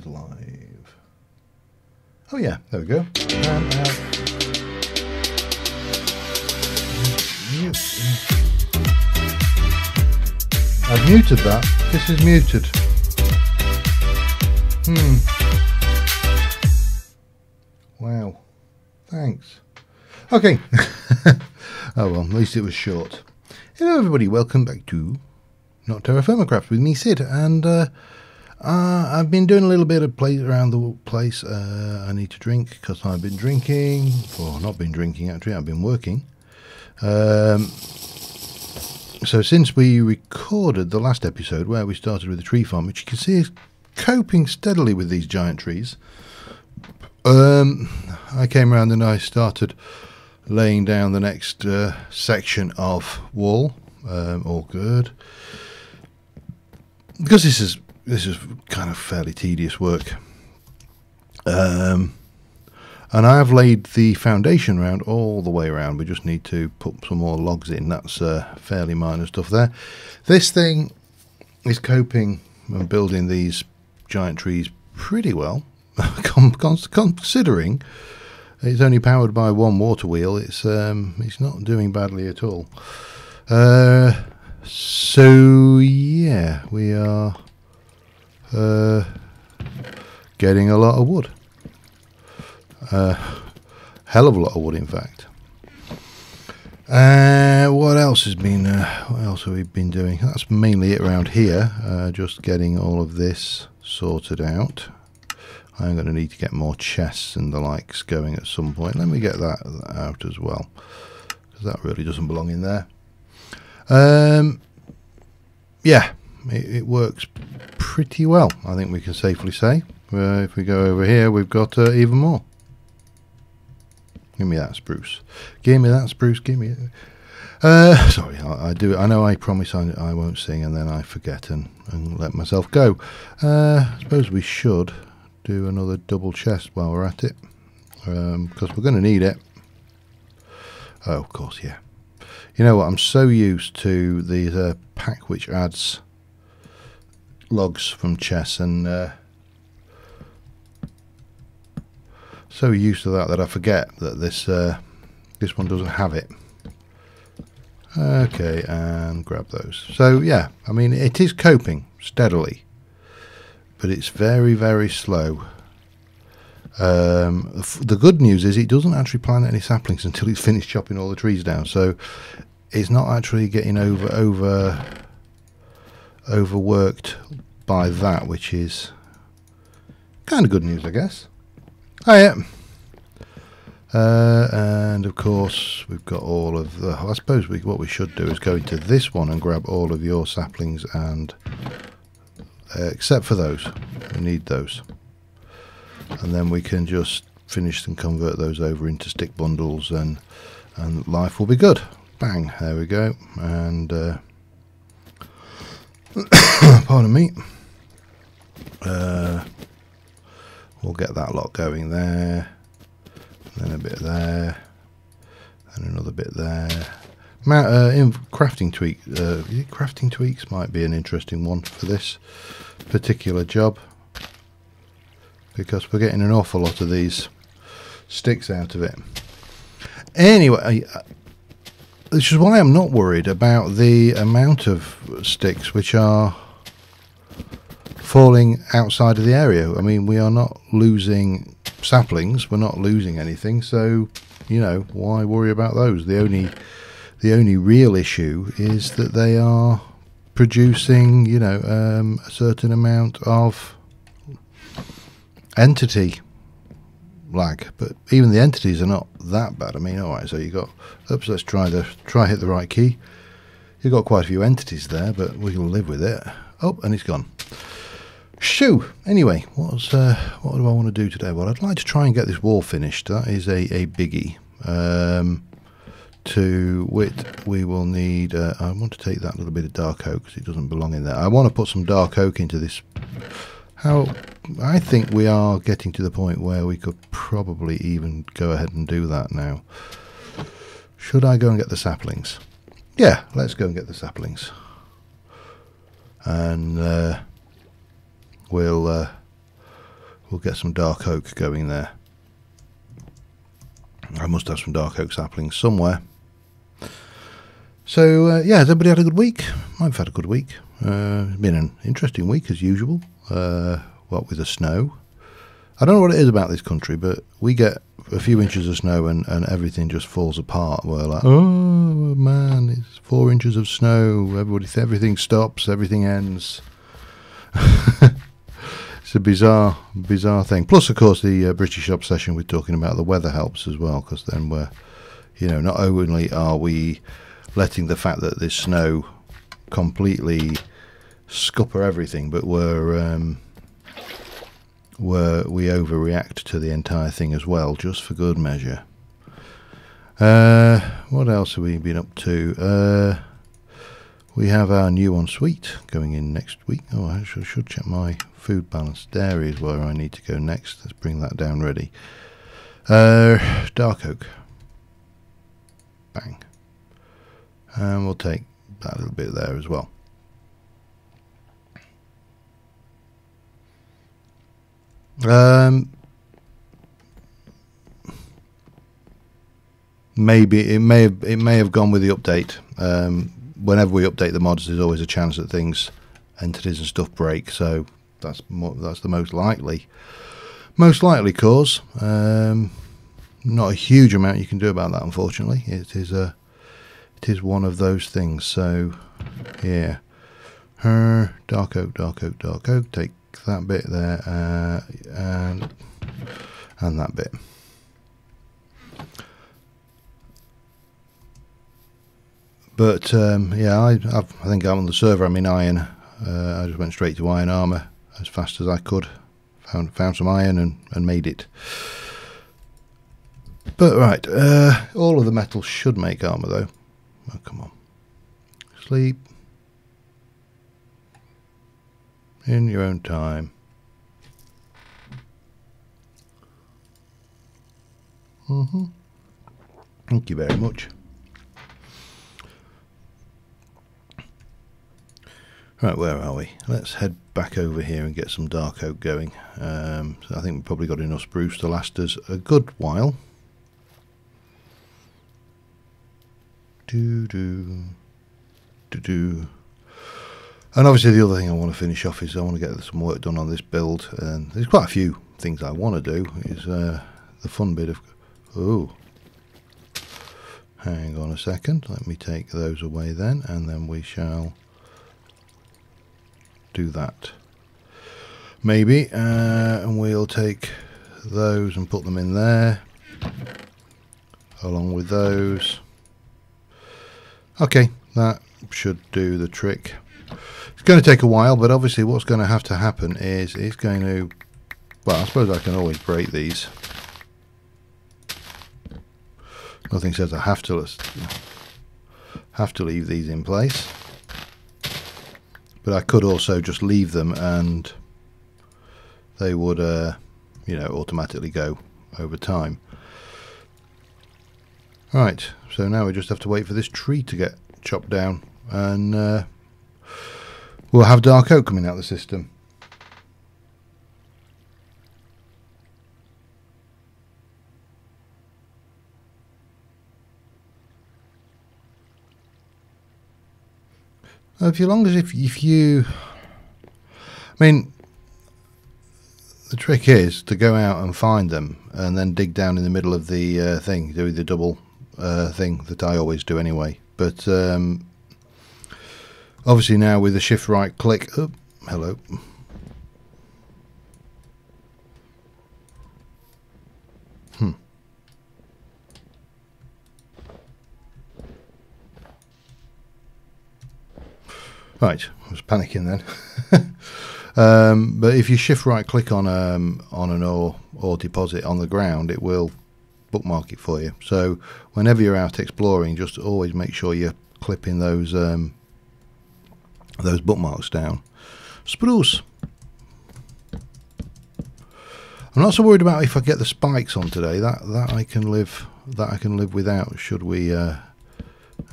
is live. Oh yeah, there we go. I've muted that. This is muted. Wow. Thanks. Okay. Oh well, at least it was short. Hello everybody, welcome back to Not TFC with me, Sid, and I've been doing a little bit of play around the place. I need to drink because I've been drinking, or not been drinking actually, I've been working. So since we recorded the last episode where we started with the tree farm, which you can see is coping steadily with these giant trees, I came around and I started laying down the next section of wall. All good, because this is kind of fairly tedious work. And I have laid the foundation round all the way around. We just need to put some more logs in. That's fairly minor stuff there. This thing is coping and building these giant trees pretty well, considering it's only powered by one water wheel. It's not doing badly at all. So yeah, we are getting a lot of wood. Hell of a lot of wood, in fact. What else has been? What else have we been doing? That's mainly it around here. Just getting all of this sorted out. I'm going to need to get more chests and the likes going at some point. Let me get that out as well, because that really doesn't belong in there. Yeah, it works pretty well, I think we can safely say. If we go over here, we've got even more. Give me that spruce. Give me that spruce. Give me it. Sorry, I do. I know I promise I won't sing, and then I forget and let myself go. I suppose we should do another double chest while we're at it, because we're going to need it. Oh, of course, yeah. You know what? I'm so used to the pack which adds logs from chests, and so used to that I forget that this one doesn't have it. Okay, and grab those. So yeah, I mean, it is coping steadily, but it's very, very slow. The good news is it doesn't actually plant any saplings until it's finished chopping all the trees down, so it's not actually getting overworked by that, which is kind of good news, I guess. Oh yeah. And of course we've got all of the, I suppose what we should do is go into this one and grab all of your saplings, and except for those, we need those, and then we can just finish and convert those over into stick bundles, and life will be good. Bang, there we go. And pardon me, we'll get that lot going there, and then a bit there, and another bit there. In crafting tweaks might be an interesting one for this particular job, because we're getting an awful lot of these sticks out of it. Anyway, which is why I'm not worried about the amount of sticks which are falling outside of the area. I mean, we are not losing saplings, we're not losing anything, so you know, why worry about those? The only real issue is that they are producing, you know, a certain amount of entity lag, but even the entities are not that bad. I mean, alright, so you got, oops, let's try hit the right key. You've got quite a few entities there, but we can live with it. Oh, and it's gone. Shoo! Anyway, what do I want to do today? Well, I'd like to try and get this wall finished. That is a biggie. To wit, we will need, I want to take that little bit of dark oak because it doesn't belong in there. I want to put some dark oak into this. I think we are getting to the point where we could probably even go ahead and do that now. Should I go and get the saplings? Yeah, let's go and get the saplings. And we'll we'll get some dark oak going there. I must have some dark oak saplings somewhere. So yeah, has everybody had a good week? I've had a good week. It's been an interesting week as usual. What with the snow. I don't know what it is about this country, but we get a few inches of snow and everything just falls apart. We're like, oh man, it's 4 inches of snow. Everything stops, everything ends. It's a bizarre thing. Plus, of course, the British obsession with talking about the weather helps as well, because then we're, you know, not only are we letting the fact that there's snow completely scupper everything, but we overreact to the entire thing as well, just for good measure. What else have we been up to? We have our new ensuite going in next week. Oh, I should check my food balance. Dairy is where I need to go next. Let's bring that down ready. Dark oak. Bang. And we'll take that little bit there as well. Maybe it may have gone with the update. Whenever we update the mods, there's always a chance that things, entities and stuff break. So that's the most likely cause. Not a huge amount you can do about that, unfortunately. It is one of those things. So yeah, dark oak. Take that bit there and that bit. But yeah, I think I'm on the server. I'm in iron. I just went straight to iron armor as fast as I could. Found some iron and made it. But right, all of the metals should make armor though. Oh, come on, sleep in your own time. Thank you very much. Right, where are we? Let's head back over here and get some dark oak going. So I think we've probably got enough spruce to last us a good while. And obviously the other thing I want to finish off is I want to get some work done on this build. And there's quite a few things I want to do. Is the fun bit of... Oh, hang on a second. Let me take those away then, and then we shall do that. Maybe, and we'll take those and put them in there, along with those. Okay, that should do the trick. It's going to take a while, but obviously what's going to have to happen is it's going to... Well, I suppose I can always break these. Nothing says I have to leave these in place. But I could also just leave them and they would, you know, automatically go over time. Right, so now we just have to wait for this tree to get chopped down and we'll have dark oak coming out of the system. If you, I mean, the trick is to go out and find them and then dig down in the middle of the thing, do the double thing that I always do anyway. But obviously now with the shift right click, oh, hello. Right, I was panicking then. But if you shift right click on an ore deposit on the ground, it will bookmark it for you. So whenever you're out exploring, just always make sure you're clipping those bookmarks down. Spruce. I'm not so worried about if I get the spikes on today. That I can live without. Should we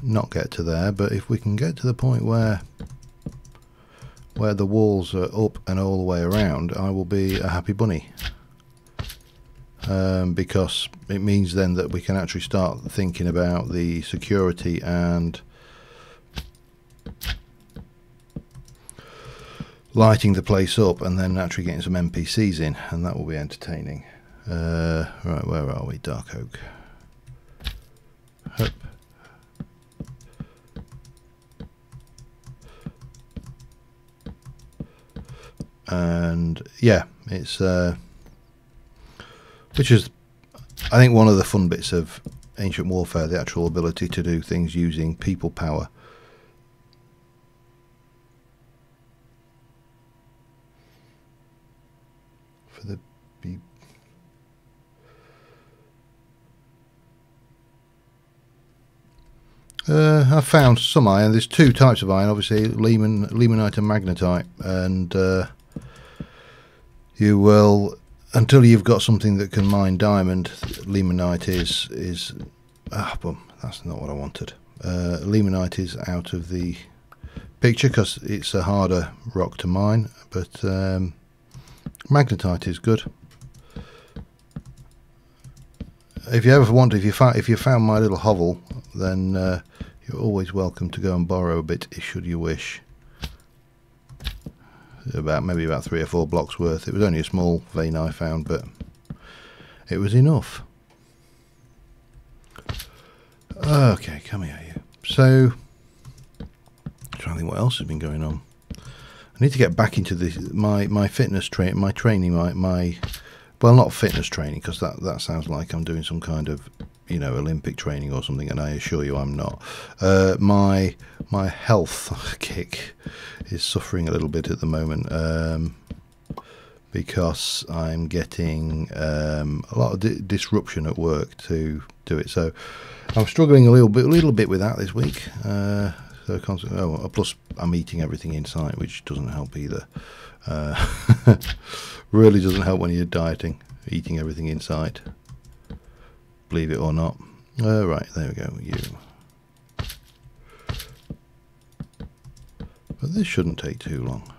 not get to there? But if we can get to the point where where the walls are up and all the way around, I will be a happy bunny. Because it means then that we can actually start thinking about the security and lighting the place up, and then actually getting some NPCs in, and that will be entertaining. Right, where are we? Dark Oak. Hup. And yeah, it's which is, I think, one of the fun bits of Ancient Warfare, the actual ability to do things using people power. For the I've found some iron. There's two types of iron, obviously, limonite and magnetite, and you will, until you've got something that can mine diamond. Limonite is boom, that's not what I wanted. Limonite is out of the picture because it's a harder rock to mine, but magnetite is good. If you ever want, if you found my little hovel, then you're always welcome to go and borrow a bit, should you wish. Maybe about 3 or 4 blocks worth. It was only a small vein I found, but it was enough. Okay, come here, you. So, I'm trying to think what else has been going on. I need to get back into this, my fitness training, well, not fitness training, because that sounds like I'm doing some kind of, you know, Olympic training or something, and I assure you I'm not. My health kick is suffering a little bit at the moment, because I'm getting a lot of disruption at work to do it. So I'm struggling a little bit with that this week. Plus I'm eating everything in sight, which doesn't help either. Really doesn't help when you're dieting, eating everything in sight, believe it or not. Right, there we go, you. But this shouldn't take too long.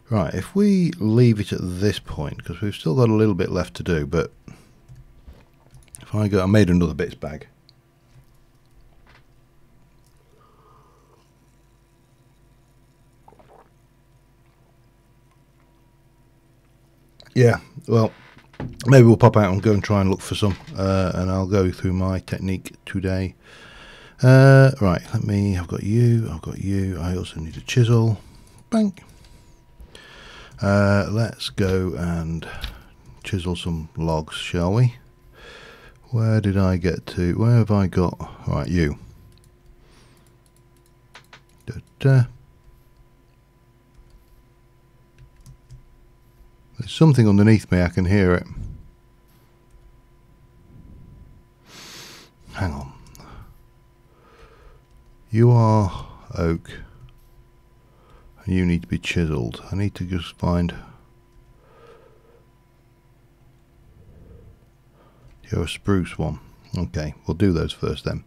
Right, if we leave it at this point, because we've still got a little bit left to do, but if I made another bits bag. Yeah, well, maybe we'll pop out and go and try and look for some, and I'll go through my technique today. Right, I've got you, I also need a chisel. Bang. Let's go and chisel some logs, shall we? Where did I get to? Where have I got? Right, you. Da-da. There's something underneath me, I can hear it. Hang on. You are oak. And you need to be chiseled. I need to just find... You're a spruce one. Okay, we'll do those first then.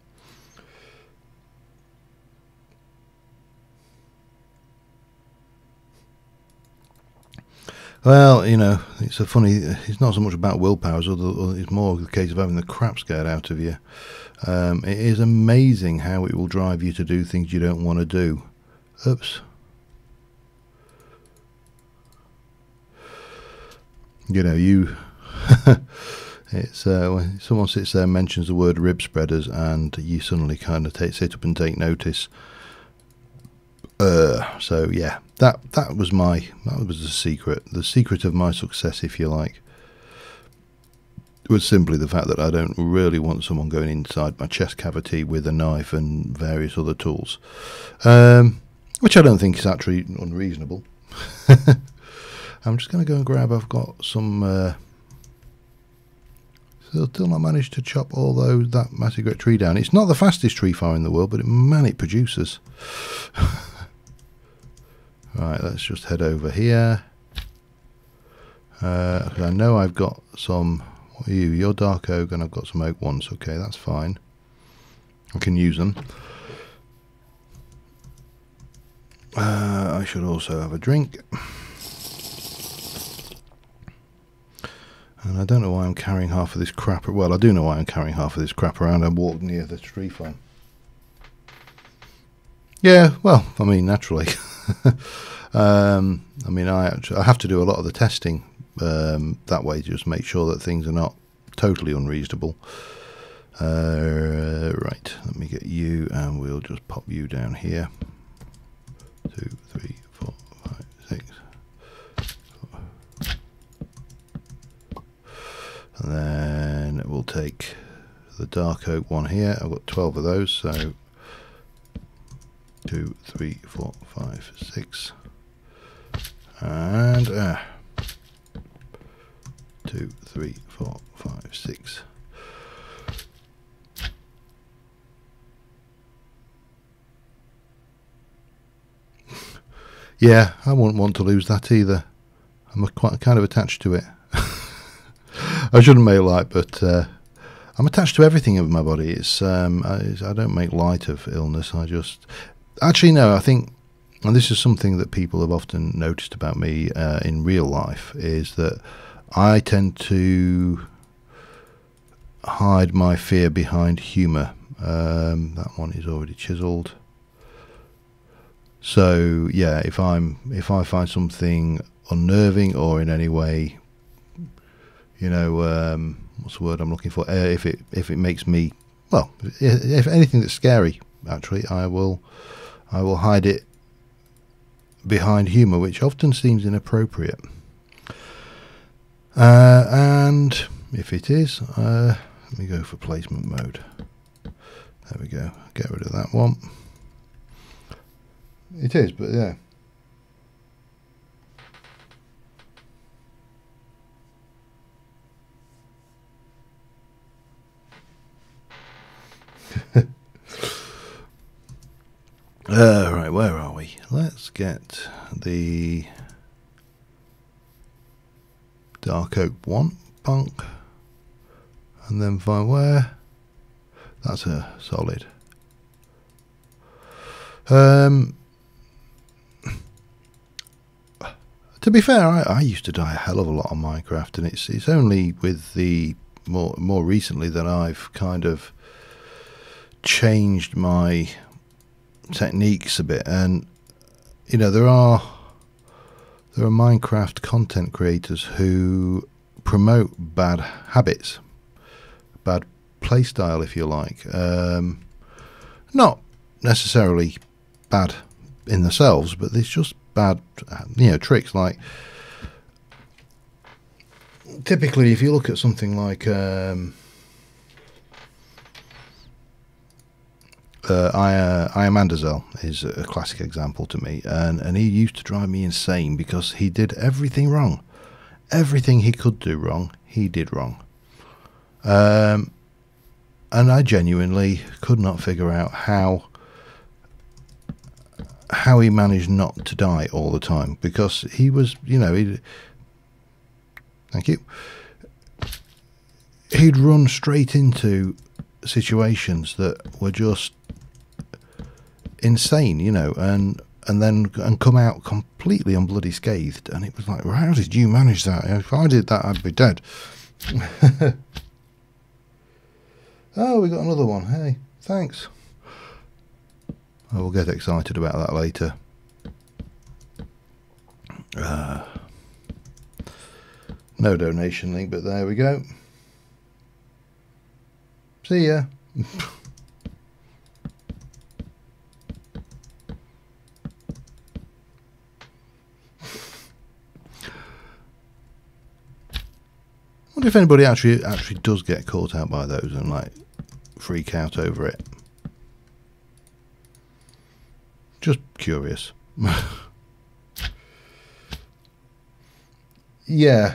Well, you know, it's not so much about willpower, it's more the case of having the crap scared out of you. It is amazing how it will drive you to do things you don't want to do. Oops. You know, it's when someone sits there and mentions the word rib spreaders, and you suddenly kind of sit up and take notice. So yeah, that was the secret. The secret of my success, if you like, was simply the fact that I don't really want someone going inside my chest cavity with a knife and various other tools, which I don't think is actually unreasonable. I'm just going to go and grab. I've got some. Still not managed to chop all that massive great tree down. It's not the fastest tree fire in the world, but man, it produces. Right, let's just head over here. I know I've got some. What are you? You're dark oak, and I've got some oak ones. Okay, that's fine. I can use them. I should also have a drink. And I don't know why I'm carrying half of this crap. Well, I do know why I'm carrying half of this crap around. I walked near the tree farm. Yeah, well, I mean, naturally. I mean, I have to do a lot of the testing that way to just make sure that things are not totally unreasonable. Right, let me get you, and we'll just pop you down here. 2, 3, 4, 5, 6. And then we'll take the dark oak one here. I've got 12 of those, so 2, 3, 4, 5, 6. And 2, 3, 4, 5, 6. Yeah, I wouldn't want to lose that either. I'm quite kind of attached to it. I shouldn't make light, but I'm attached to everything in my body. I don't make light of illness. I just actually no. I think, and this is something that people have often noticed about me in real life, is that I tend to hide my fear behind humour. That one is already chiseled. So yeah, if I find something unnerving or in any way, you know, what's the word I'm looking for? If it makes me, well, if anything that's scary, actually, I will hide it behind humour, which often seems inappropriate. And if it is, let me go for placement mode. There we go. Get rid of that one. It is, but yeah. Right, where are we? Let's get the dark oak one bunk, and then find where. That's a solid. To be fair, I used to die a hell of a lot on Minecraft, and it's only with the more recently that I've kind of changed my techniques a bit. And you know, there are Minecraft content creators who promote bad habits, bad playstyle, if you like. Not necessarily bad in themselves, but it's just bad, you know, tricks. Like typically, if you look at something like I Am Anderzel is a classic example to me, and he used to drive me insane because he did everything wrong. Everything he could do wrong, he did wrong. And I genuinely could not figure out how he managed not to die all the time, because he was, you know, thank you, he'd run straight into situations that were just insane, you know, and come out completely unbloody scathed. And it was like, well, how did you manage that? If I did that, I'd be dead. Oh, we got another one. Hey, thanks. I will get excited about that later. No donation link, but there we go. See ya. I wonder if anybody actually does get caught out by those and like freak out over it. Just curious. Yeah.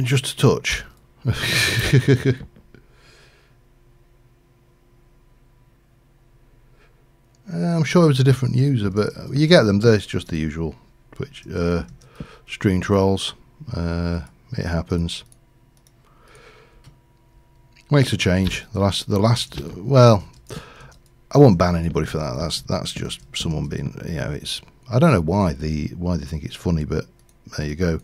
Just a touch. I'm sure it was a different user, but you get them. There's just the usual Twitch stream trolls. It happens. Makes a change. The last. Well, I won't ban anybody for that. That's just someone being. You know, it's. I don't know why they think it's funny, but there you go.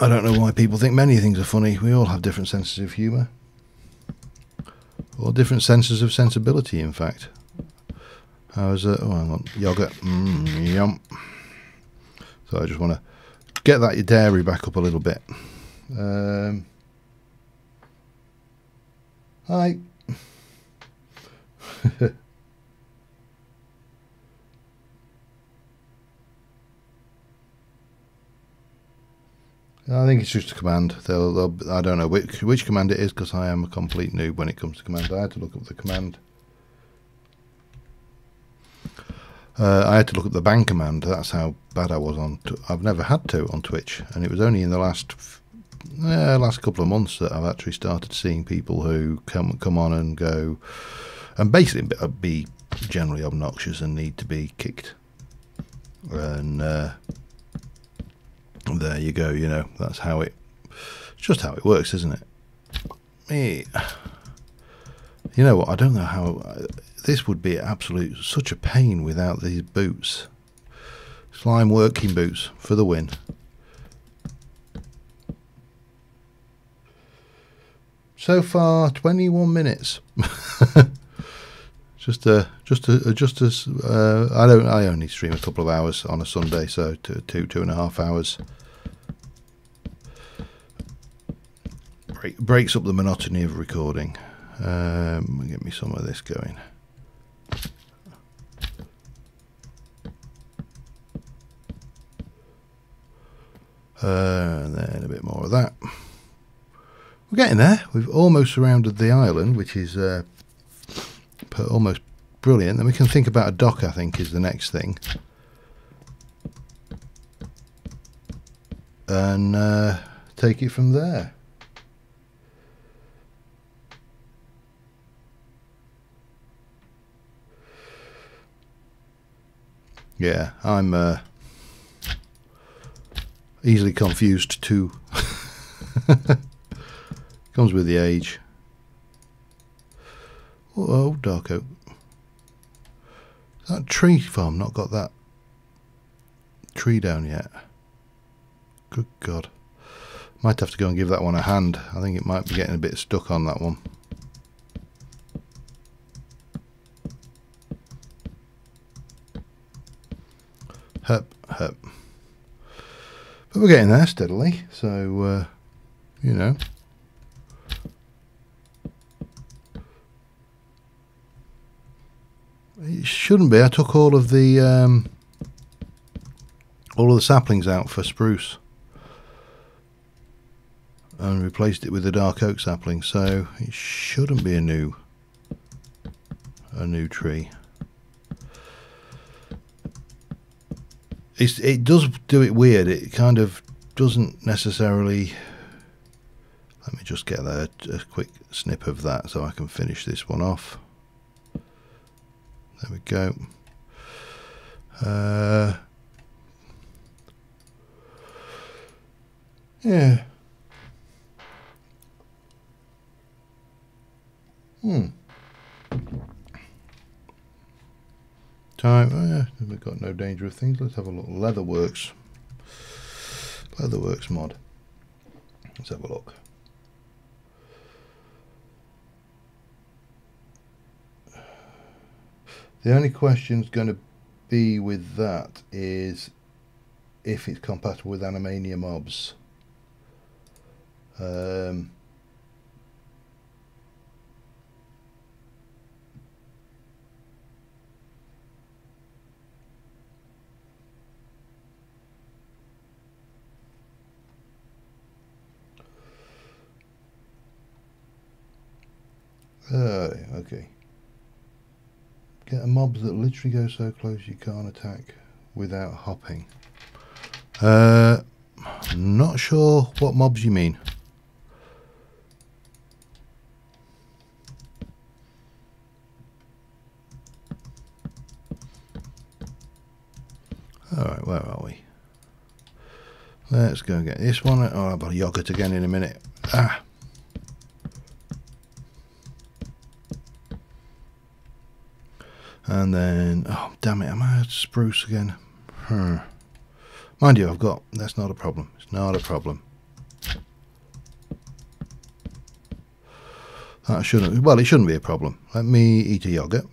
I don't know why people think many things are funny. We all have different senses of humour. Or different senses of sensibility, in fact. How's oh, hang on. Yogurt. Yum. So I just want to get that dairy back up a little bit. Hi. I think it's just a command. I don't know which command it is, because I am a complete noob when it comes to commands. I had to look up the command. I had to look up the ban command. That's how bad I was on. I've never had to on Twitch, and it was only in the last couple of months that I've actually started seeing people who come on and go, and basically be generally obnoxious and need to be kicked. And there you go. You know, that's how it's just how it works, isn't it? You know what? I don't know how. This would be such a pain without these boots. Slime working boots for the win. So far, 21 minutes. I only stream a couple of hours on a Sunday, so 2.5 hours. Breaks up the monotony of recording. Get me some of this going. And then a bit more of that. We're getting there. We've almost surrounded the island, which is almost brilliant. Then we can think about a dock, I think, is the next thing. And take it from there. Yeah, I'm easily confused too. Comes with the age. Oh, dark oak. That tree farm not got that tree down yet. Good God. Might have to go and give that one a hand. I think it might be getting a bit stuck on that one. Hup, hup. But we're getting there steadily, so, you know. It shouldn't be. I took all of the saplings out for spruce and replaced it with the dark oak sapling, so it shouldn't be a new tree. It does do it weird. It kind of doesn't necessarily. Let me just get a quick snip of that so I can finish this one off. There we go. Yeah. Time. Oh yeah, we've got no danger of things. Let's have a look. Leatherworks mod. Let's have a look. The only question's going to be with that is if it's compatible with Animania mobs. Okay. Get a mob that literally goes so close you can't attack without hopping. Not sure what mobs you mean. Alright, where are we? Let's go and get this one. Oh, I've got a yogurt again in a minute. Ah. And then, oh damn it, am I at spruce again? Mind you, I've got, that's not a problem. It's not a problem. That shouldn't, well, it shouldn't be a problem. Let me eat a yogurt.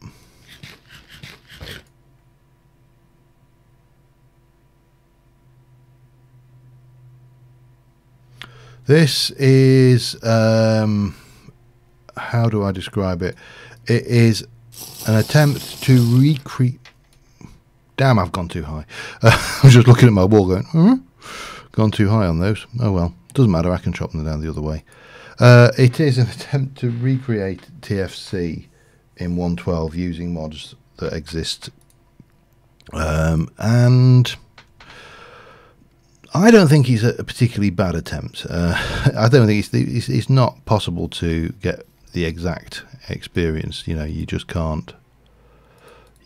This is, how do I describe it? It is an attempt to recreate. Damn, I've gone too high. I was just looking at my wall going, gone too high on those. Oh well, doesn't matter, I can chop them down the other way. It is an attempt to recreate TFC in 1.12 using mods that exist. And I don't think it's a particularly bad attempt. I don't think it's not possible to get the exact experience. You know, you just can't.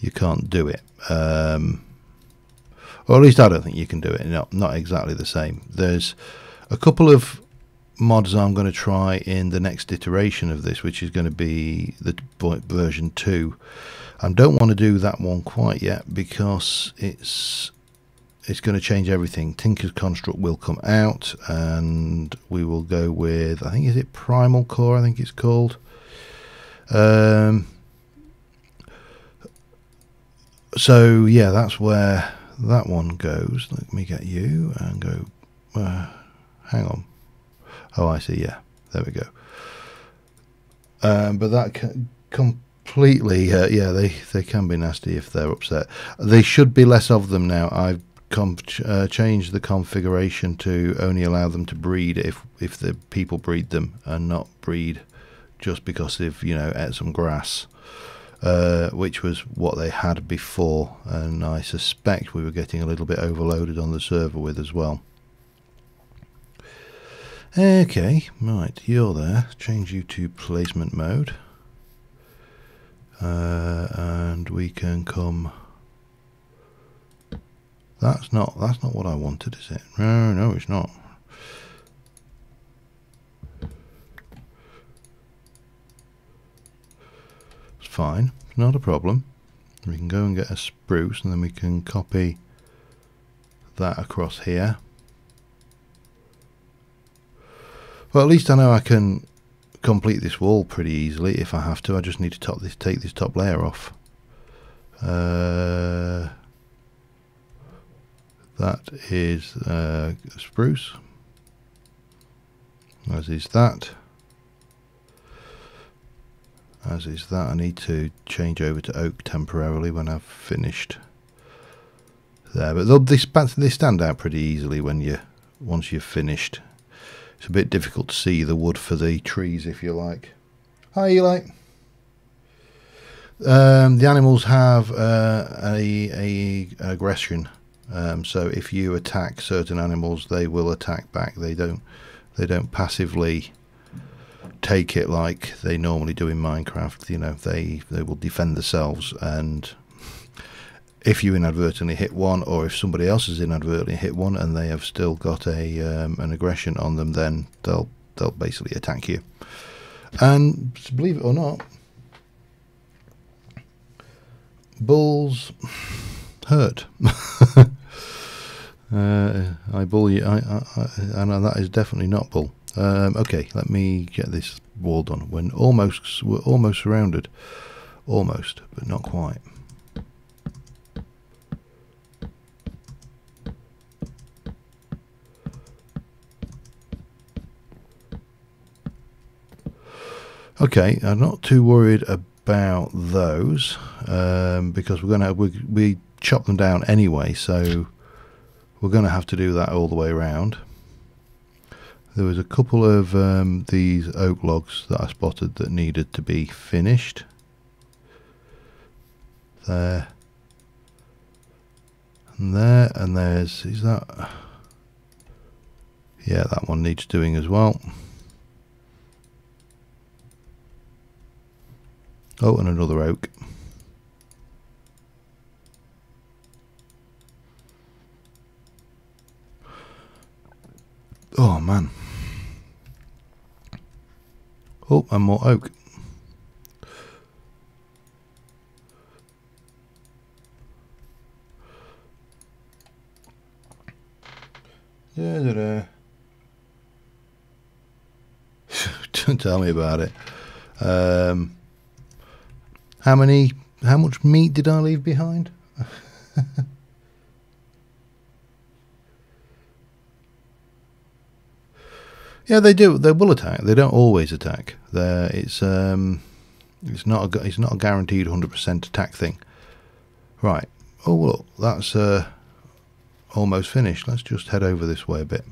You can't do it. Or at least I don't think you can do it. Not exactly the same. There's a couple of mods I'm going to try in the next iteration of this, which is going to be the version 2. I don't want to do that one quite yet because it's going to change everything. Tinker's Construct will come out, and we will go with, I think, is it Primal Core? I think it's called. So yeah, that's where that one goes. Let me get you and go. Hang on. Oh, I see. Yeah, there we go. But that completely, yeah, they can be nasty if they're upset. They should be less of them now. I've changed the configuration to only allow them to breed if the people breed them, and not breed just because they've, you know, ate some grass. Which was what they had before, and I suspect we were getting a little bit overloaded on the server with as well. Okay, right, you're there. Change you to placement mode, and we can come. That's not what I wanted, is it? No, it's not. Fine, not a problem. We can go and get a spruce, and then we can copy that across here. Well, at least I know I can complete this wall pretty easily if I have to. I just need to take this top layer off. That is spruce, as is that. As is that. I need to change over to oak temporarily when I've finished there, but they stand out pretty easily once you've finished. It's a bit difficult to see the wood for the trees, if you like. Hi, Eli. The animals have a aggression, so if you attack certain animals, they will attack back. They don't passively take it like they normally do in Minecraft. You know, they will defend themselves, and if you inadvertently hit one, or if somebody else has inadvertently hit one and they have still got an aggression on them, then they'll basically attack you. And believe it or not, bulls hurt. I bull you. And that is definitely not bull. Okay, let me get this wall done. We're almost surrounded, almost, but not quite. Okay, I'm not too worried about those because we chop them down anyway, so we're going to have to do that all the way around. There was a couple of these oak logs that I spotted that needed to be finished. There. And there, and there's, is that? Yeah, that one needs doing as well. Oh, and another oak. Oh man. Oh, and more oak. Don't tell me about it. How much meat did I leave behind? Yeah, they do. They will attack. They don't always attack. It's not a guaranteed 100% attack thing. Right. Oh look, that's almost finished. Let's just head over this way a bit.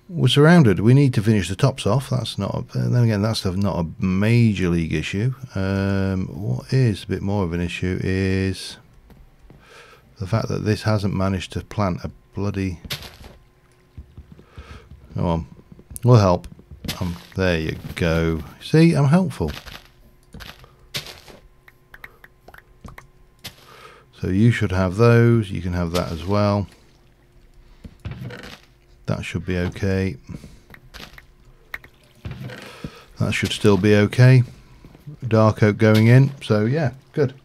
We're surrounded. We need to finish the tops off. That's not. Then again, that's not a major league issue. What is a bit more of an issue is the fact that this hasn't managed to plant a bloody. Come on, we'll help. There you go. See, I'm helpful. So you should have those. You can have that as well. That should be okay. That should still be okay. Dark oak going in. So yeah, good.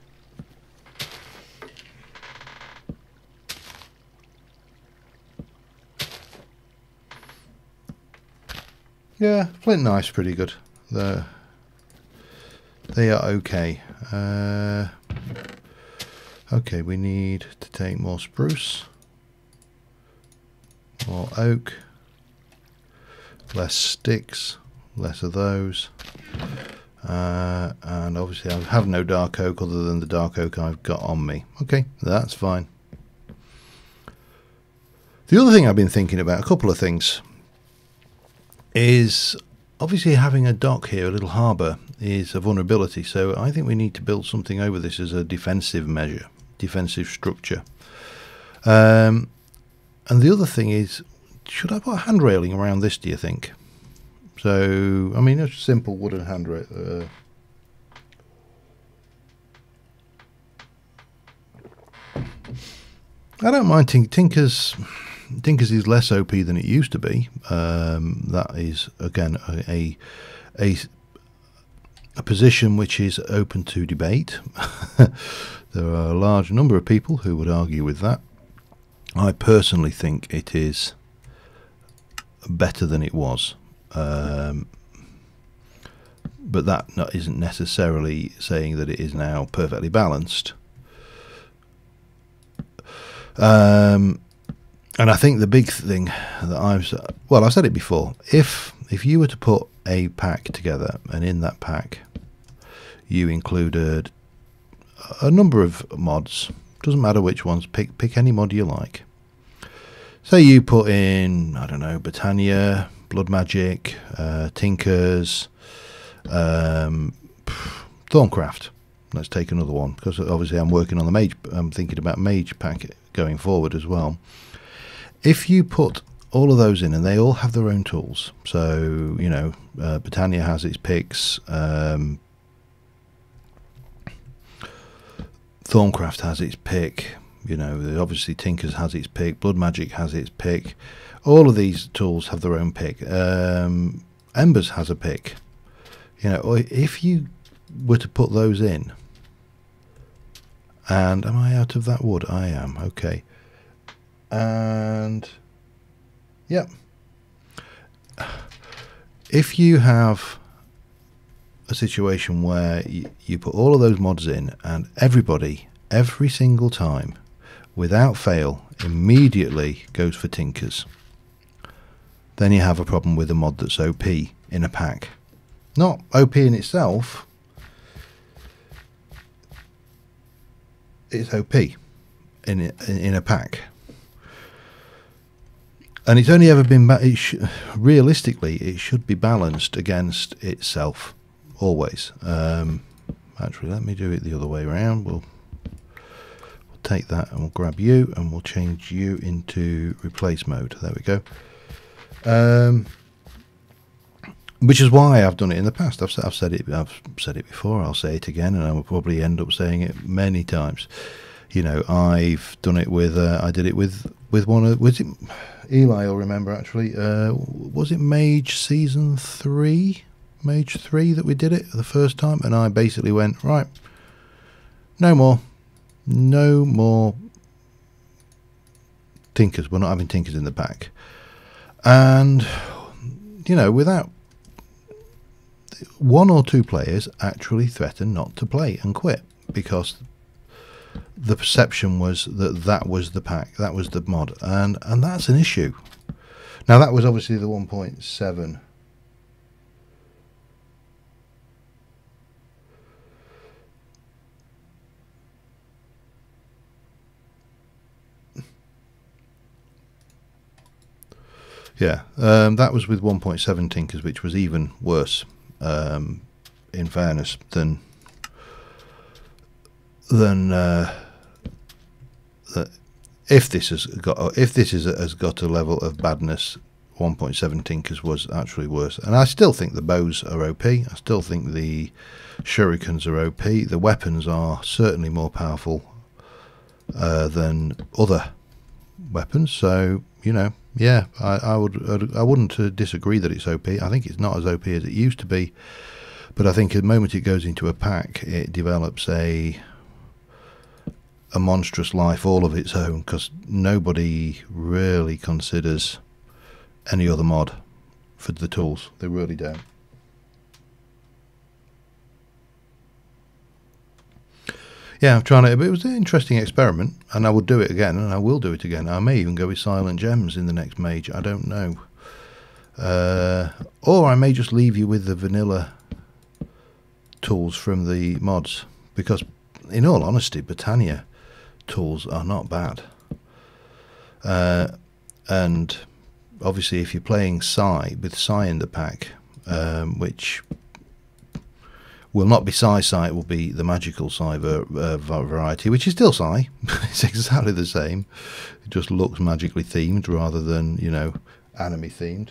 Yeah, flint knife's pretty good. They are okay. Okay, we need to take more spruce, more oak, less sticks, less of those, and obviously I have no dark oak other than the dark oak I've got on me. Okay, that's fine. The other thing I've been thinking about, a couple of things, is obviously having a dock here, a little harbour, is a vulnerability. So I think we need to build something over this as a defensive measure, defensive structure. And the other thing is, should I put a hand railing around this, do you think? So, I mean, a simple wooden hand rail. I don't mind Tinker's is less OP than it used to be. That is again a position which is open to debate. There are a large number of people who would argue with that. I personally think it is better than it was, but that isn't necessarily saying that it is now perfectly balanced. And I think the big thing that I've said it before. If you were to put a pack together, and in that pack you included a number of mods, doesn't matter which ones, pick any mod you like. Say you put in, I don't know, Britannia, Blood Magic, Tinkers, Thorncraft. Let's take another one, because obviously I'm working on the mage. I'm thinking about mage pack going forward as well. If you put all of those in, and they all have their own tools, so you know, Britannia has its picks, Thorncraft has its pick, you know, obviously Tinkers has its pick, Blood Magic has its pick, all of these tools have their own pick, Embers has a pick, you know. If you were to put those in, and am I out of that wood? I am, okay. And yeah, if you have a situation where you put all of those mods in, and everybody every single time without fail immediately goes for Tinkers, then you have a problem with a mod that's OP in a pack. Not OP in itself, it's OP in a pack. And it's only ever been, realistically, it should be balanced against itself, always. Actually, let me do it the other way around. We'll take that and we'll grab you and we'll change you into replace mode. There we go. Which is why I've done it in the past. I've said it before. I'll say it again, and I will probably end up saying it many times. You know, I've done it with. I did it with with one of, was it Eli? I'll remember actually. Was it Mage Season 3? Mage 3 that we did it the first time, and I basically went, right, no more Tinkers. We're not having Tinkers in the pack. And you know, without, one or two players actually threatened not to play and quit because the perception was that that was the pack, that was the mod, and that's an issue. Now that was obviously the 1.7. Yeah, that was with 1.7 Tinkers, which was even worse, in fairness, than if this has got a level of badness. 1.7 Tinkers was actually worse, and I still think the bows are OP. I still think the shurikens are OP. The weapons are certainly more powerful than other weapons. So you know, yeah, I wouldn't disagree that it's OP. I think it's not as OP as it used to be, but I think the moment it goes into a pack, it develops a monstrous life all of its own, because nobody really considers any other mod for the tools. They really don't. Yeah, I'm trying to, but it was an interesting experiment, and I would do it again, and I will do it again. I may even go with Silent Gems in the next Mage, I don't know. Or I may just leave you with the vanilla tools from the mods, because in all honesty, Britannia tools are not bad. And obviously if you're playing Psy, with Psy in the pack, which will not be Psy, it will be the magical Psy variety, which is still Psy. It's exactly the same. It just looks magically themed rather than, you know, anime themed.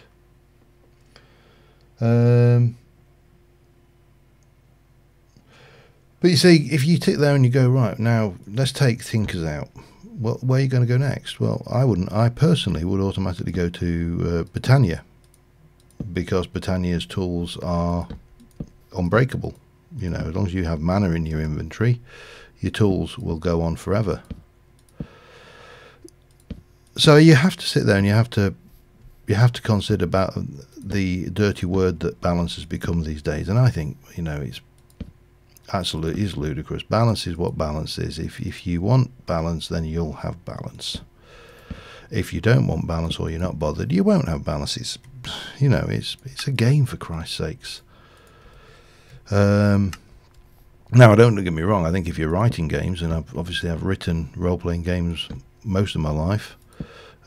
But you see, if you sit there and you go, right, now let's take Tinkers out, well, where are you going to go next? Well, I personally would automatically go to Britannia, because Britannia's tools are unbreakable. You know, as long as you have mana in your inventory, your tools will go on forever. So you have to sit there and you have to consider about the dirty word that balance has become these days. And I think, you know, it's absolutely is ludicrous. Balance is what balance is. If you want balance, then you'll have balance. If you don't want balance, or you're not bothered, you won't have balance. It's, you know, it's a game, for Christ's sakes. Now, don't get me wrong. I think if you're writing games, and I've written role-playing games most of my life,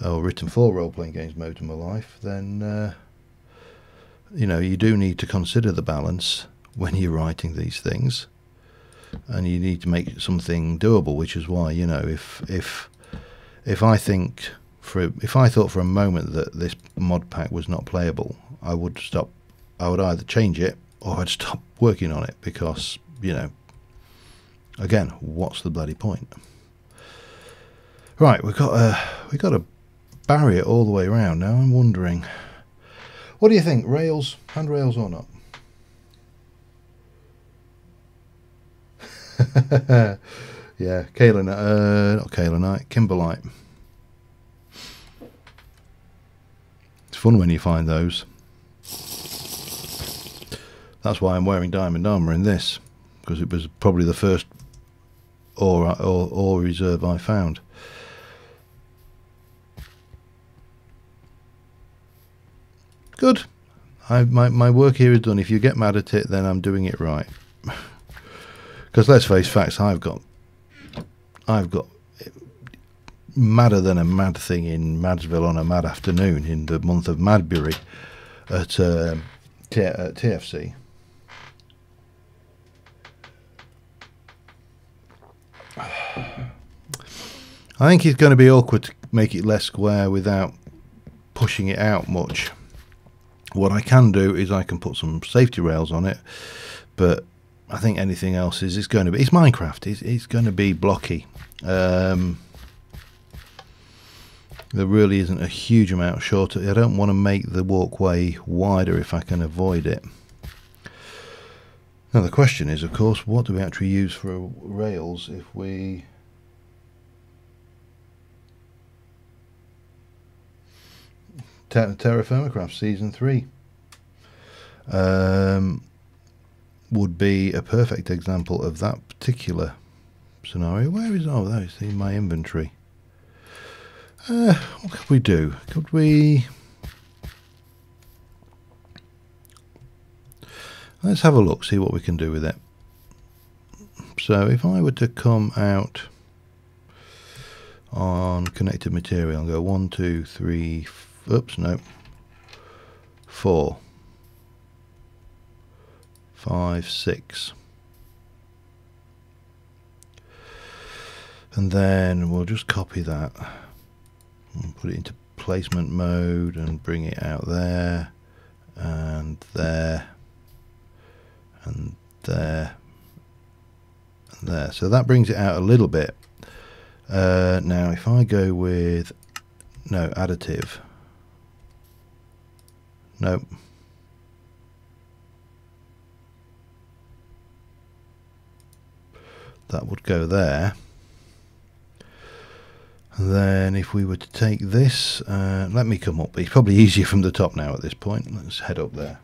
or written for role-playing games most of my life, then you know, you do need to consider the balance when you're writing these things, and you need to make something doable. Which is why, you know, if I thought for a moment that this mod pack was not playable, I would stop. I would either change it or I'd stop working on it, because, you know, again, what's the bloody point? Right, we've got a barrier all the way around. Now I'm wondering, what do you think? Rails, handrails or not? Yeah, not kaolinite, kimberlite. It's fun when you find those. That's why I'm wearing diamond armor in this, because it was probably the first ore reserve I found. Good. My work here is done. If you get mad at it, then I'm doing it right. Because let's face facts, I've got madder than a mad thing in Madsville on a mad afternoon in the month of Madbury at TFC. I think it's going to be awkward to make it less square without pushing it out much. What I can do is I can put some safety rails on it, but I think anything else it's Minecraft. It's going to be blocky. There really isn't a huge amount shorter. I don't want to make the walkway wider if I can avoid it. Now the question is, of course, what do we actually use for rails if we... Terra Firmacraft Season 3 would be a perfect example of that particular scenario. Where is... oh, there it's in my inventory. What could we do? Could we... let's have a look, see what we can do with it. So if I were to come out on connected material and go 1, 2, 3, oops, no, 4, 5, 6, and then we'll just copy that and put it into placement mode and bring it out there and there and there and there. So that brings it out a little bit. Now if I go with no additive, nope, that would go there. And then if we were to take this, let me come up. It's probably easier from the top now at this point. Let's head up there.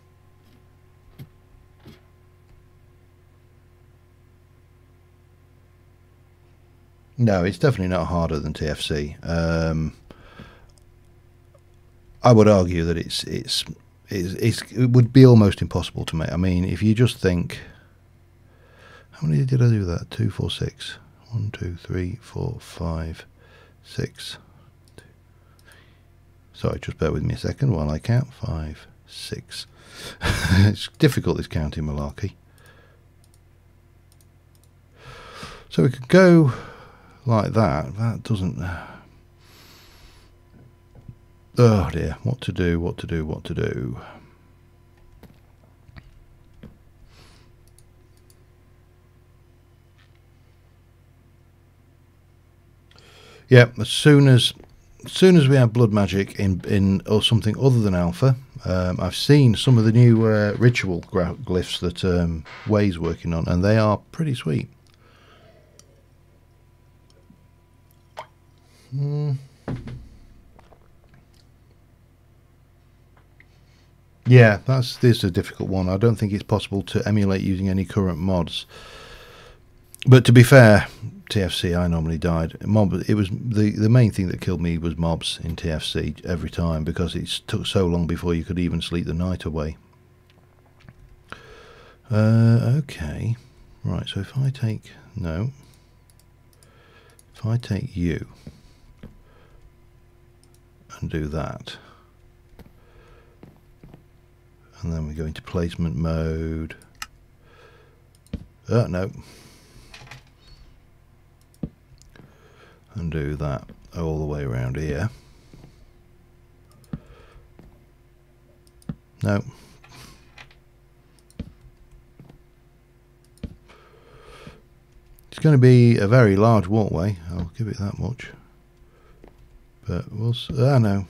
No, it's definitely not harder than TFC. I would argue that it would be almost impossible to make. I mean, if you just think, how many did I do that? 2, 4, 6. 1, 2, 3, 4, 5, 6. Sorry, just bear with me a second while I count. 5, 6. It's difficult, this counting malarkey. So we could go like that. That doesn't... oh dear, what to do, what to do, what to do. Yeah, as soon as we have blood magic in or something other than alpha, I've seen some of the new ritual glyphs that Way's working on, and they are pretty sweet. Yeah, this is a difficult one. I don't think it's possible to emulate using any current mods. But to be fair, TFC, I normally died. It was the main thing that killed me was mobs in TFC every time, because it took so long before you could even sleep the night away. Okay, right. So if I take if I take you and do that, and then we go into placement mode. No. And do that all the way around here. No. It's going to be a very large walkway, I'll give it that much. But we'll... no.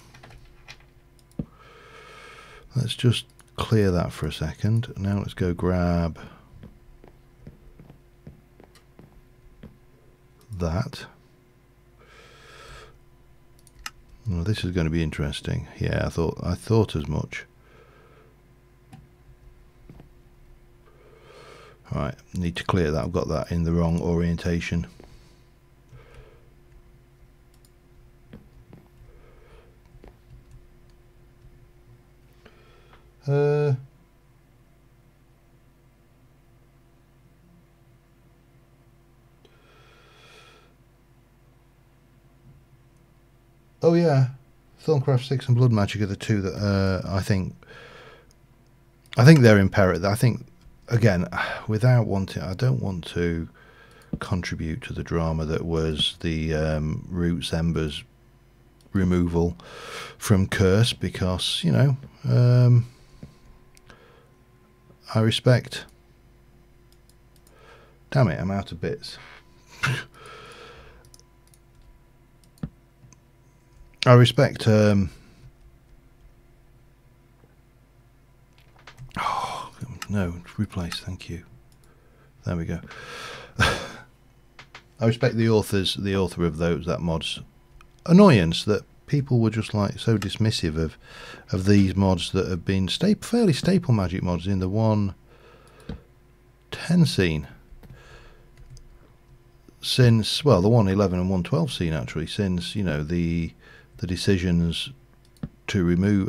Let's just clear that for a second. Now let's go grab that. Well, this is going to be interesting. Yeah, I thought as much. Right, need to clear that. I've got that in the wrong orientation. Oh yeah, Thorncraft 6 and Blood Magic are the two that I think they're imperative. I think, again, without wanting, I don't want to contribute to the drama that was the Roots Embers removal from Curse, because, you know, I respect... Damn it, I'm out of bits. I respect. Oh no, replace. Thank you. There we go. I respect the author of that mod's annoyance that people were just like so dismissive of these mods that have been fairly staple Magic mods in the 1.10 scene since, well, the 1.11 and 1.12 scene actually, since, you know, the decisions to remove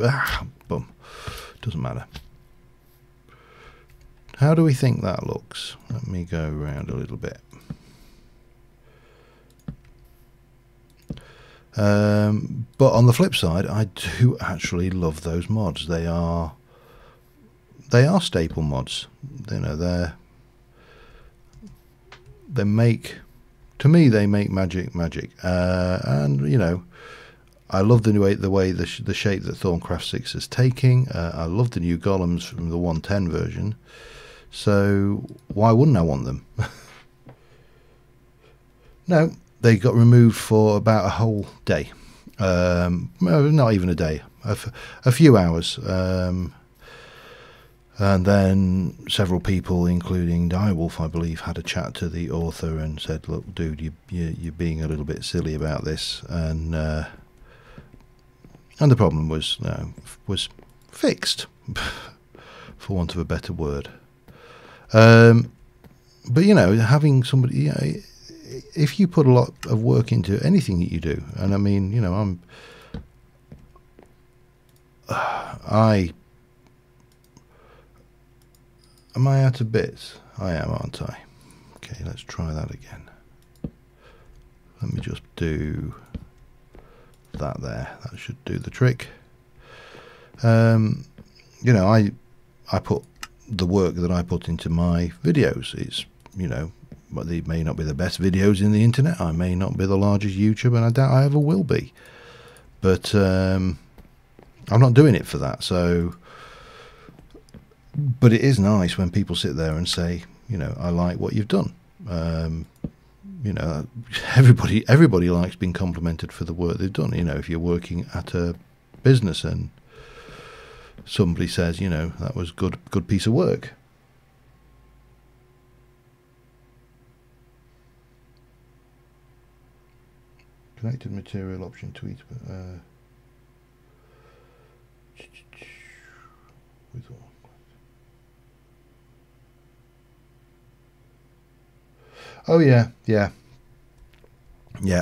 doesn't matter. How do we think that looks? Let me go around a little bit. But on the flip side, I do actually love those mods. They are staple mods. You know, they make, to me, they make magic. And you know, I love the way the shape that Thorncraft 6 is taking. I love the new golems from the 1.10 version. So why wouldn't I want them? No, they got removed for about a whole day. Not even a day, a few hours. And then several people, including Direwolf, I believe, had a chat to the author and said, "Look, dude, you're being a little bit silly about this." And the problem was fixed, for want of a better word. But you know, having somebody, you know, if you put a lot of work into anything that you do, and I mean, you know, am I out of bits? I am, aren't I? Okay, let's try that again. Let me just do that there. That should do the trick. You know, I put the work that I put into my videos. It's, you know, but they may not be the best videos in the internet. I may not be the largest YouTuber, and I doubt I ever will be. But I'm not doing it for that. So, but it is nice when people sit there and say, you know, I like what you've done. You know, everybody likes being complimented for the work they've done. You know, if you're working at a business and somebody says, you know, that was good piece of work. Connected material option tweet. Oh yeah,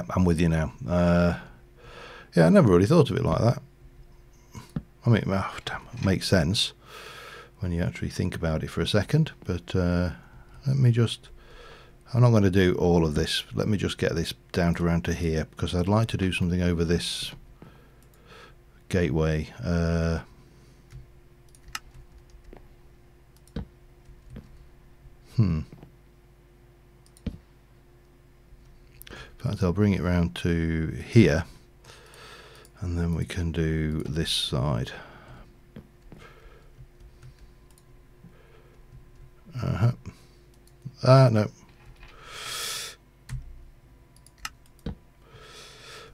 I'm with you now. Yeah, I never really thought of it like that. I mean, oh, damn, it makes sense when you actually think about it for a second. But let me just, I'm not going to do all of this. Let me just get this down to around to here, because I'd like to do something over this gateway. In fact, I'll bring it round to here, and then we can do this side. No.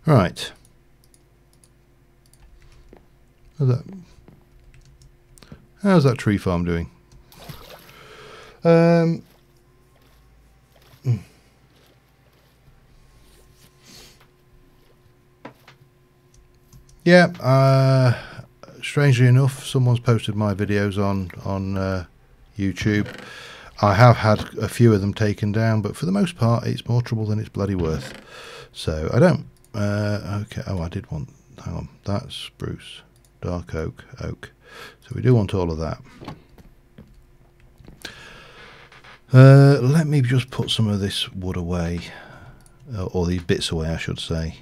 Right. How's that tree farm doing? Yeah, strangely enough, someone's posted my videos on YouTube. I have had a few of them taken down, but for the most part, it's more trouble than it's bloody worth. So I don't. Okay. Oh, I did want. Hang on. That's spruce, dark oak. So we do want all of that. Let me just put some of this wood away, or these bits away, I should say.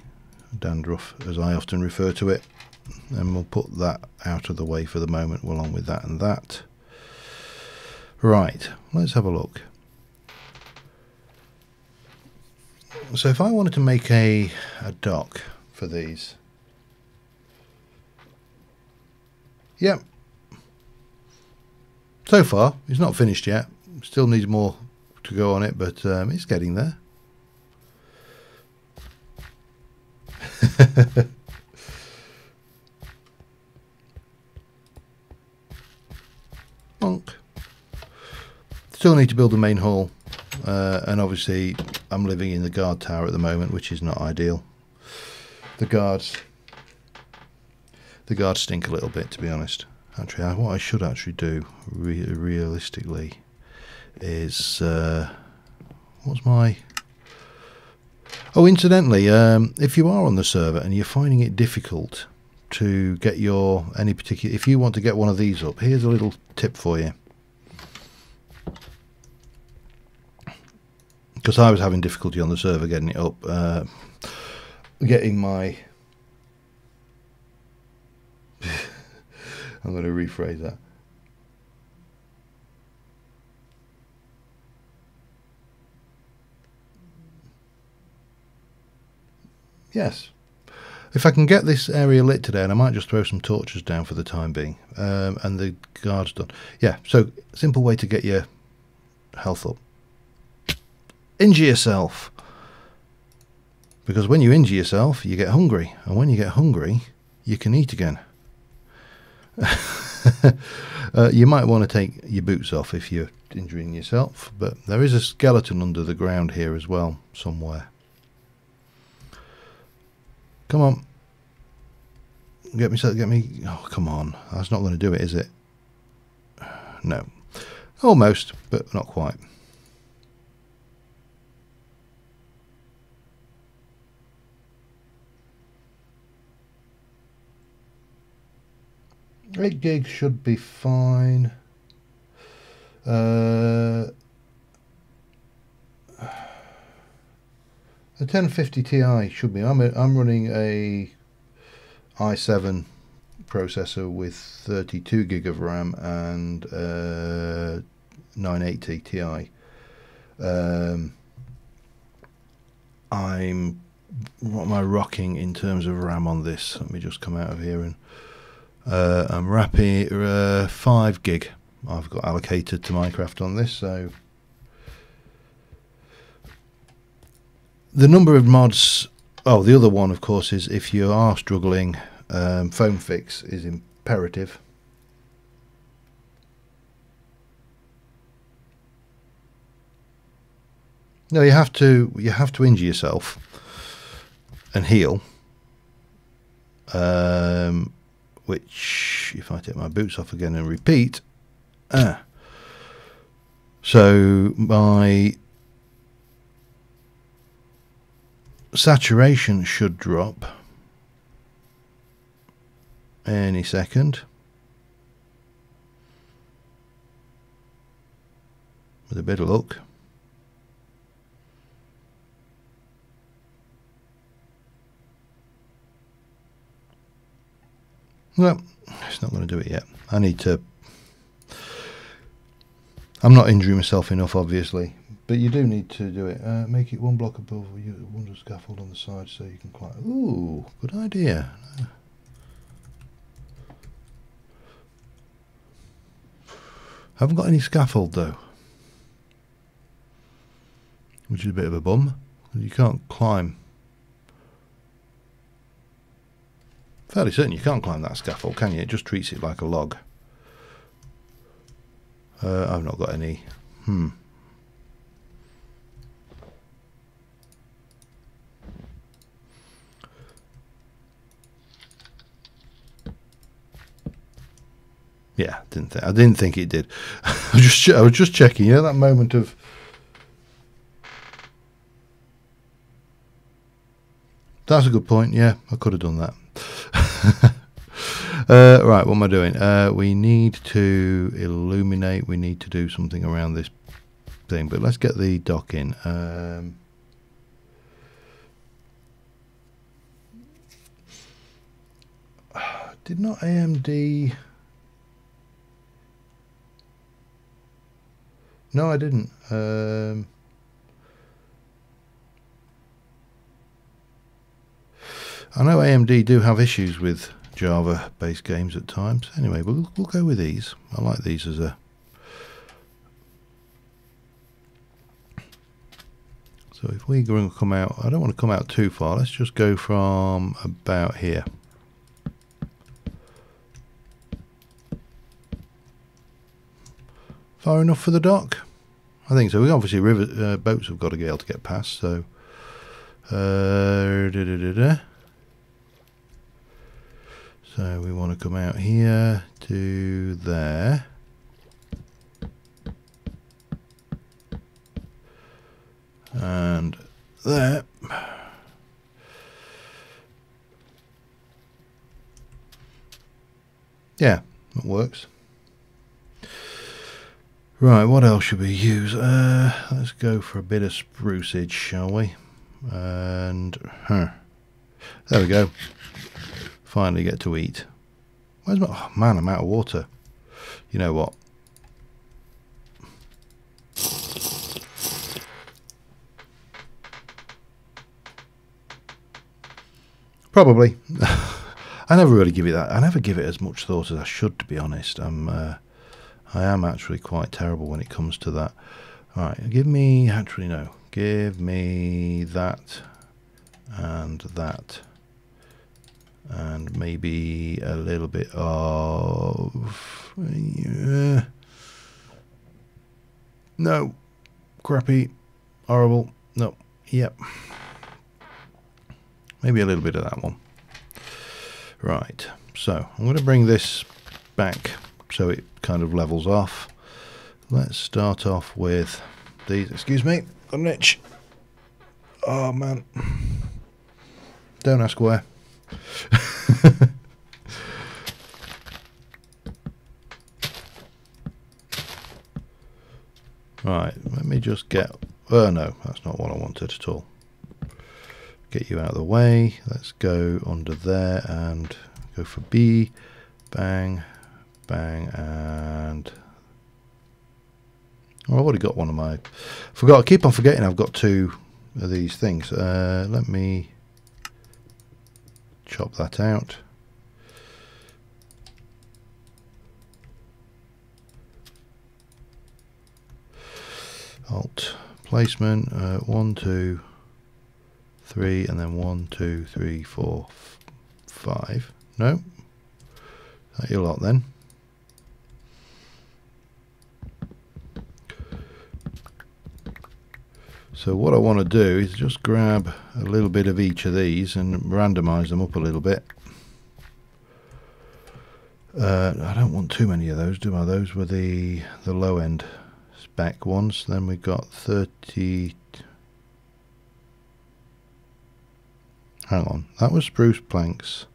Dandruff, as I often refer to it, and we'll put that out of the way for the moment, along with that and that. Right, let's have a look. So if I wanted to make a dock for these, yep. So far, it's not finished yet. Still needs more to go on it, but it's getting there. Monk. Still need to build the main hall, and obviously I'm living in the guard tower at the moment, which is not ideal. The guards stink a little bit, to be honest. Actually, what I should actually do realistically is what's my... Oh, incidentally, if you are on the server and you're finding it difficult to get your if you want to get one of these up, here's a little tip for you. Because I was having difficulty on the server getting it up, getting my... I'm going to rephrase that. Yes. If I can get this area lit today, and I might just throw some torches down for the time being, and the guard's done. Yeah, so simple way to get your health up. Injure yourself. Because when you injure yourself, you get hungry. And when you get hungry, you can eat again. You might want to take your boots off if you're injuring yourself, but there is a skeleton under the ground here as well, somewhere. Come on. Get me. Oh, come on. That's not going to do it, is it? No. Almost, but not quite. $8 gigs should be fine. A 1050 Ti should be. I'm running a i7 processor with 32 gig of RAM and 980 Ti. What am I rocking in terms of RAM on this? Let me just come out of here and I'm wrapping 5 gig. I've got allocated to Minecraft on this, so the number of mods. Oh, the other one, of course, is if you are struggling, foam fix is imperative. No, you have to injure yourself and heal. Which, if I take my boots off again and repeat, so my saturation should drop any second with a bit of luck. No, it's not going to do it yet. I need to... I'm not injuring myself enough, obviously, but you do need to do it. Make it one block above one scaffold on the side so you can climb. Ooh, good idea. Haven't got any scaffold though, which is a bit of a bum. You can't climb. Fairly certain you can't climb that scaffold, can you? It just treats it like a log. I've not got any. Yeah, I didn't think it did. I was just checking. You know that moment of... That's a good point. Yeah, I could have done that. Right, what am I doing? We need to illuminate. We need to do something around this thing, but let's get the dock in. Did not AMD... No, I didn't. I know AMD do have issues with Java-based games at times. Anyway, we'll go with these. I like these as a... So if we come out... I don't want to come out too far. Let's just go from about here. far enough for the dock? I think so. We obviously boats have got to be able to get past. So, so we want to come out here to there. And there. Yeah, that works. Right, what else should we use? Let's go for a bit of spruceage, shall we? And there we go. Finally get to eat. Where's my... Oh man, I'm out of water. You know what? Probably. I never really give it that. I never give it as much thought as I should, to be honest. I am actually quite terrible when it comes to that. Right, give me... Actually, no. Give me that and that. And maybe a little bit of... no. Crappy. Horrible. No. Yep. Maybe a little bit of that one. Right. So, I'm going to bring this back so it kind of levels off. Let's start off with these. Excuse me. Got an itch. Oh, man. Don't ask where. Right, let me just get... Oh no, that's not what I wanted at all. Get you out of the way. Let's go under there and go for B. Bang, bang, and... Oh, I've already got one of my... I keep on forgetting I've got two of these things. Let me chop that out. Alt placement, 1, 2, 3, and then 1, 2, 3, 4, 5. No, that your lot then. So what I want to do is just grab a little bit of each of these and randomize them up a little bit. I don't want too many of those, do I? Those were the low end spec ones. Then we got 30. Hang on, that was spruce planks.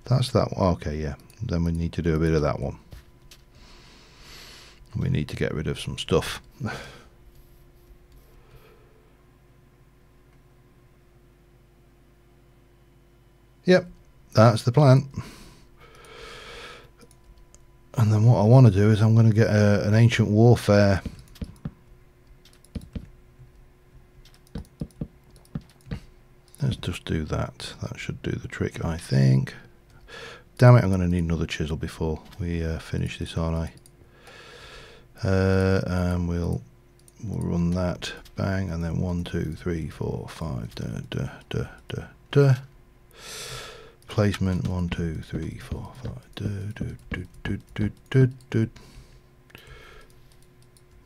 That's that one. Okay, yeah. Then we need to do a bit of that one. We need to get rid of some stuff. Yep, that's the plan. And then what I want to do is I'm going to get an ancient warfare. Let's just do that. That should do the trick, I think. Damn it, I'm going to need another chisel before we finish this, aren't I? And we'll run that. Bang, and then 1, 2, 3, 4, 5. Placement 1, 2, 3, 4, 5.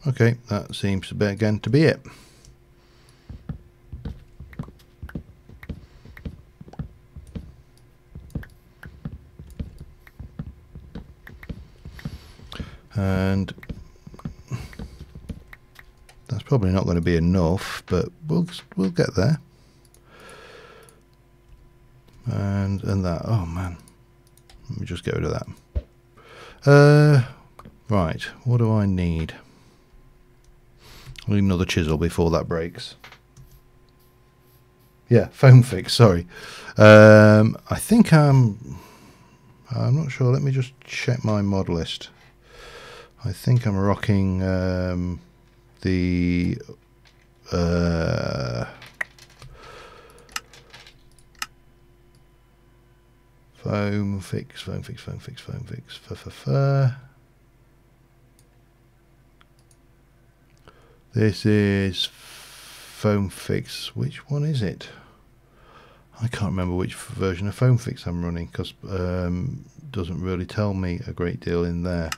Okay, that seems to be again to be it. And that's probably not going to be enough, but we'll get there. And that, oh man, let me just get rid of that. Right, what do I need? I need another chisel before that breaks. Yeah, foam fix, sorry. I think I'm not sure. Let me just check my mod list. I think I'm rocking the foam fix. This is foam fix. Which one is it? I can't remember which version of foam fix I'm running because doesn't really tell me a great deal in there.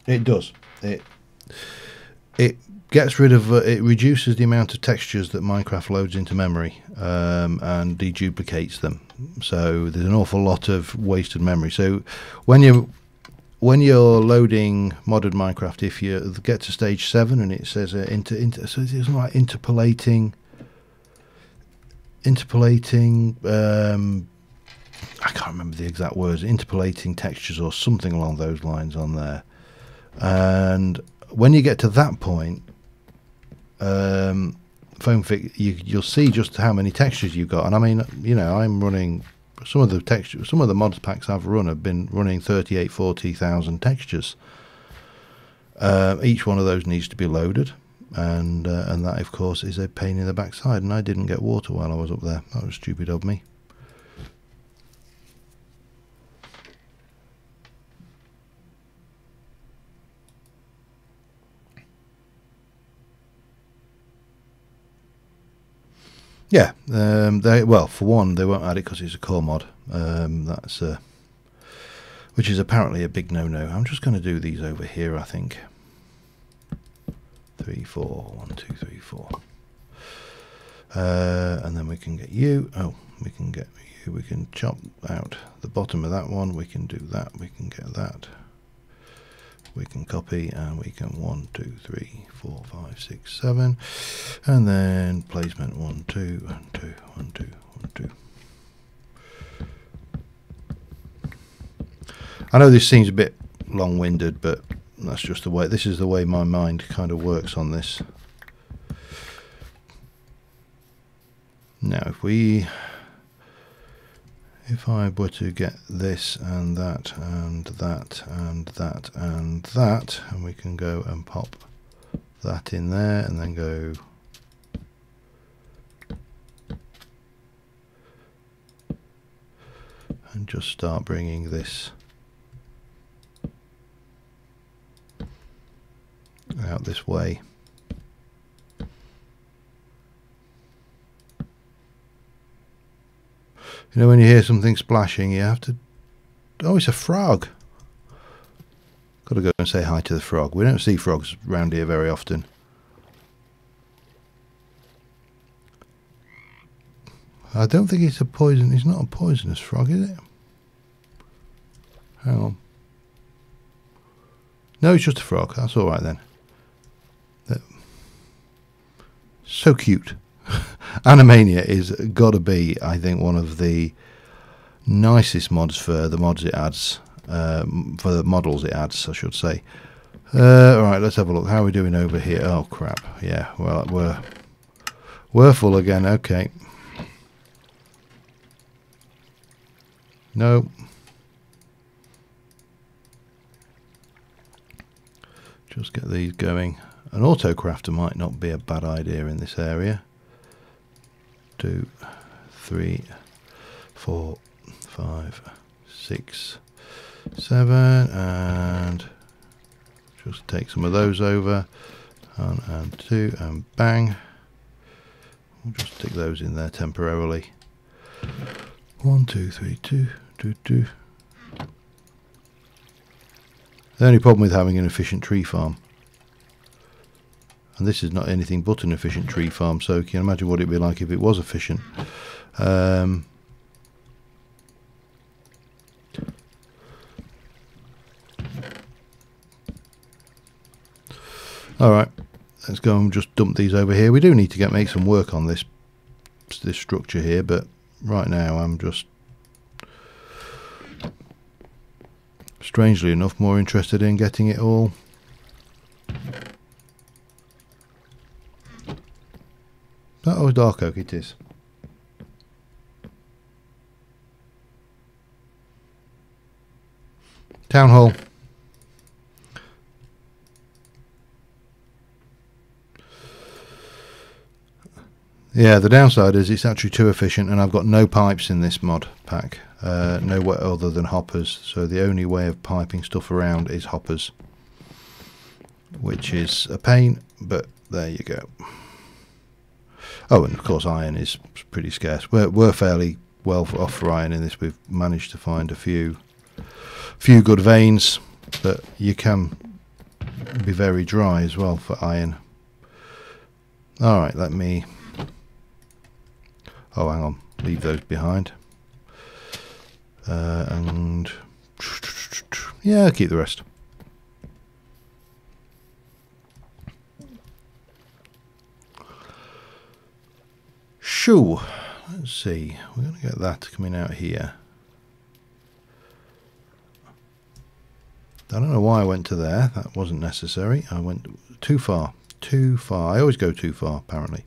It does. It gets rid of, it reduces the amount of textures that Minecraft loads into memory, and deduplicates them. So there's an awful lot of wasted memory. So when you're loading modded Minecraft, if you get to stage 7 and it says so it's like interpolating. I can't remember the exact words. Interpolating textures or something along those lines on there. And when you get to that point, FoamFix, you'll see just how many textures you've got. And I mean, you know, I'm running some of the mods packs I've run have been running 40,000 textures. Each one of those needs to be loaded, and that of course is a pain in the backside. And I didn't get water while I was up there. That was stupid of me. Yeah, well, for one, they won't add it because it's a core mod. Which is apparently a big no-no. I'm just going to do these over here, I think. 3, 4, 1, 2, 3, 4. And then we can get you. Oh, we can get you. We can chop out the bottom of that one. We can do that. We can get that. We can copy, and we can 1, 2, 3, 4, 5, 6, 7, and then placement 1, 2, 1, 2, 1, 2, 1, 2. I know this seems a bit long-winded, but that's just the way. This is the way my mind kind of works on this. Now, if I were to get this and that and that and that and that, and we can go and pop that in there, and then go and just start bringing this out this way. You know, when you hear something splashing, you have to... Oh, it's a frog. Got to go and say hi to the frog. We don't see frogs around here very often. I don't think it's a poison. It's not a poisonous frog, is it? Hang on. No, it's just a frog. That's all right then. So cute. Animania is got to be, I think, one of the nicest mods for the mods it adds, for the models it adds, I should say. Alright, let's have a look. How are we doing over here? Oh crap, yeah, well, we're full again. Okay, no, just get these going. An autocrafter might not be a bad idea in this area. 2, 3, 4, 5, 6, 7, and just take some of those over. 1 and 2, and bang. We'll just stick those in there temporarily. 1, 2, 3, 2, 2, 2. The only problem with having an efficient tree farm, and this is not anything but an efficient tree farm, so you can imagine what it'd be like if it was efficient. Alright, let's go and just dump these over here. We do need to make some work on this structure here, but right now I'm just, strangely enough, more interested in getting it all oh, dark oak it is. Town hall. Yeah, the downside is it's actually too efficient, and I've got no pipes in this mod pack. Nowhere other than hoppers, so the only way of piping stuff around is hoppers, which is a pain, but there you go. Oh, and of course iron is pretty scarce. We're fairly well off for iron in this. We've managed to find a few good veins, but you can be very dry as well for iron. Alright, let me... Oh, hang on. Leave those behind. And... Yeah, I'll keep the rest. Shoo! Let's see. We're going to get that coming out here. I don't know why I went to there. That wasn't necessary. I went too far. Too far. I always go too far, apparently.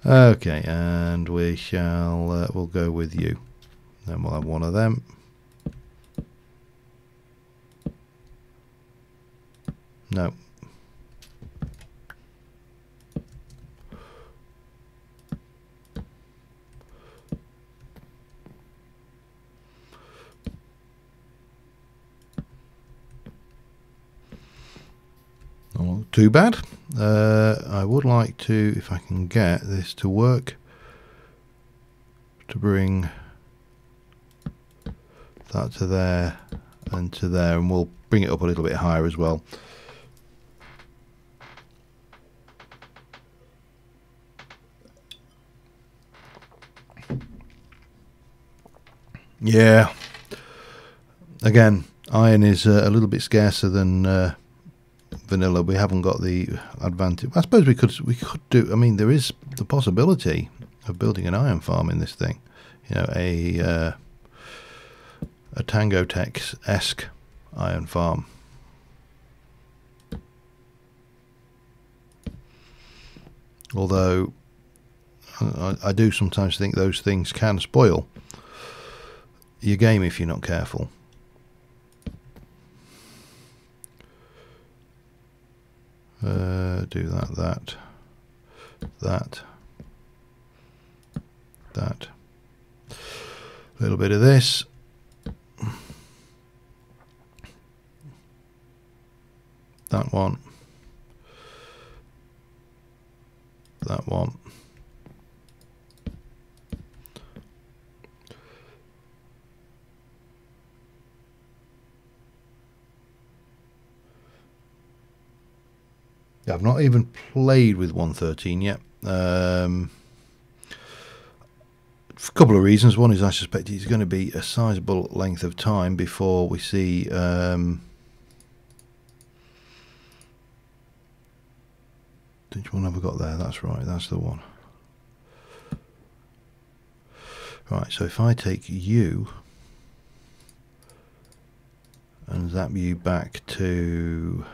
Okay, and we shall... we'll go with you. Then we'll have one of them. No. Not too bad. I would like to, if I can get this to work, to bring that to there and to there, and we'll bring it up a little bit higher as well. Yeah, again, iron is a little bit scarcer than vanilla. We haven't got the advantage. I suppose we could do. I mean, there is the possibility of building an iron farm in this thing. You know, a Tango Tex-esque iron farm. Although I do sometimes think those things can spoil your game if you're not careful. Do that. A little bit of this. That one. That one. I've not even played with 113 yet. For a couple of reasons. One is I suspect it's going to be a sizable length of time before we see which one have I got there? That's right, that's the one. Right, so if I take you and zap you back to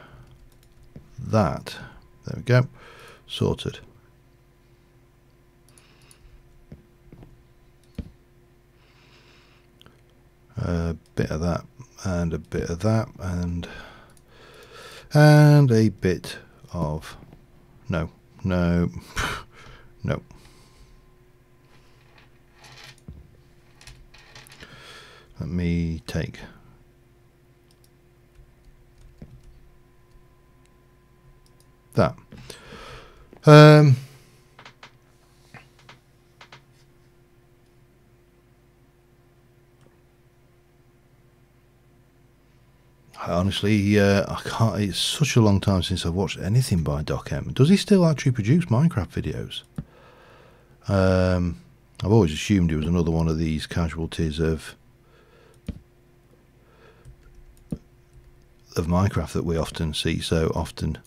that, there we go, sorted. A bit of that and a bit of that and a bit of no. Let me take that. Honestly, I can't. It's such a long time since I've watched anything by Doc M. Does he still actually produce Minecraft videos? I've always assumed he was another one of these casualties of Minecraft that we often see so often.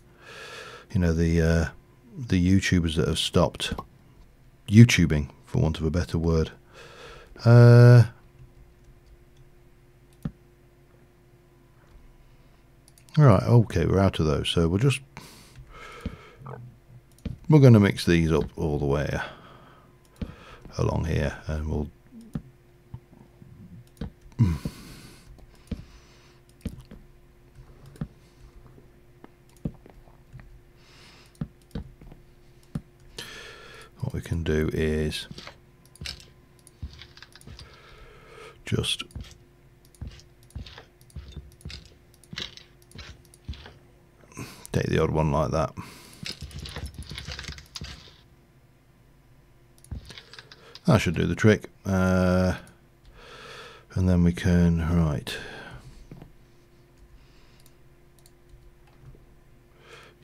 You know, the YouTubers that have stopped YouTubing, for want of a better word. Right, okay, we're out of those, so we're going to mix these up all the way along here, and we'll what we can do is just take the odd one like that. That should do the trick. And then we can, right.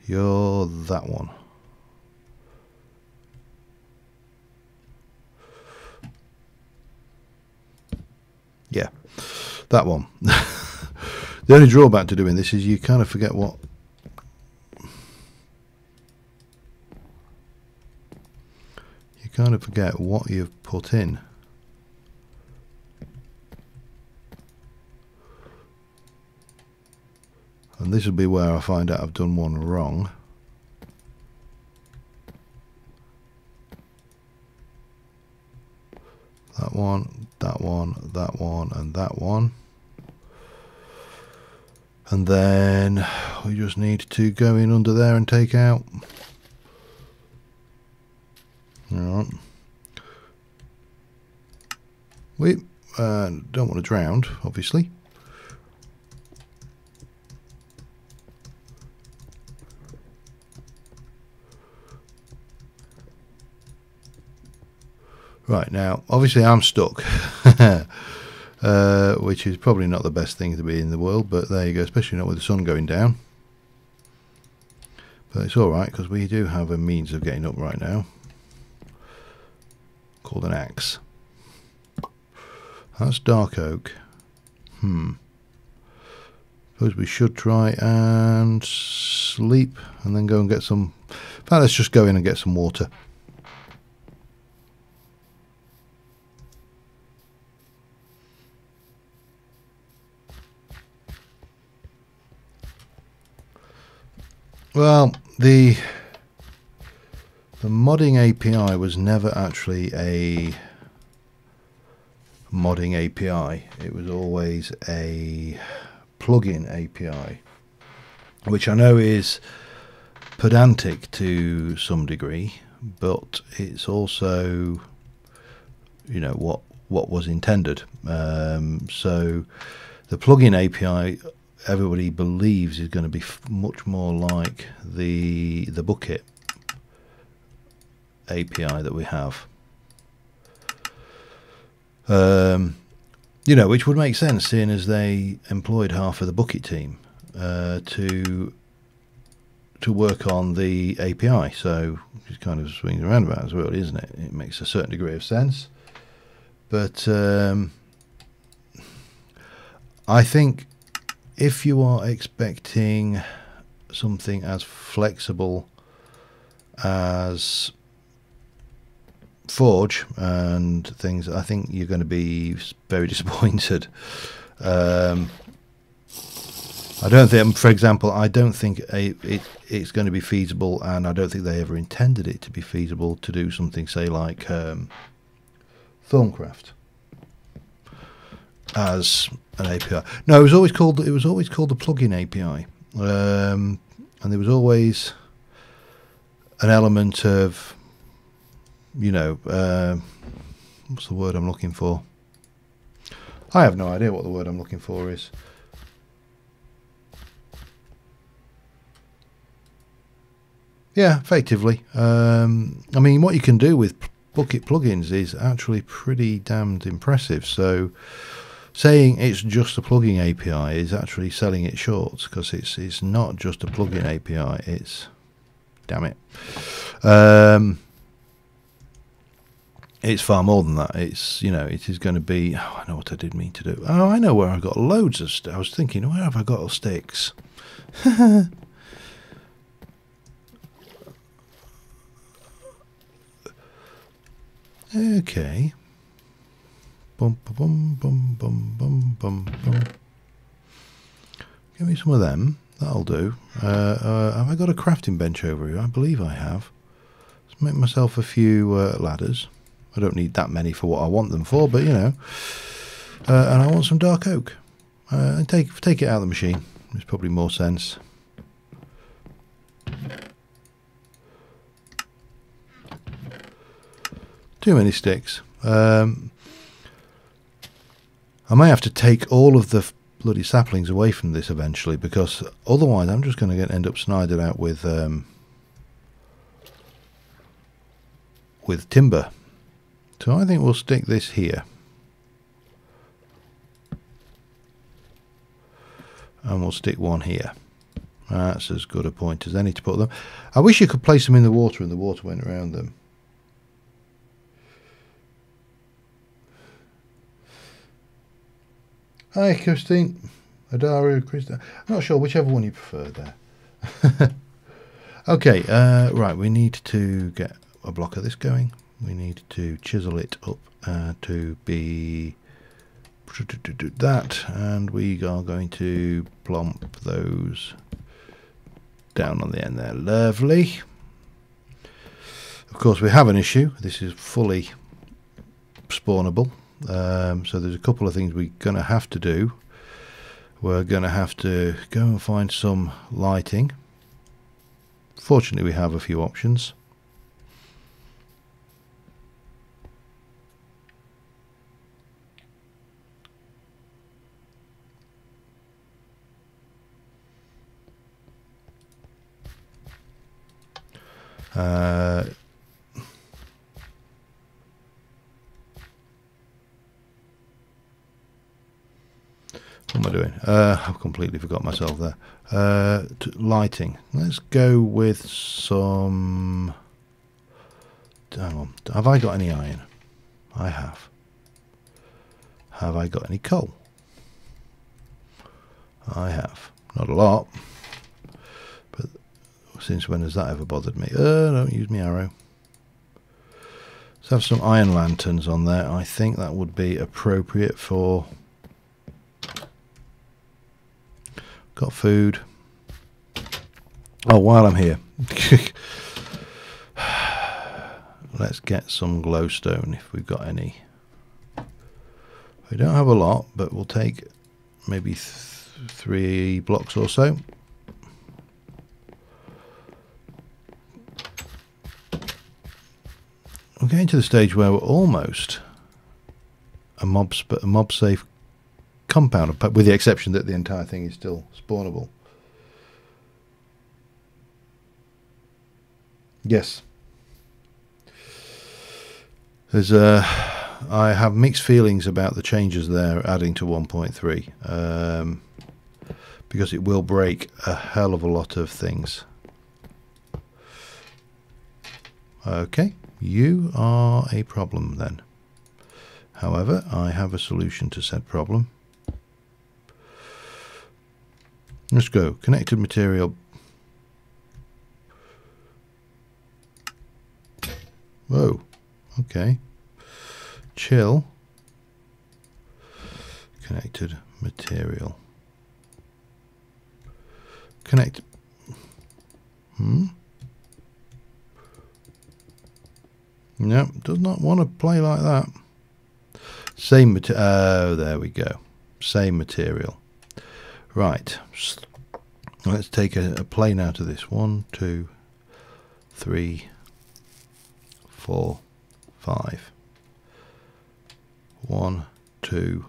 You're that one. Yeah, that one. The only drawback to doing this is you kind of forget what you've put in. And this will be where I find out I've done one wrong. That one, that one, that one, and that one. And then we just need to go in under there and take out. Alright. We don't want to drown, obviously. Right, now, obviously I'm stuck, which is probably not the best thing to be in the world, but there you go, especially not with the sun going down. But it's alright, because we do have a means of getting up right now, called an axe. That's dark oak. Suppose we should try and sleep, and then go and get some... In fact, let's just go in and get some water. Well, the modding API was never actually a modding API. It was always a plugin API, which I know is pedantic to some degree, but it's also, you know, what was intended. So the plugin API, everybody believes, is going to be much more like the bucket API that we have. You know, which would make sense, seeing as they employed half of the bucket team to work on the API. So it kind of swings around about as well, isn't it? It makes a certain degree of sense. But I think if you are expecting something as flexible as Forge and things, I think you're going to be very disappointed. I don't think, for example, I don't think it's going to be feasible, and I don't think they ever intended it to be feasible to do something, say, like Thorncraft as an API. No, it was always called the plugin API, and there was always an element of, you know, what's the word I'm looking for? I have no idea what the word I'm looking for is. Yeah, effectively. I mean, what you can do with bucket plugins is actually pretty damned impressive. So saying it's just a plugin API is actually selling it short, because it's not just a plugin API. It's, damn it, it's far more than that. It's, you know, it is going to be, oh, I know what I did mean to do. Oh, I know where I got loads of I was thinking, where have I got sticks? Okay. Bum, bum, bum, bum, bum, bum, bum. Give me some of them. That'll do. Have I got a crafting bench over here? I believe I have. Let's make myself a few ladders. I don't need that many for what I want them for, but you know. And I want some dark oak. And take it out of the machine. There's probably more sense. Too many sticks. I may have to take all of the bloody saplings away from this eventually, because otherwise I'm just going to end up snided out with timber So I think we'll stick this here. And we'll stick one here. That's as good a point as any to put them. I wish you could place them in the water and the water went around them. Hi Christine, Adaru, Christine. I'm not sure whichever one you prefer there. Okay, right, we need to get a block of this going. We need to chisel it up to be that, and we are going to plump those down on the end there. Lovely. Of course, we have an issue. This is fully spawnable. So there's a couple of things we're going to have to do. We're going to have to go and find some lighting. Fortunately, we have a few options. What am I doing? I've completely forgot myself there. Lighting. Let's go with some... Hang on. Have I got any iron? I have. Have I got any coal? I have. Not a lot. But since when has that ever bothered me? Don't use me arrow. Let's have some iron lanterns on there. I think that would be appropriate for... Got food. Oh, while I'm here, let's get some glowstone if we've got any. We don't have a lot, but we'll take maybe 3 blocks or so. We're getting to the stage where we're almost a mob safe compound, with the exception that the entire thing is still spawnable. Yes. There's I have mixed feelings about the changes they're adding to 1.3 because it will break a hell of a lot of things. Okay, you are a problem then. However, I have a solution to said problem. Let's go. Connected material. Whoa. Okay. Chill. Connected material. Connect. No, does not want to play like that. Same material. Oh, there we go. Same material. Right. Let's take a plane out of this. 1, 2, 3, 4, 5. 1, 2.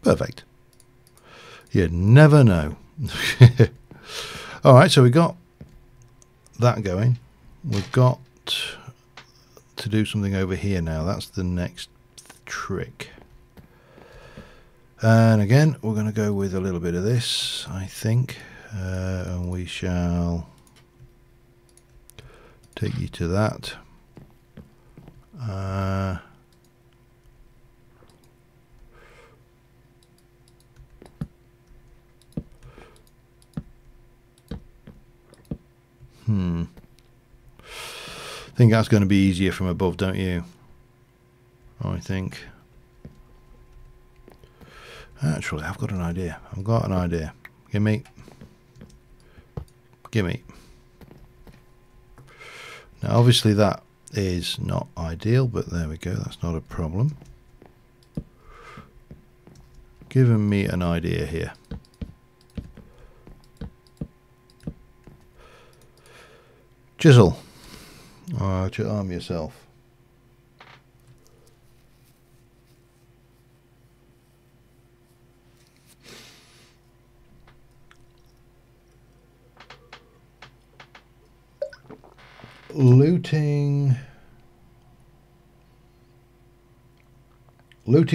Perfect. You never know. All right, so we got that going. We've got to do something over here now. That's the next trick. And again, we're going to go with a little bit of this, I think. And we shall take you to that. I think that's going to be easier from above, don't you? I think. Actually, I've got an idea. I've got an idea. Gimme. Gimme. Now, obviously, that is not ideal, but there we go. That's not a problem. Giving me an idea here. Chisel. Arm yourself. looting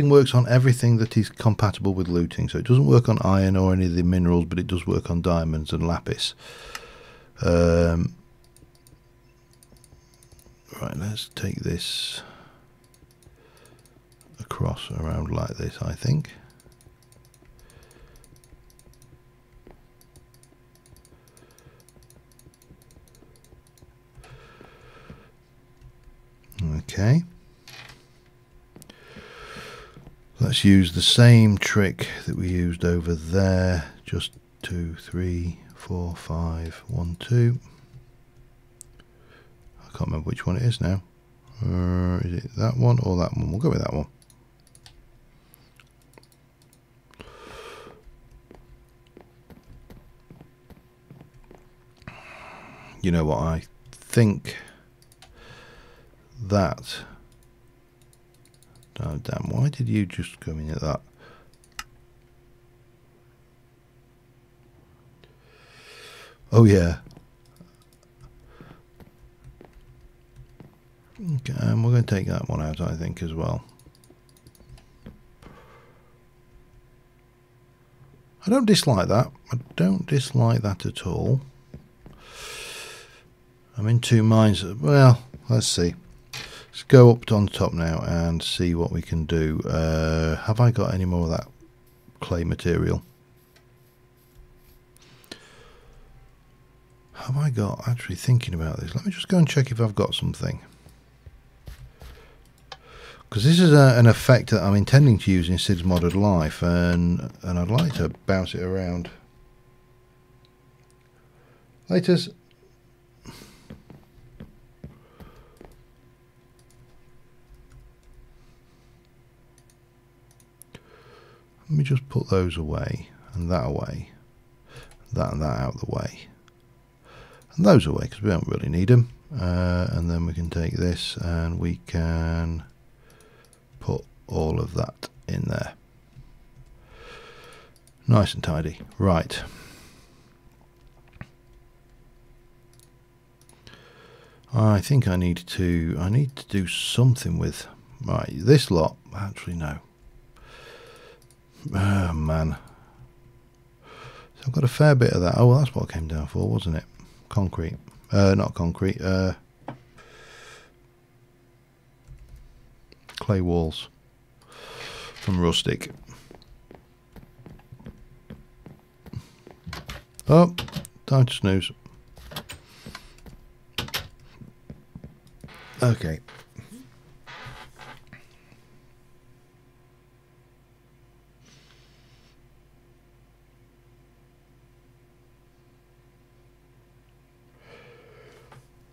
works on everything that is compatible with looting, so it doesn't work on iron or any of the minerals, but it does work on diamonds and lapis. Right, let's take this across around like this, I think. Okay. Let's use the same trick that we used over there. Just 2, 3, 4, 5, 1, 2. I can't remember which one it is now. Is it that one or that one? We'll go with that one. You know what, I think that... Oh damn, why did you just come in at that? Oh yeah. Okay, and we're going to take that one out, I think, as well. I don't dislike that. I don't dislike that at all. I'm in two minds. Well, let's see. Let's go up on top now and see what we can do. Have I got any more of that clay material? Have I got, actually thinking about this, let me just go and check if I've got something. Because this is an effect that I'm intending to use in Sid's Modded Life, and I'd like to bounce it around. Laters. Let me just put those away, and that away, that and that out of the way, and those away because we don't really need them. And then we can take this and we can put all of that in there. Nice and tidy. Right. I think I need to do something with, right, this lot. Actually, no. Oh man, so I've got a fair bit of that. Oh well, that's what I came down for, wasn't it? Concrete, not concrete, clay walls from rustic. Oh, time to snooze. Okay.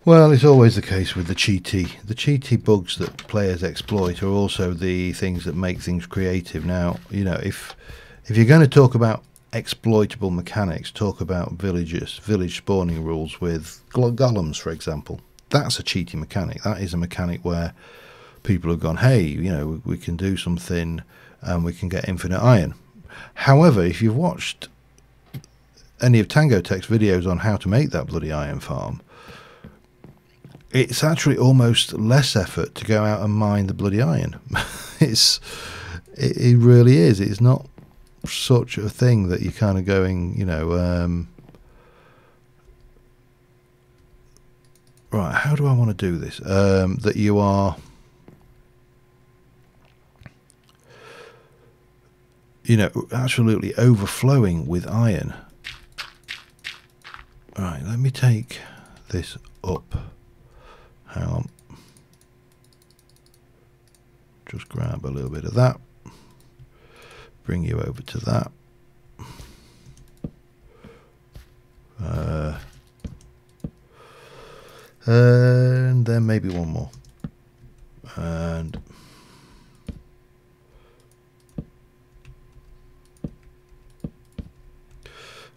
Well, it's always the case with the cheaty. The cheaty bugs that players exploit are also the things that make things creative. Now, you know, if you're going to talk about exploitable mechanics, talk about village spawning rules with golems, for example. That's a cheaty mechanic. That is a mechanic where people have gone, hey, you know, we can do something and we can get infinite iron. However, if you've watched any of Tango Tech's videos on how to make that bloody iron farm, it's actually almost less effort to go out and mine the bloody iron. It really is. It's not such a thing that you're kind of going, you know, right, how do I want to do this? That you are, you know, absolutely overflowing with iron. Right, let me take this up. Hang on. Just grab a little bit of that. Bring you over to that. And then maybe one more. And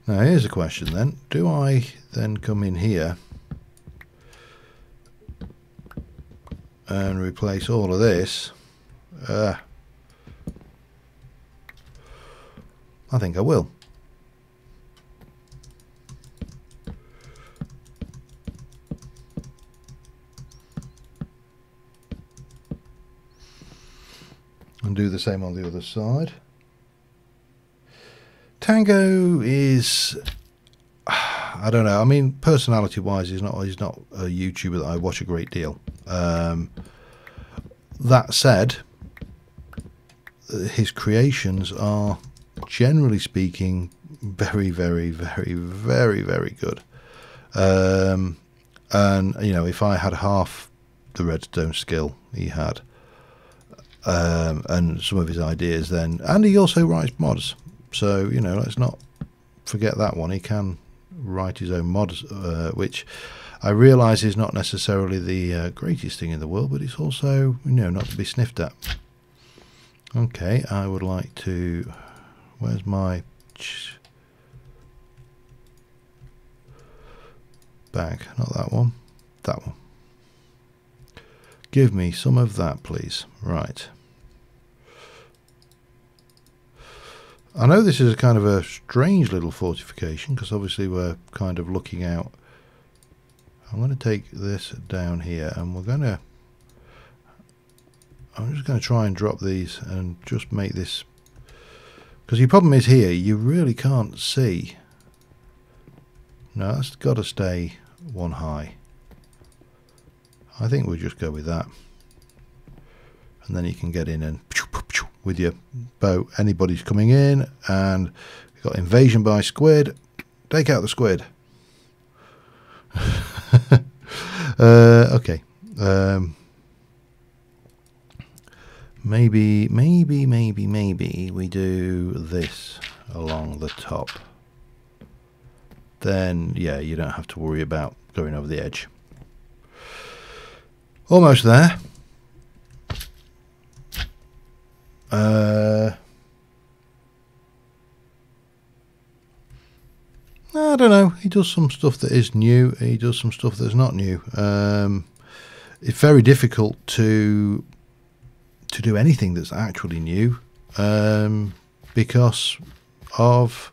now here's a question then. Do I then come in here and replace all of this? I think I will. and do the same on the other side. Tango is, I don't know. I mean, personality-wise, he's not a YouTuber that I watch a great deal. That said, his creations are, generally speaking, very, very, very, very, very good. And you know, if I had half the redstone skill he had, and some of his ideas, then, and he also writes mods. So, you know, let's not forget that one. He can write his own mods, which I realise is not necessarily the greatest thing in the world, but it's also, you know, not to be sniffed at. Okay, I would like to... Where's my bag? Not that one. That one. Give me some of that, please. Right. I know this is a kind of a strange little fortification, because obviously we're kind of looking out. I'm going to take this down here, and we're going to... I'm just going to try and drop these and just make this... Because the problem is here, you really can't see. No, that's got to stay one high. I think we'll just go with that. And then you can get in and... with your boat. Anybody's coming in, and we've got invasion by squid. Take out the squid. Okay. Maybe we do this along the top. Then, yeah, you don't have to worry about going over the edge. Almost there. I don't know. He does some stuff that is new. He does some stuff that's not new. It's very difficult to do anything that's actually new, because of,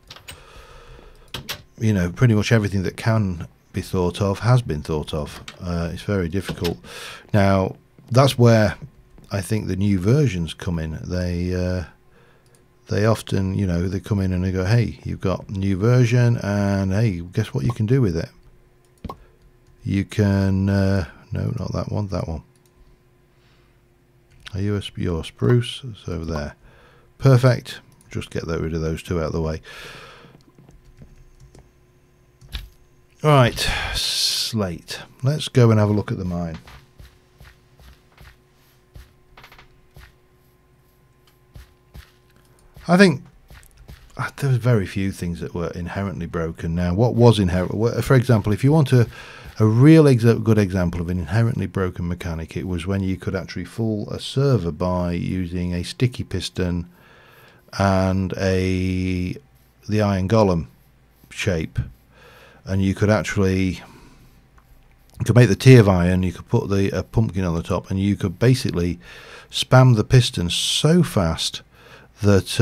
you know, pretty much everything that can be thought of has been thought of. It's very difficult. Now, that's where I think the new versions come in. They often, you know, they come in and they go, hey, you've got a new version, and hey, guess what you can do with it? You can, no, not that one, that one. Are you you're spruce? So there. Perfect. Just get rid of those two out of the way. Right, slate. Let's go and have a look at the mine. I think there was very few things that were inherently broken. Now, what was inherent? For example, if you want a real good example of an inherently broken mechanic, it was when you could actually fool a server by using a sticky piston and the iron golem shape, and you could actually make the tier of iron. You could put a pumpkin on the top, and you could basically spam the piston so fast that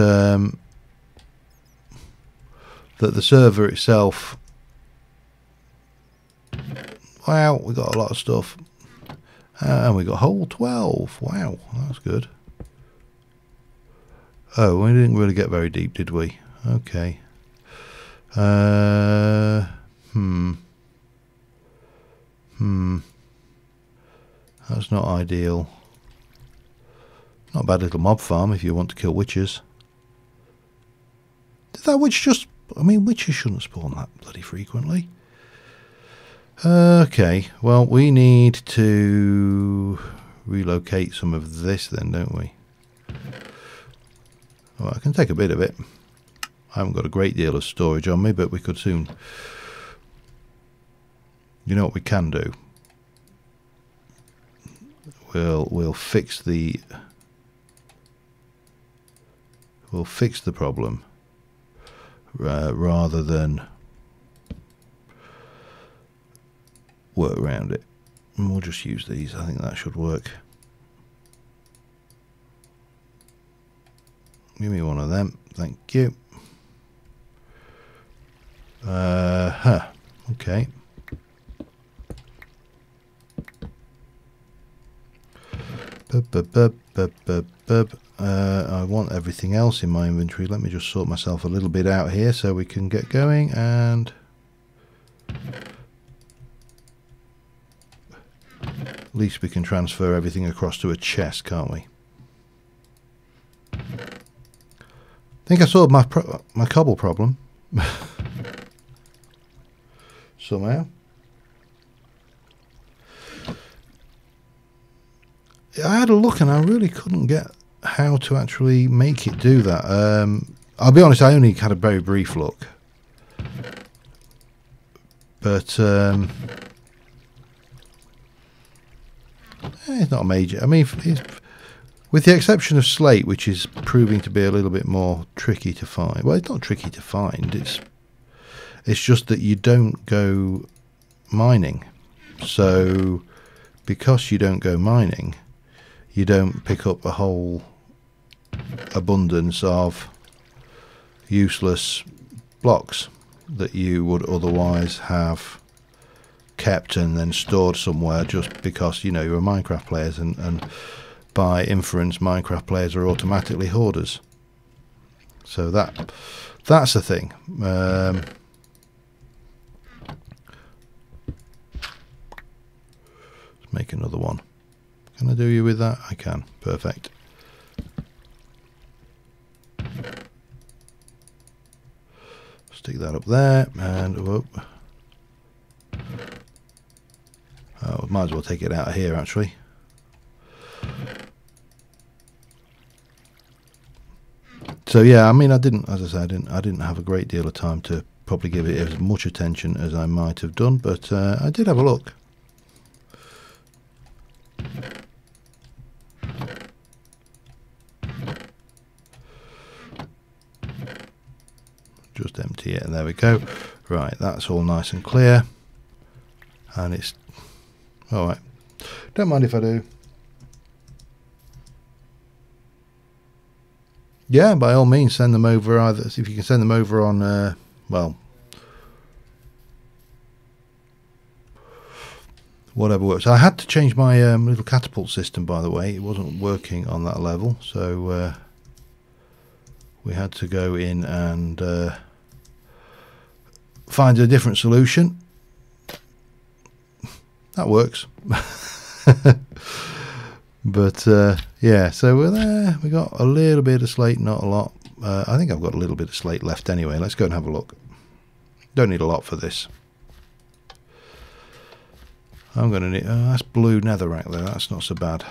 that the server itself... Wow, we got a lot of stuff, and we got hole 12. Wow, that's good. Oh, we didn't really get very deep, did we? Okay. That's not ideal. Not a bad little mob farm if you want to kill witches. Did that witch just... I mean, witches shouldn't spawn that bloody frequently. Okay, well, we need to relocate some of this then, don't we? Well, I can take a bit of it. I haven't got a great deal of storage on me, but we could soon... You know what we can do? We'll fix the... We'll fix the problem rather than work around it. And we'll just use these. I think that should work. Give me one of them. Thank you. Okay. I want everything else in my inventory. Let me just sort myself a little bit out here so we can get going, and at least we can transfer everything across to a chest, can't we? I think I solved my cobble problem somehow. I had a look and I really couldn't get how to actually make it do that. I'll be honest, I only had a very brief look, but it's not a major. I mean, with the exception of slate, which is proving to be a little bit more tricky to find. Well, it's not tricky to find. It's just that you don't go mining. So because you don't go mining, you don't pick up a whole abundance of useless blocks that you would otherwise have kept and then stored somewhere, just because, you know, you're a Minecraft players, and by inference Minecraft players are automatically hoarders. So that's the thing. Let's make another one. Can I do you with that? I can. Perfect. Stick that up there, and whoop. Oh, might as well take it out of here actually. So yeah, I mean, I didn't, as I said, I didn't have a great deal of time to probably give it as much attention as I might have done, but I did have a look. Just empty it, and there we go. Right, that's all nice and clear, and it's all right. Don't mind if I do. Yeah, by all means, send them over. Either if you can send them over on, well, whatever works. I had to change my little catapult system, by the way. It wasn't working on that level, so we had to go in and find a different solution. That works. But yeah, so we're there. We got a little bit of slate, not a lot. I think I've got a little bit of slate left anyway. Let's go and have a look. Don't need a lot for this. I'm going to need... that's blue netherrack there. That's not so bad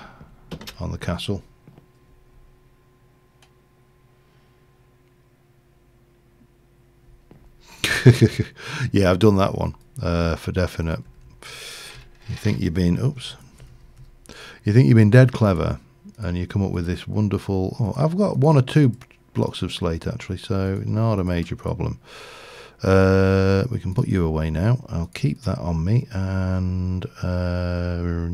on the castle. Yeah, I've done that one for definite. You think you've been... Oops. You think you've been dead clever, and you come up with this wonderful... Oh, I've got 1 or 2 blocks of slate actually, so not a major problem. We can put you away now. I'll keep that on me, and well,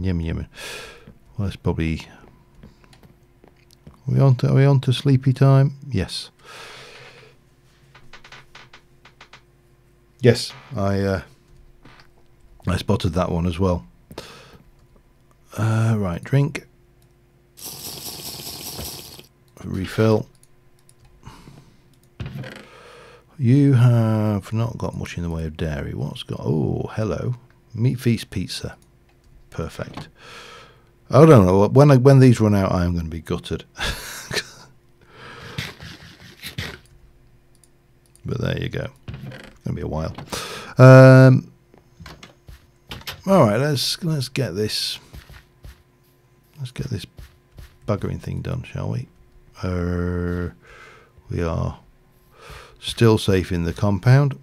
let's probably... Are we on to sleepy time? Yes. Yes, I spotted that one as well. Right, drink. Refill. You have not got much in the way of dairy. What's got... Oh, hello. Meat Feast Pizza. Perfect. I don't know. When these run out, I am going to be gutted. But there you go. It's going to be a while. All right, let's get this... Let's get this buggering thing done, shall we? We are still safe in the compound.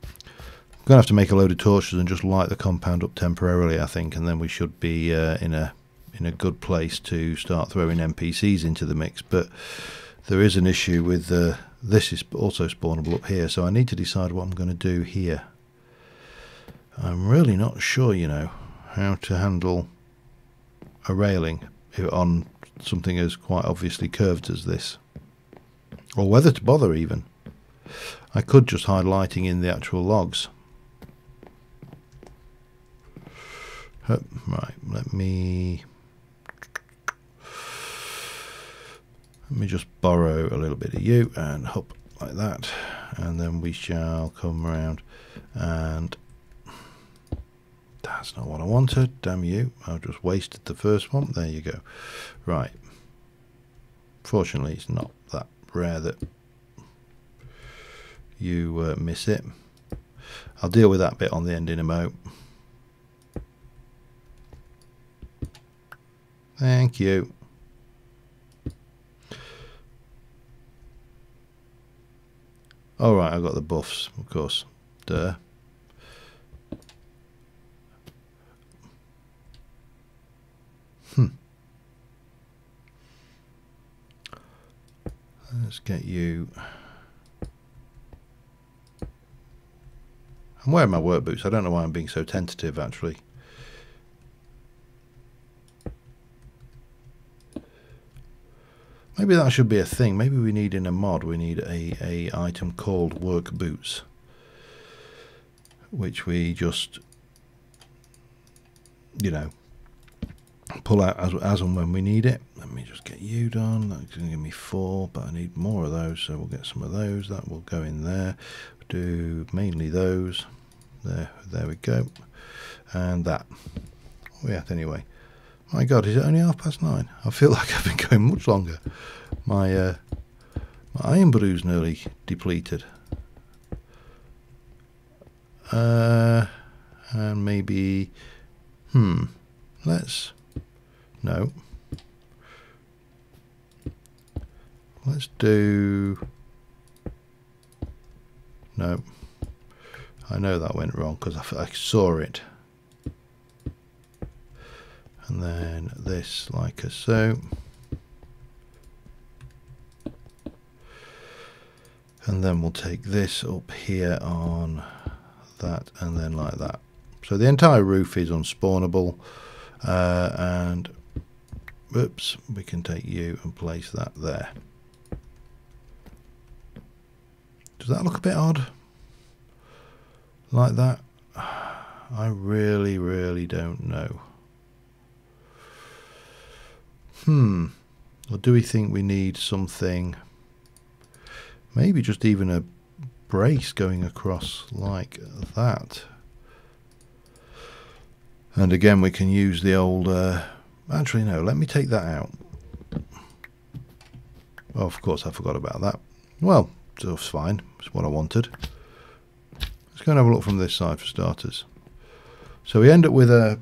I'm going to have to make a load of torches and just light the compound up temporarily, I think, and then we should be in a good place to start throwing NPCs into the mix. But there is an issue with this is also spawnable up here, so I need to decide what I'm going to do here. I'm really not sure, you know, how to handle a railing on something as quite obviously curved as this, or whether to bother even. I could just hide lighting in the actual logs. Right, let me... Let me just borrow a little bit of you and hop like that, and then we shall come around, and that's not what I wanted. Damn you, I've just wasted the first one. There you go. Right, fortunately it's not that rare that you miss it. I'll deal with that bit on the end in a mo. Thank you. All right, I got the buffs, of course. Duh. Let's get you. I'm wearing my work boots. I don't know why I'm being so tentative, actually. Maybe that should be a thing. Maybe we need in a mod, we need a item called work boots, which we just, you know, pull out as and when we need it. Let me just get you done. That's going to give me 4, but I need more of those, so we'll get some of those. That will go in there. Do mainly those. There we go. And that. We're at anyway. My God, is it only 9:30? I feel like I've been going much longer. My iron brew's nearly depleted. And maybe, let's do, no, I know that went wrong because I saw it. And then this like so. And then we'll take this up here on that, and then like that. So the entire roof is unspawnable, and oops, we can take you and place that there. Does that look a bit odd? Like that? I really don't know. Or do we think we need something, maybe just even a brace going across like that? And again, we can use the old, actually no, let me take that out. Oh, of course I forgot about that. Well, stuff's fine, it's what I wanted. Let's go and have a look from this side for starters. So we end up with a,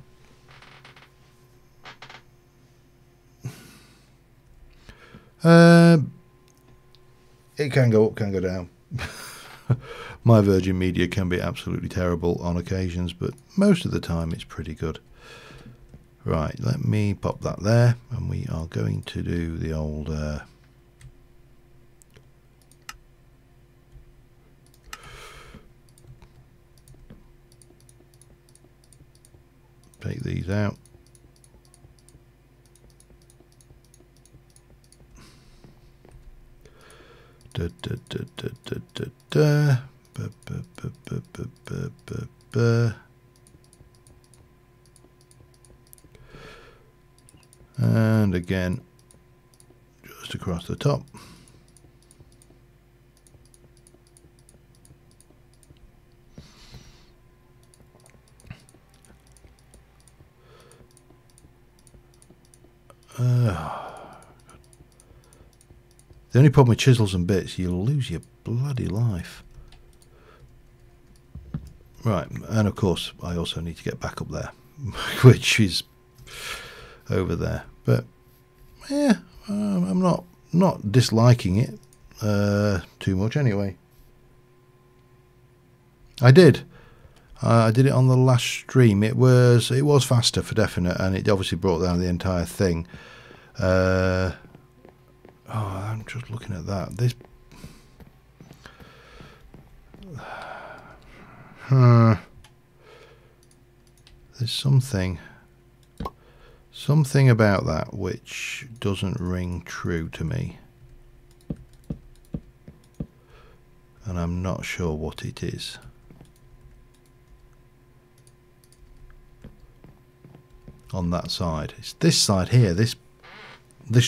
it can go up, can go down. My Virgin Media can be absolutely terrible on occasions, but most of the time it's pretty good. Right, let me pop that there, and we are going to do the old take these out. And again, just across the top. The only problem with chisels and bits, you'll lose your bloody life. Right, and of course I also need to get back up there, which is over there. But yeah, I'm not disliking it too much anyway. I did it on the last stream. It was faster for definite, and it obviously brought down the entire thing. Oh, I'm just looking at that. This. There's something about that which doesn't ring true to me. And I'm not sure what it is. On that side. It's this side here, this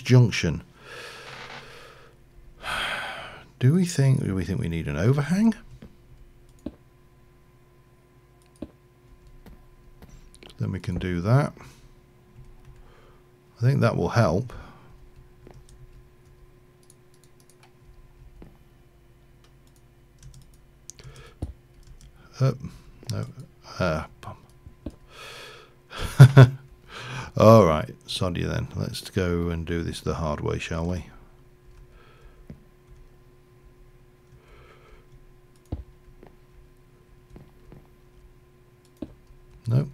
junction. Do we think we need an overhang? Then we can do that. I think that will help. No. All right, sod you then. Let's go and do this the hard way, shall we? Nope.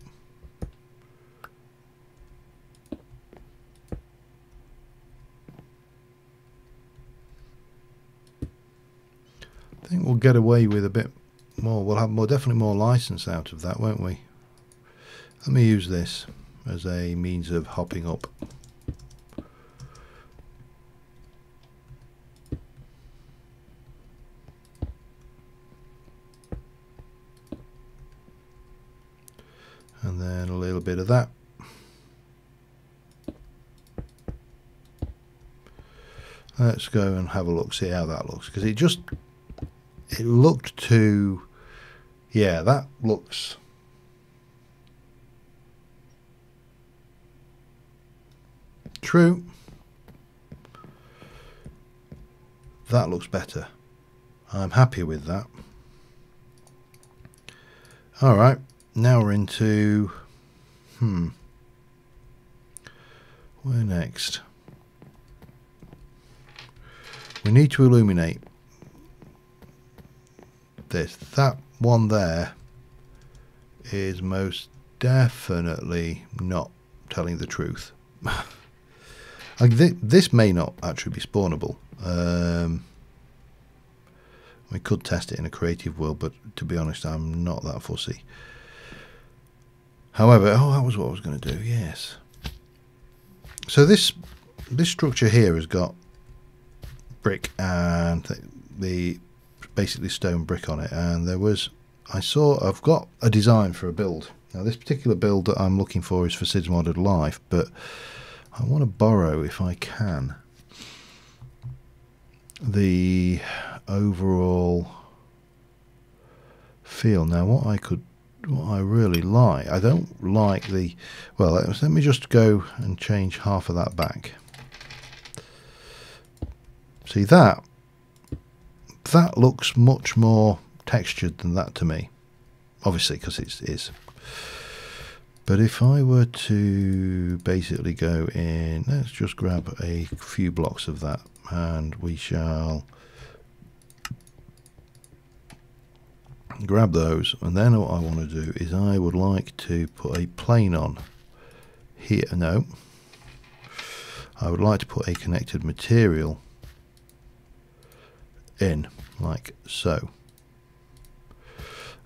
I think we'll get away with a bit more. We'll have definitely more license out of that, won't we? Let me use this as a means of hopping up. And then a little bit of that. Let's go and have a look, see how that looks, because it looked too, yeah, that looks true. That looks better. I'm happy with that. All right, now we're into, where next? We need to illuminate this. That one there is most definitely not telling the truth. This may not actually be spawnable. We could test it in a creative world, but to be honest, I'm not that fussy. However, oh, that was what I was going to do. Yes. So this structure here has got brick and the basically stone brick on it, and I've got a design for a build. Now this particular build that I'm looking for is for Sid's Modded Life, but I want to borrow, if I can, the overall feel. Now what I really like, I don't like the, well, let me just go and change half of that back. See, that looks much more textured than that to me, obviously, because it is. But if I were to basically go in, let's just grab a few blocks of that, and we shall grab those. And then what I want to do is I would like to put a plane on here. No, I would like to put a connected material in, like so.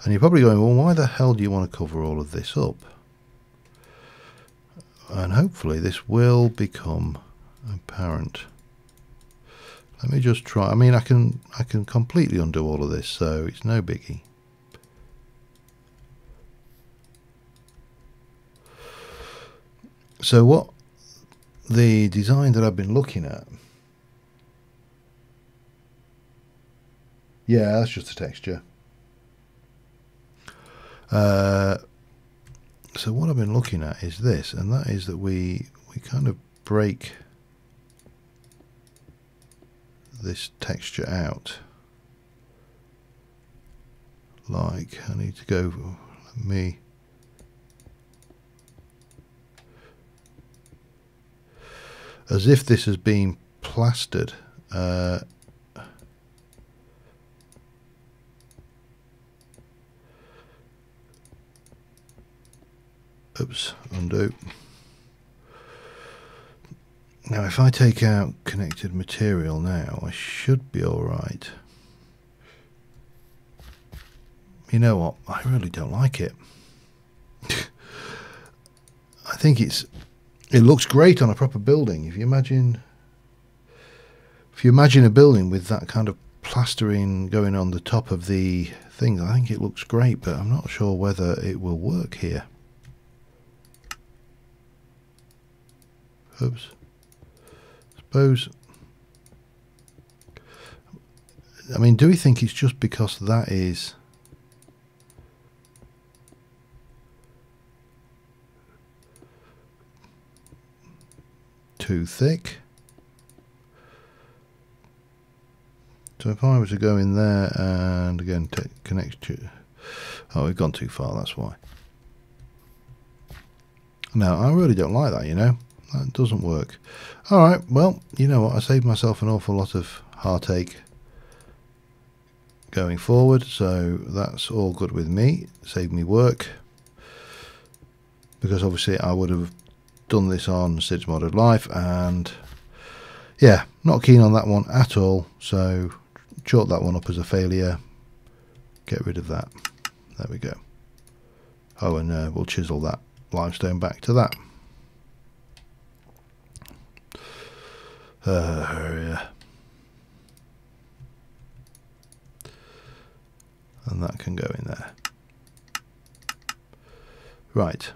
And you're probably going, well, why the hell do you want to cover all of this up? And hopefully this will become apparent. Let me just try. I mean, I can completely undo all of this, so it's no biggie. So what the design that I've been looking at, yeah, that's just a texture. So what I've been looking at is this, and that is that we kind of break this texture out. Like, I need to go, let me, as if this has been plastered. Oops, undo. Now if I take out connected material now, I should be alright. You know what, I really don't like it. I think it looks great on a proper building. If you imagine a building with that kind of plastering going on the top of the things, I think it looks great, but I'm not sure whether it will work here. Oops. Suppose I mean, do we think it's just because that is too thick? So if I were to go in there and again connect to, oh, we've gone too far, that's why. No, I really don't like that, you know. That doesn't work. Alright, well, you know what, I saved myself an awful lot of heartache going forward, so that's all good with me. Saved me work. Because obviously I would have done this on Sid's Modded Life, and yeah, not keen on that one at all, so chalk that one up as a failure. Get rid of that. There we go. Oh, and we'll chisel that limestone back to that. Yeah. And that can go in there. Right.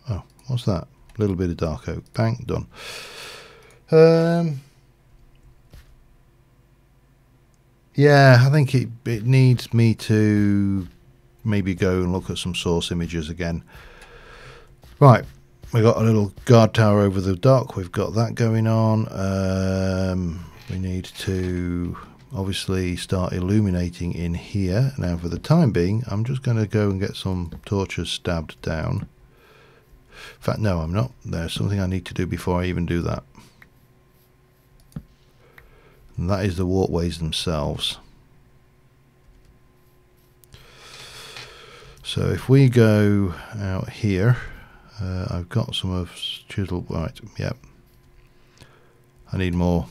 Oh, what's that? A little bit of dark oak. Bang, done. Yeah, I think it needs me to maybe go and look at some source images again. Right, we got a little guard tower over the dock. We've got that going on. We need to obviously start illuminating in here. Now, for the time being, I'm just going to go and get some torches stabbed down. In fact, no, I'm not. There's something I need to do before I even do that. And that is the walkways themselves. So if we go out here, I've got some of chisel. Right, yep. I need more.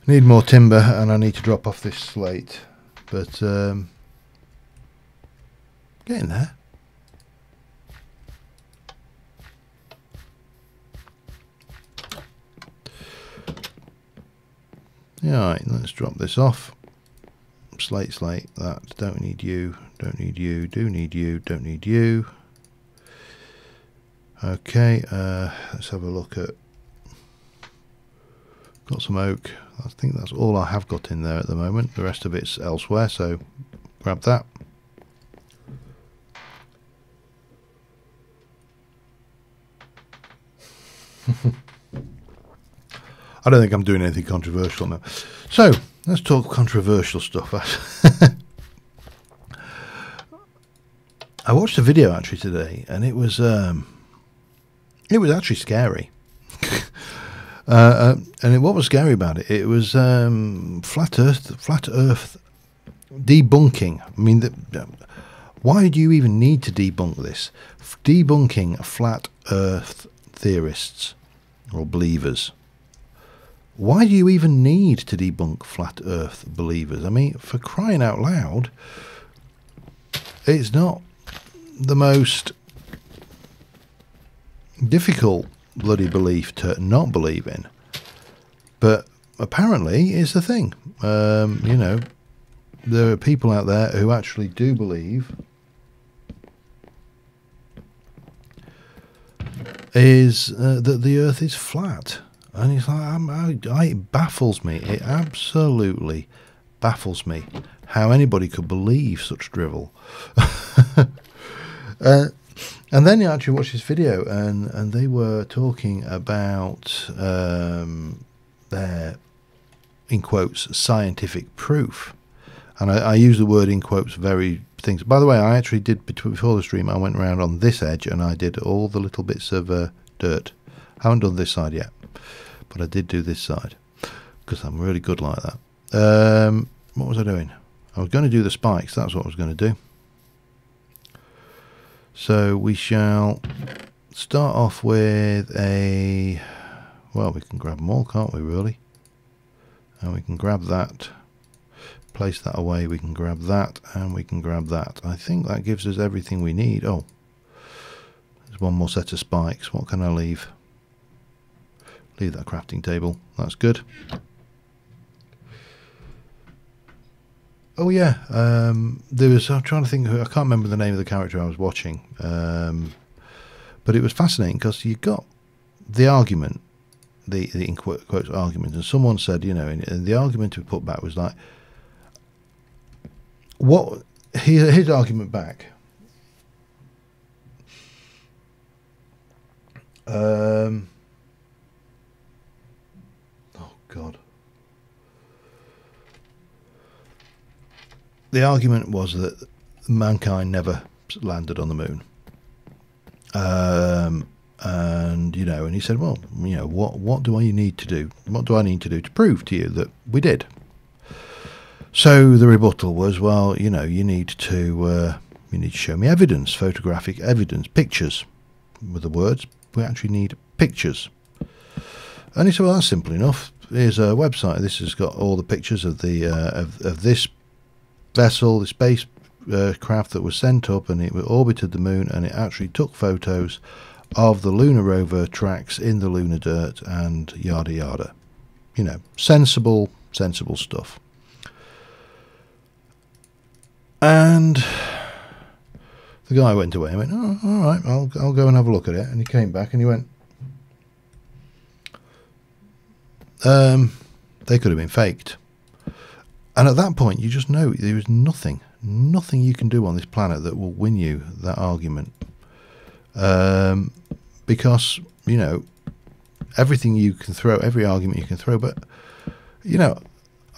Need more timber, and I need to drop off this slate. But getting there. Yeah, right, let's drop this off. Slate, that, don't need you, don't need you, do need you, don't need you. Okay, let's have a look at, got some oak. I think that's all I have got in there at the moment. The rest of it's elsewhere, so grab that. I don't think I'm doing anything controversial now. So, let's talk controversial stuff. I watched a video actually today, and it was actually scary. And what was scary about it? It was flat Earth debunking. I mean, why do you even need to debunk this? Debunking flat Earth theorists or believers. Why do you even need to debunk flat Earth believers? I mean, for crying out loud, it's not the most difficult bloody belief to not believe in, but apparently it's a thing. You know, there are people out there who actually do believe that the Earth is flat. And it's like, it baffles me. It absolutely baffles me how anybody could believe such drivel. And then you actually watch this video, and they were talking about their, in quotes, scientific proof. And I use the word in quotes very things. By the way, I actually did, before the stream, I went around on this edge and I did all the little bits of dirt. I haven't done this side yet, but I did do this side because I'm really good like that. What was I doing? I was going to do the spikes. That's what I was going to do. So we shall start off with a, well, we can grab them all, can't we, really? And we can grab that, place that away, we can grab that, and we can grab that. I think that gives us everything we need. Oh, there's one more set of spikes. What can I leave? Leave that crafting table. That's good. Oh yeah, there was, I'm trying to think who, I can't remember the name of the character I was watching, but it was fascinating because you got the argument the in quotes argument, and someone said, you know, and the argument to put back was like, what his argument back. Oh God. The argument was that mankind never landed on the moon. And you know, and he said, well, you know, what do I need to do? What do I need to do to prove to you that we did? So the rebuttal was, well, you know, you need to show me evidence, photographic evidence, pictures. With the words, we actually need pictures. And he said, well, that's simple enough. Here's a website. This has got all the pictures of the of this vessel, the space craft that was sent up, and it orbited the moon, and it actually took photos of the lunar rover tracks in the lunar dirt and yada yada. You know, sensible stuff. And the guy went away and went, oh, all right, I'll go and have a look at it. And he came back and he went, they could have been faked. And at that point, you just know there is nothing you can do on this planet that will win you that argument. Because, you know, everything you can throw, every argument you can throw, but, you know,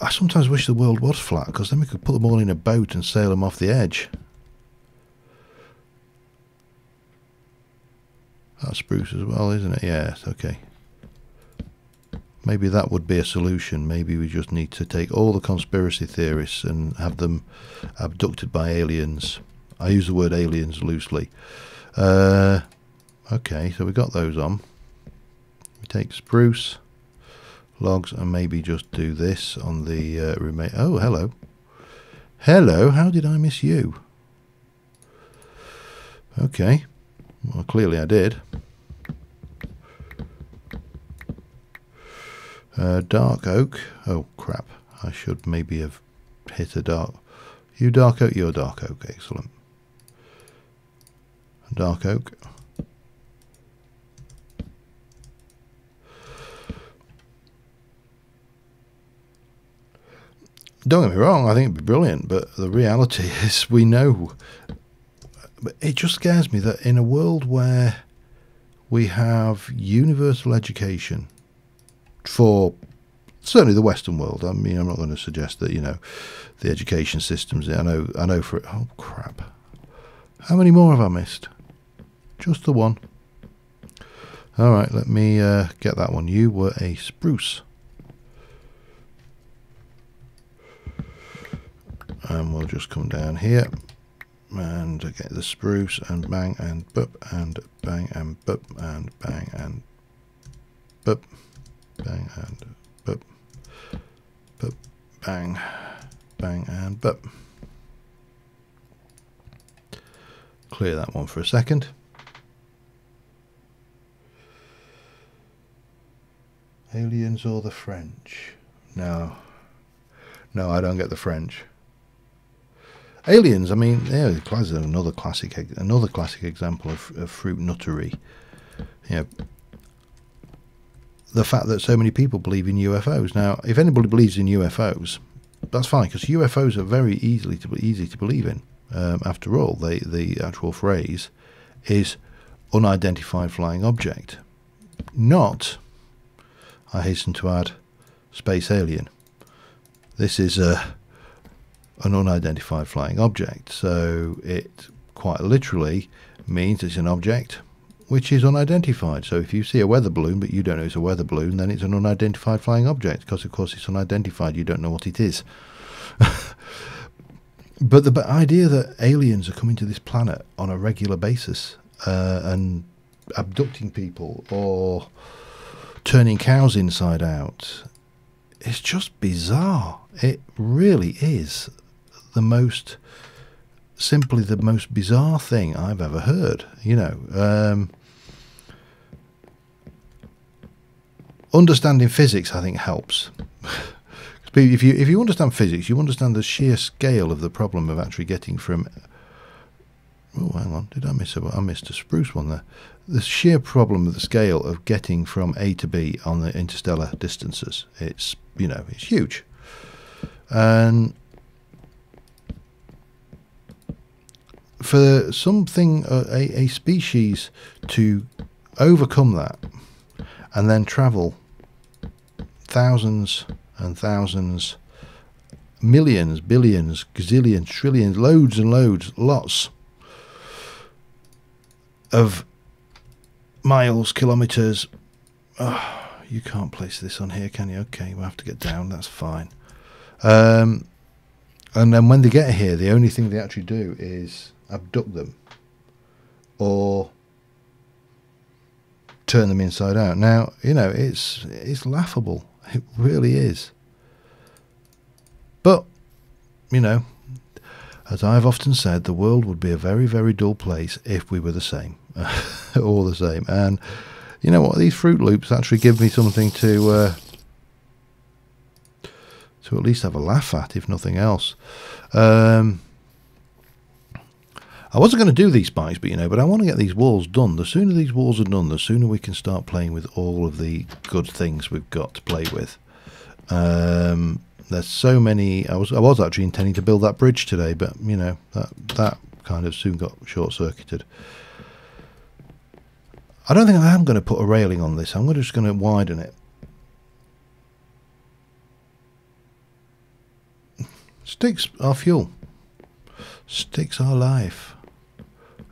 I sometimes wish the world was flat, because then we could put them all in a boat and sail them off the edge. That's spruce as well, isn't it? Yes, okay. Maybe that would be a solution. Maybe we just need to take all the conspiracy theorists and have them abducted by aliens. I use the word aliens loosely. Okay, so we got those on. We take spruce, logs, and maybe just do this on the remain. Oh, hello. Hello, how did I miss you? Okay. Well, clearly I did. Dark oak. Oh, crap. I should maybe have hit a dark... You dark oak, you're dark oak. Excellent. Dark oak. Don't get me wrong, I think it'd be brilliant, but the reality is we know. But it just scares me that in a world where we have universal education for certainly the Western world. I mean, I'm not going to suggest that, you know, the education systems. I know for it. Oh crap! How many more have I missed? Just the one. All right, let me get that one. You were a spruce, and we'll just come down here and get the spruce and bang and bup and bang and bup and bang and bup. Bang and bup, bup, bang, bang and bup. Clear that one for a second. Aliens or the French? No, I don't get the French. Aliens. I mean, yeah, another classic example of fruit nuttery. You know. The fact that so many people believe in UFOs. Now, if anybody believes in UFOs, that's fine, because UFOs are very easy to believe in. After all, the actual phrase is unidentified flying object, not, I hasten to add, space alien. This is an unidentified flying object, so it quite literally means it's an object which is unidentified. So if you see a weather balloon but you don't know it's a weather balloon, then it's an unidentified flying object, because of course it's unidentified, you don't know what it is. But the idea that aliens are coming to this planet on a regular basis and abducting people or turning cows inside out, it's just bizarre. It really is simply the most bizarre thing I've ever heard. You know, understanding physics, I think, helps. If you understand physics, you understand the sheer scale of the problem of actually getting from Oh, hang on. Did I miss I missed a spruce one there. The sheer problem of the scale of getting from A to B on the interstellar distances. It's, you know, it's huge. And for something, a species to overcome that and then travel thousands and thousands, millions, billions, gazillions, trillions, loads and loads, lots of miles, kilometers. Oh, you can't place this on here, can you? Okay, we'll have to get down. That's fine. And then when they get here, the only thing they actually do is abduct them or turn them inside out. Now, you know, it's laughable. It really is. But, you know, as I've often said, the world would be a very, very dull place if we were the same. All the same. And you know what? These Fruit Loops actually give me something to at least have a laugh at, if nothing else. I wasn't going to do these spikes, but I want to get these walls done. The sooner these walls are done, the sooner we can start playing with all of the good things we've got to play with. There's so many. I was actually intending to build that bridge today, but you know, that kind of soon got short-circuited. I don't think I am going to put a railing on this. I'm just going to widen it. Sticks are fuel. Sticks are life.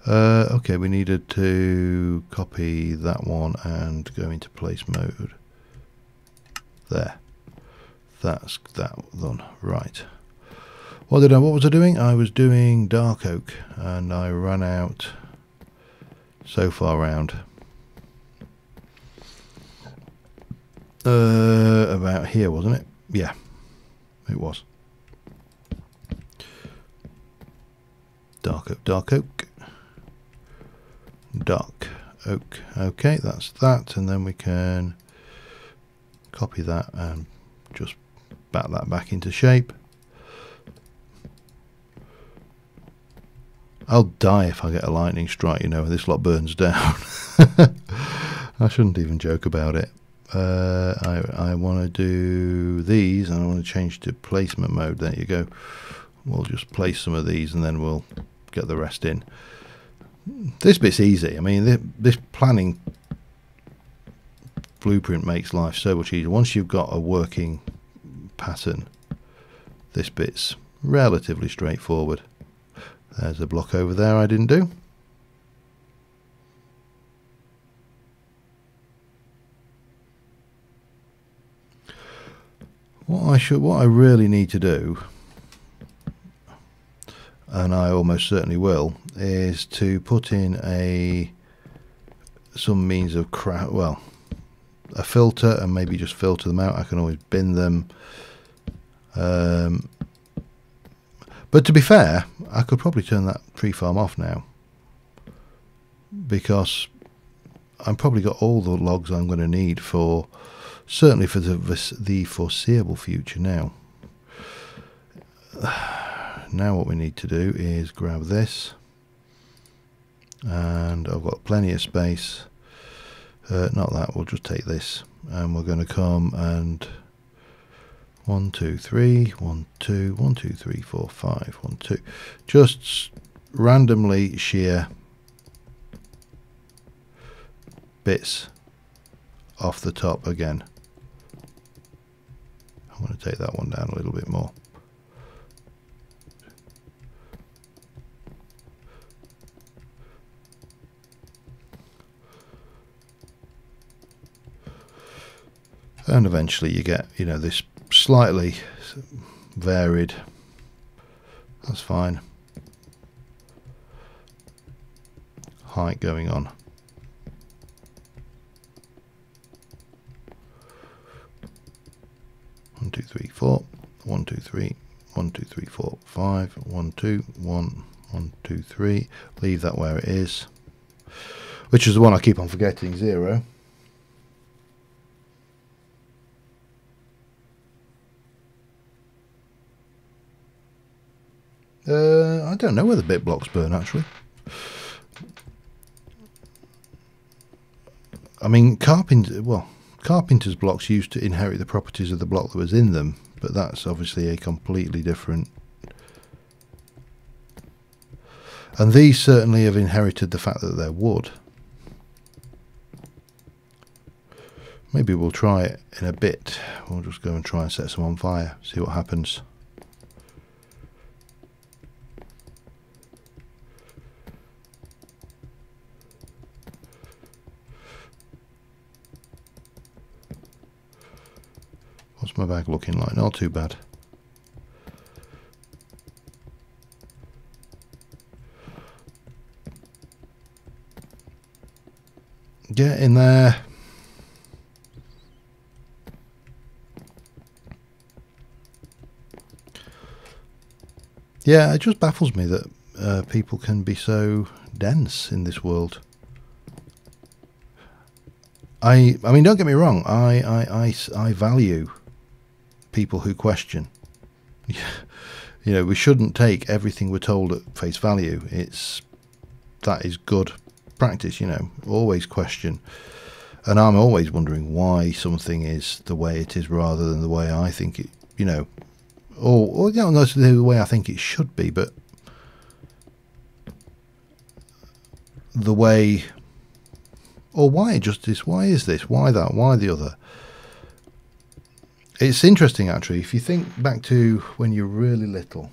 Okay, we needed to copy that one and go into place mode. There. That's that done. Right. What was I doing? I was doing dark oak, and I ran out so far round. About here, wasn't it? Yeah, it was. Dark oak, dark oak, dark oak. Okay, that's that, and then we can copy that and just bat that back into shape. I'll die if I get a lightning strike, you know, this lot burns down. I shouldn't even joke about it. I want to do these, and I want to change to placement mode. There you go. We'll just place some of these and then we'll get the rest in. This bit's easy. I mean, this planning blueprint makes life so much easier. Once you've got a working pattern, this bit's relatively straightforward. There's a block over there I didn't do. What I really need to do, and I almost certainly will, is to put in some means of a filter, and maybe just filter them out. I can always bin them. But to be fair, I could probably turn that tree farm off now, because I've probably got all the logs I'm going to need for, certainly for the foreseeable future now. Now what we need to do is grab this, and I've got plenty of space. Not that, we'll just take this, and we're going to come and 1 2 3 1 2 1 2 3 4 5 1 2, just randomly shear bits off the top again. I'm going to take that one down a little bit more. And eventually you get, you know, this slightly varied, that's fine, height going on. One, two, three, four. 1 2 3 1 2 3 4 5 1 2 1 1 2 3. Leave that where it is, which is the one I keep on forgetting, 0. I don't know where the bit blocks burn actually. I mean, carpenter's blocks used to inherit the properties of the block that was in them, but that's obviously a completely different. And these certainly have inherited the fact that they're wood. Maybe we'll try it in a bit. We'll just go and try and set some on fire, see what happens. What's my bag looking like? Not too bad. Get in there. Yeah, it just baffles me that people can be so dense in this world. I mean, don't get me wrong. I value people who question. You know, we shouldn't take everything we're told at face value. That is good practice. You know, always question. And I'm always wondering why something is the way it is rather than the way I think it. You know. Or you know, not the way I think it should be, but the way, or why justice, why is this, why that, why the other. It's interesting actually, if you think back to when you're really little.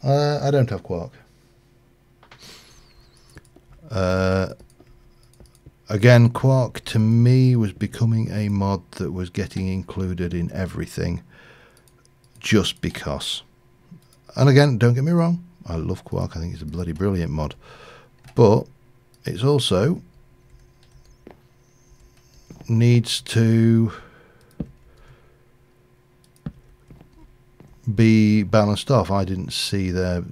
I don't have quark. Again, quark to me was becoming a mod that was getting included in everything. Just because. And again, don't get me wrong, I love quark, I think it's a bloody brilliant mod, but it's also needs to be balanced off. I didn't see a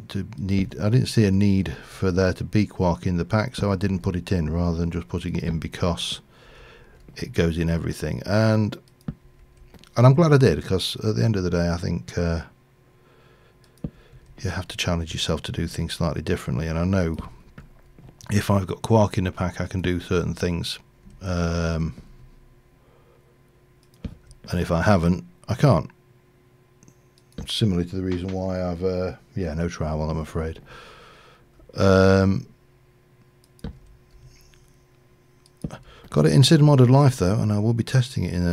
need for there to be quark in the pack, so I didn't put it in rather than just putting it in because it goes in everything. And I'm glad I did, because at the end of the day I think you have to challenge yourself to do things slightly differently, and I know if I've got quark in the pack I can do certain things, and if I haven't I can't. Similarly to the reason why I've no trowel, I'm afraid. Got it in Sid Modded Life though, and I will be testing it in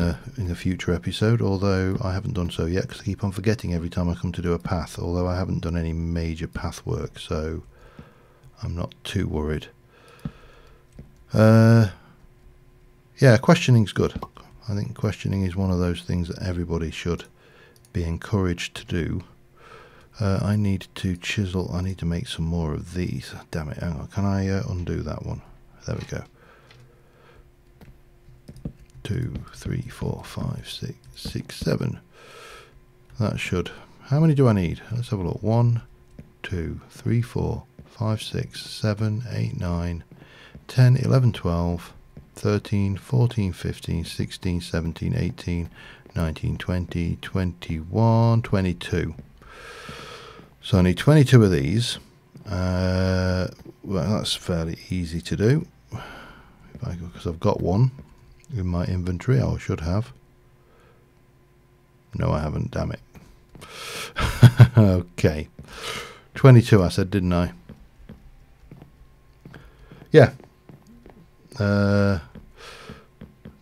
a future episode, although I haven't done so yet because I keep on forgetting every time I come to do a path, although I haven't done any major path work, so I'm not too worried. Yeah, questioning's good. I think questioning is one of those things that everybody should be encouraged to do. I need to chisel, I need to make some more of these. Damn it, hang on, can I undo that one? There we go. 2, 3, 4, 5, 6, 6, 7. That should. How many do I need? Let's have a look. 1, 2, 3, 4, 5, 6, 7, 8, 9, 10, 11, 12, 13, 14, 15, 16, 17, 18, 19, 20, 21, 22. So I need 22 of these. Well, that's fairly easy to do because I've got one in my inventory. I should have. No, I haven't, damn it. Okay. 22 I said, didn't I? Yeah.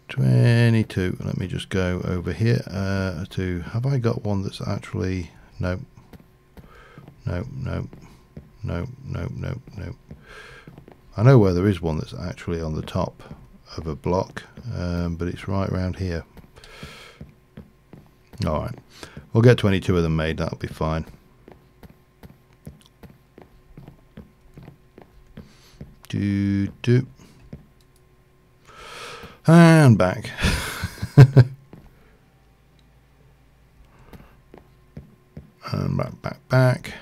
22. Let me just go over here to, have I got one that's actually, no. No. I know where there is one that's actually on the top of a block, but it's right around here. Alright, we'll get 22 of them made, that'll be fine. And back. And back.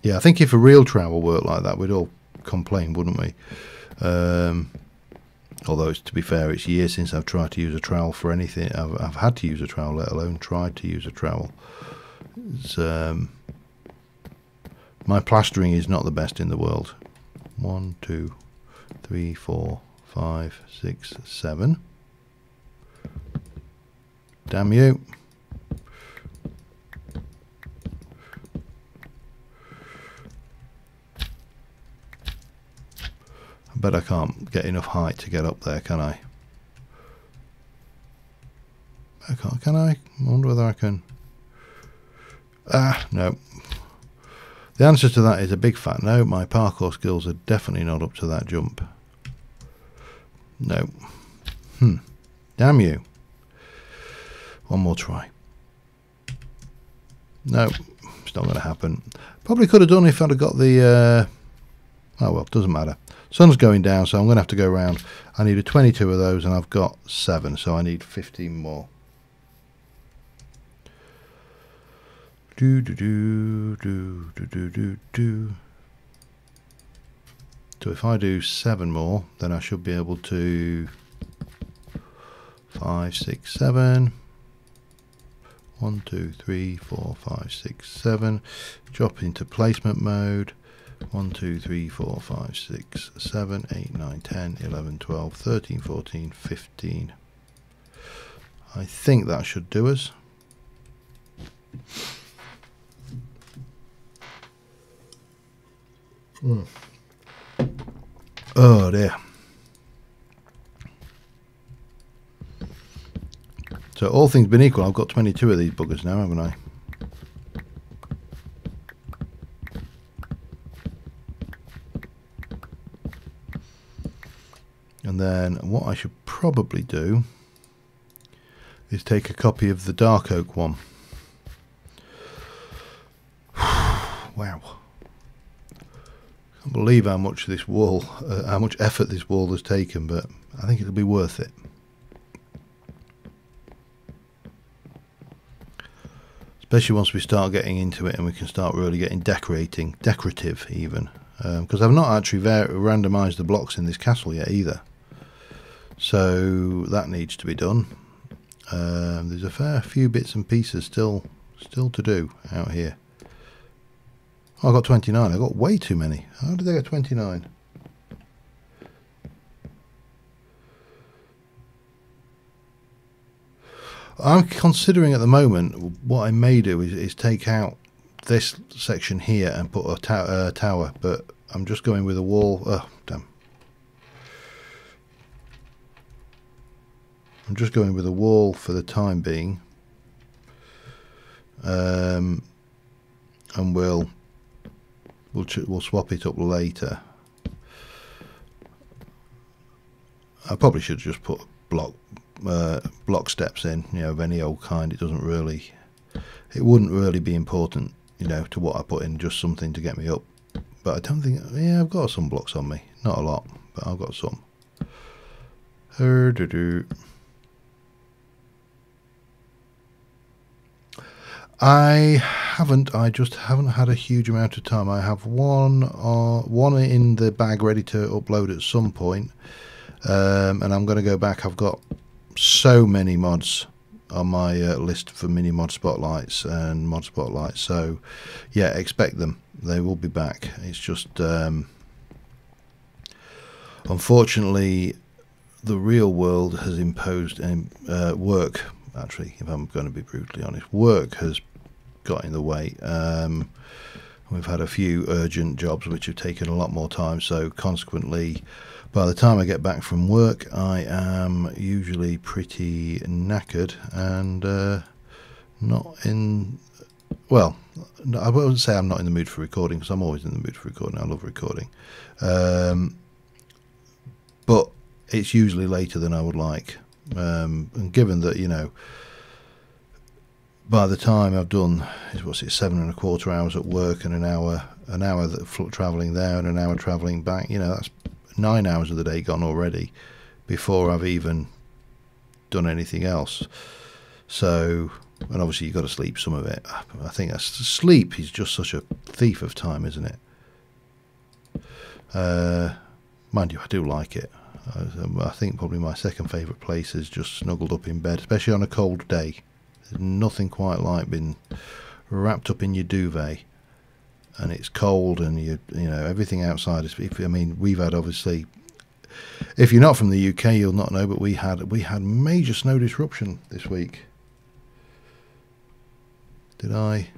Yeah, I think if a real trowel worked like that, we'd all complain, wouldn't we? Although, to be fair, it's years since I've tried to use a trowel for anything. I've had to use a trowel, let alone tried to use a trowel. It's, My plastering is not the best in the world. 1, 2, 3, 4, 5, 6, 7. Damn you. I bet I can't get enough height to get up there, can I? I can't, can I? I wonder whether I can. Ah, no. The answer to that is a big fat no. My parkour skills are definitely not up to that jump. No. Damn you. One more try. No, it's not going to happen. Probably could have done if I'd have got the... oh well, doesn't matter. Sun's going down, so I'm going to have to go around. I need 22 of those, and I've got 7, so I need 15 more. Do do do do do do do do. So if I do 7 more, then I should be able to 5, 6, 7. 1, 2, 3, 4, 5, 6, 7. Drop into placement mode. 1, 2, 3, 4, 5, 6, 7, 8, 9, 10, 11, 12, 13, 14, 15. I think that should do us. Oh dear. So all things being equal, I've got 22 of these buggers now, haven't I? And then what I should probably do is take a copy of the dark oak one. Wow. I can't believe how much this wall, how much effort this wall has taken, but I think it'll be worth it. Especially once we start getting into it and we can start really getting decorative even. Because I've not actually randomised the blocks in this castle yet either. So that needs to be done. There's a fair few bits and pieces still to do out here. Oh, I got 29. I got way too many. How did I get 29? I'm considering at the moment what I may do is take out this section here and put a tower, but I'm just going with a wall. Oh, damn. I'm just going with a wall for the time being. And we'll swap it up later. I probably should just put block steps in, you know, of any old kind. It wouldn't really be important, you know, to what I put in, just something to get me up. But I don't think, yeah, I've got some blocks on me, not a lot, but I've got some. I just haven't had a huge amount of time. I have one in the bag ready to upload at some point, and I'm going to go back. I've got so many mods on my list for mini mod spotlights and mod spotlights, so yeah, expect them. They will be back. It's just unfortunately the real world has imposed work. Actually, if I'm going to be brutally honest, work has got in the way. We've had a few urgent jobs which have taken a lot more time, so consequently by the time I get back from work I am usually pretty knackered and not in, well, I wouldn't say I'm not in the mood for recording, because I'm always in the mood for recording. I love recording, but it's usually later than I would like. And given that, you know, by the time I've done 7¼ hours at work and an hour travelling there and an hour travelling back, you know, that's 9 hours of the day gone already before I've even done anything else. So, and obviously you've got to sleep some of it. I think sleep is just such a thief of time, isn't it? Mind you, I do like it. I think probably my second favourite place is just snuggled up in bed, especially on a cold day. There's nothing quite like being wrapped up in your duvet and it's cold, and you know everything outside is. I mean, we've had, obviously, if you're not from the UK, you'll not know, but we had major snow disruption this week. Did I?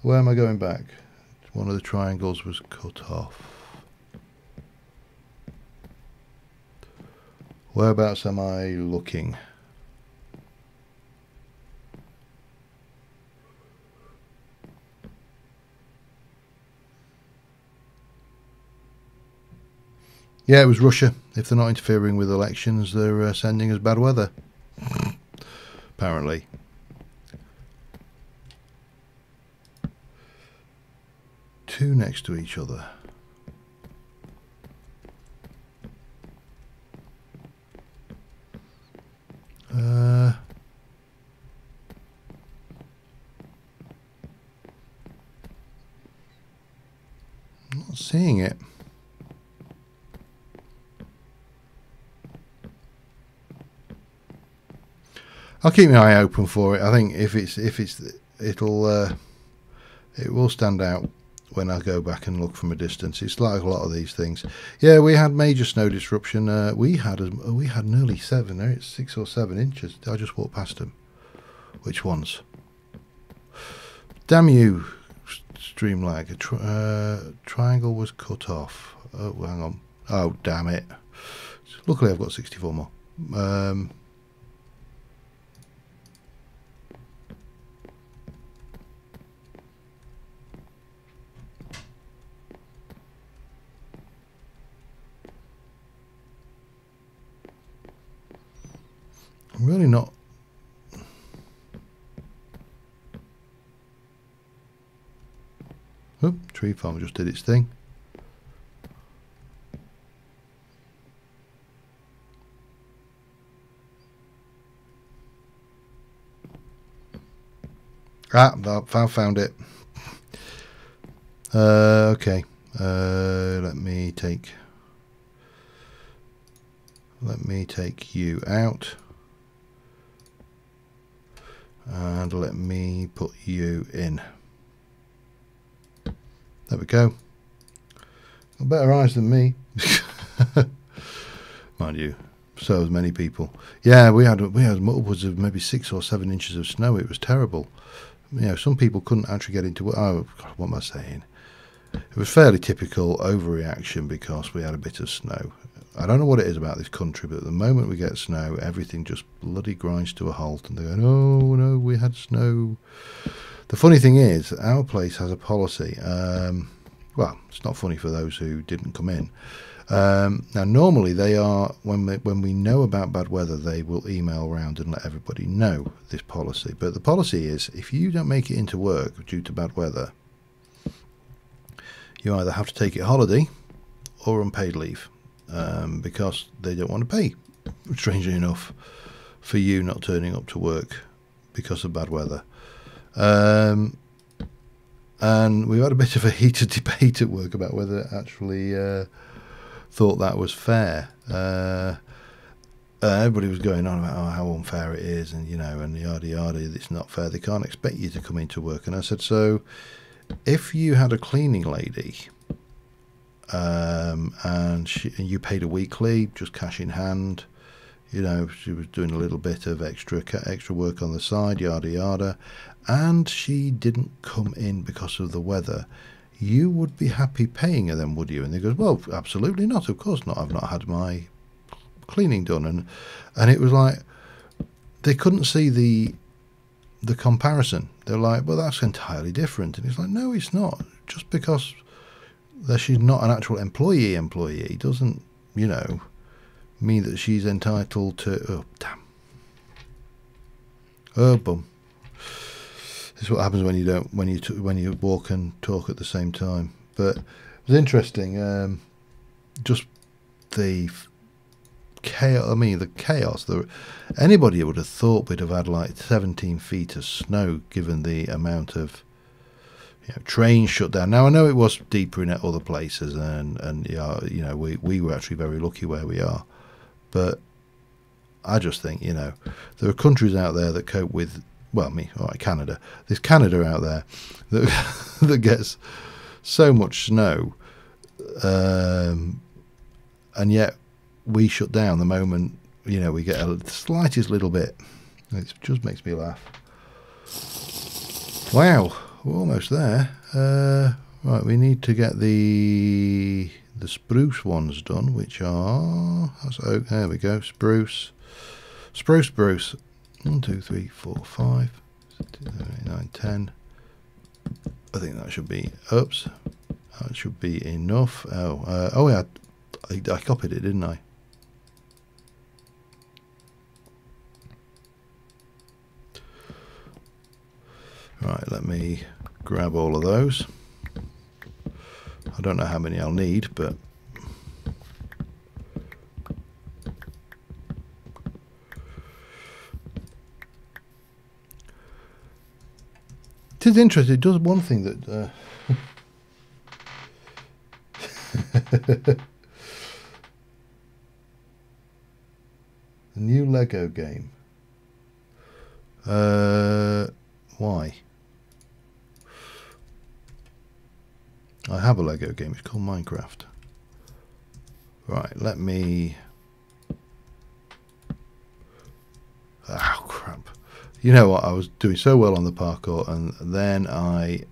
Where am I going back? One of the triangles was cut off. Whereabouts am I looking? Yeah, it was Russia. If they're not interfering with elections, they're sending us bad weather. Apparently. Two next to each other. Not seeing it. I'll keep my eye open for it. I think it will stand out when I go back and look from a distance. It's like a lot of these things. Yeah, we had major snow disruption. We had nearly 6 or 7 inches. I just walked past them. Which ones? Damn you, Streamlag. A triangle was cut off. Oh, hang on. Oh, damn it. Luckily, I've got 64 more. I'm really not. Oh, tree farm just did its thing. Ah, I found it. Okay. Let me take you out. And let me put you in. There we go. Got better eyes than me. Mind you, so as many people. Yeah, we had upwards of maybe 6 or 7 inches of snow. It was terrible. You know, some people couldn't actually get into work. Oh, God, what am I saying? It was fairly typical overreaction because we had a bit of snow. I don't know what it is about this country, but at the moment we get snow, everything just bloody grinds to a halt, and they're going, oh no, we had snow. The funny thing is, our place has a policy. Well, it's not funny for those who didn't come in. Now, normally they are, when we know about bad weather, they will email around and let everybody know this policy. But the policy is, if you don't make it into work due to bad weather, you either have to take it holiday or unpaid leave. Because they don't want to pay, strangely enough, for you not turning up to work because of bad weather. And we've had a bit of a heated debate at work about whether actually thought that was fair. Everybody was going on about how unfair it is, and and yada yada. It's not fair. They can't expect you to come into work. And I said, so if you had a cleaning lady. And you paid her weekly, just cash in hand. She was doing a little bit of extra work on the side, yada yada, and she didn't come in because of the weather. You would be happy paying her then, would you? And they goes, well, absolutely not. Of course not. I've not had my cleaning done, and it was like they couldn't see the comparison. They're like, well, that's entirely different, and it's like, no, it's not. Just because that she's not an actual employee doesn't, mean that she's entitled to. Oh, damn. Oh, bum. This is what happens when you don't, when you walk and talk at the same time. But it was interesting. Just the chaos. I mean, the chaos. Anybody would have thought we'd have had like 17 feet of snow, given the amount of trains shut down. Now I know it was deeper in other places, and we were actually very lucky where we are, but I just think there are countries out there that cope with well, all right, Canada. There's Canada out there that that gets so much snow, and yet we shut down the moment we get a slightest little bit. It just makes me laugh. Wow, we're almost there. Right, we need to get the spruce ones done, which are that's oak. There we go. Spruce. 1, 2, 3, 4, 5, 6, 7, 8, 9, 10. I think that should be. Oops, that should be enough. Oh yeah, I copied it, didn't I? Right, let me grab all of those. I don't know how many I'll need, but it is interesting. It does one thing that the new Lego game. Why? I have a Lego game. It's called Minecraft. Right, let me. Oh crap! You know what? I was doing so well on the parkour, and then I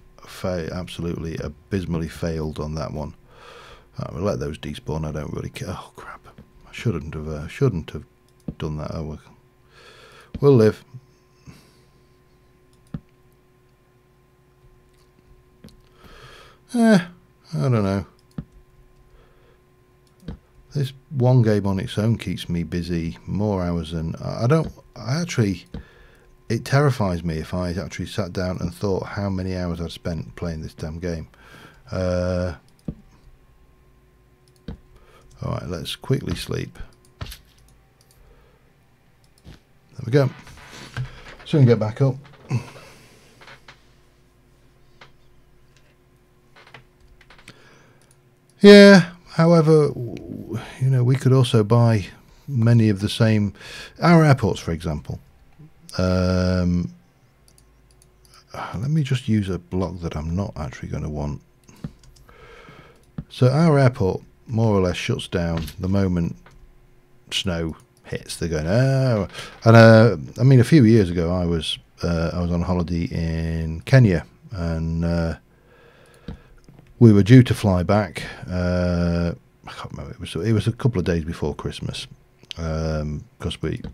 absolutely abysmally failed on that one. Right, we'll let those despawn. I don't really care. Oh crap! I shouldn't have done that. Oh, we'll live. I don't know. This one game on its own keeps me busy more hours than it terrifies me if I actually sat down and thought how many hours I'd spent playing this damn game. Alright, let's quickly sleep. There we go. So we can get back up. Yeah, however, we could also buy many of the same. Our airports, for example. Let me just use a block that I'm not actually going to want. So our airport more or less shuts down the moment snow hits. They're going, oh, and I mean, a few years ago, I was on holiday in Kenya, and we were due to fly back. I can't remember. It was a couple of days before Christmas, because we'd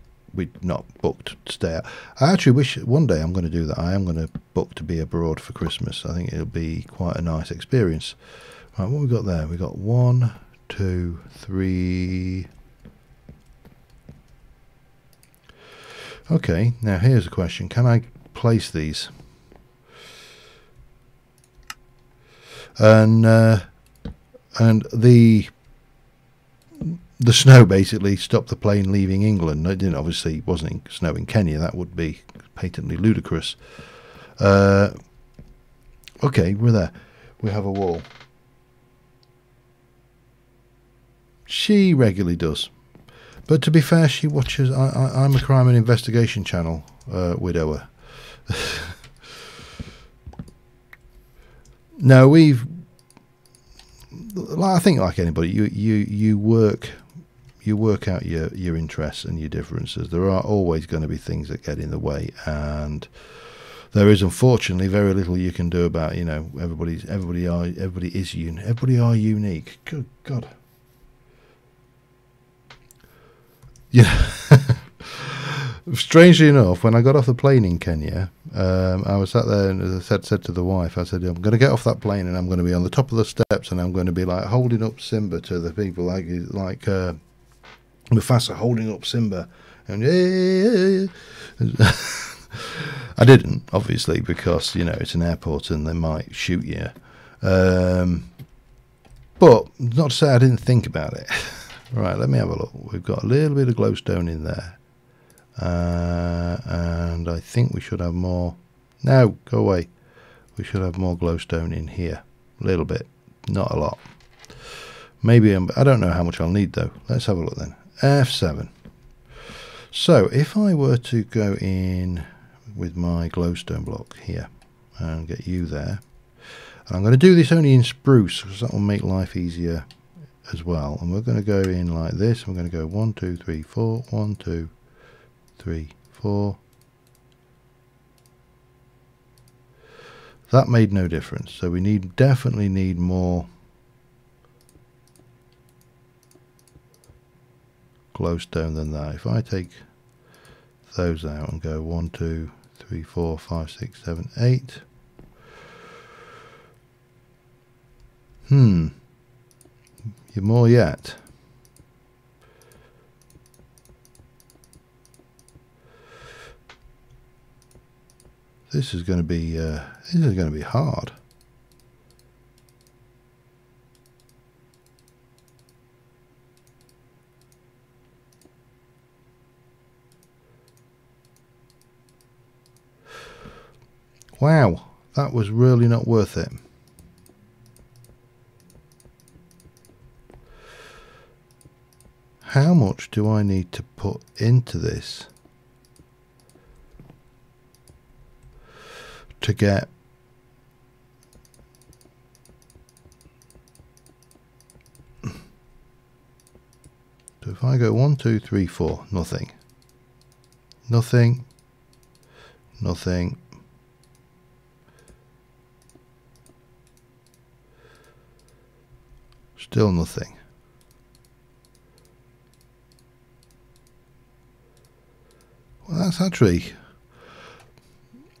not booked to stay out. I actually wish one day I'm going to do that. I am going to book to be abroad for Christmas. I think it'll be quite a nice experience. Right, what we got there? We got 1, 2, 3. Okay, now here's a question: can I place these? And the snow basically stopped the plane leaving England. It didn't, obviously, wasn't snow in Kenya. That would be patently ludicrous. Okay, we're there. We have a wall. She regularly does, but to be fair, she watches. I'm a crime and investigation channel widower. No, I think like anybody, you work out your interests and your differences. There are always going to be things that get in the way, and there is unfortunately very little you can do about. Everybody are unique. Good God. Yeah. Strangely enough, when I got off the plane in Kenya, I was sat there and, as I said to the wife, I said, I'm going to get off that plane and I'm going to be on the top of the steps and I'm going to be like holding up Simba to the people, like Mufasa holding up Simba. And I didn't, obviously, because, it's an airport and they might shoot you. But not to say I didn't think about it. Right, let me have a look. We've got a little bit of glowstone in there. And I think we should have more. No, go away. We should have more glowstone in here. A little bit, not a lot. Maybe I don't know how much I'll need though. Let's have a look then. F7. So if I were to go in, with my glowstone block here and get you there. And I'm going to do this only in spruce because that will make life easier as well. And we're going to go in like this. We're going to go 1 2 3 4, 1 2 3 4. That made no difference, so we definitely need more glowstone than that. If I take those out and go 1 2 3 4 5 6 7 8. You're more yet. This is going to be hard. Wow, that was really not worth it. How much do I need to put into this to get so if I go 1 2 3 4, nothing, nothing, nothing, still nothing. Well, that's actually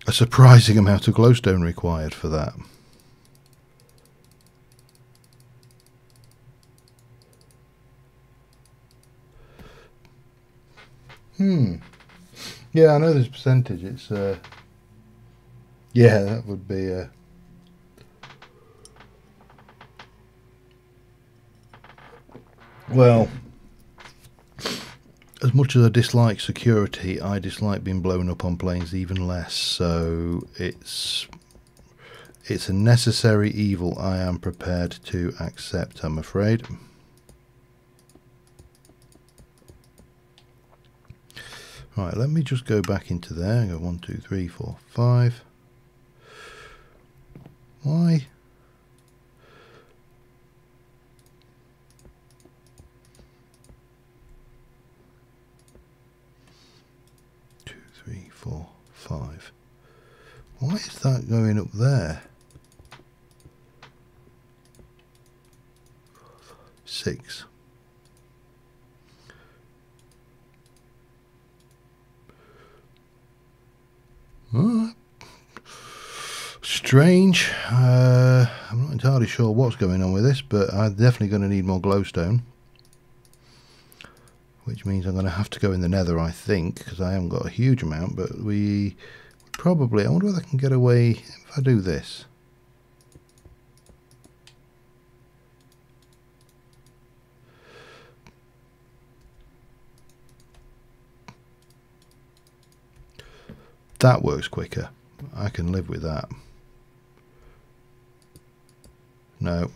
a surprising amount of glowstone required for that. Yeah, I know there's a percentage. It's yeah, that would be well, as much as I dislike security, I dislike being blown up on planes even less. So it's a necessary evil I am prepared to accept, I'm afraid. Right, let me just go back into there and go 1 2 3 4 5. Why? 2 3 4 5. Why is that going up there? 6. Strange. I'm not entirely sure what's going on with this, but I'm definitely going to need more glowstone, which means I'm going to have to go in the nether, I think, because I haven't got a huge amount. But we probably, I wonder whether I can get away if I do this. That works quicker. I can live with that. No.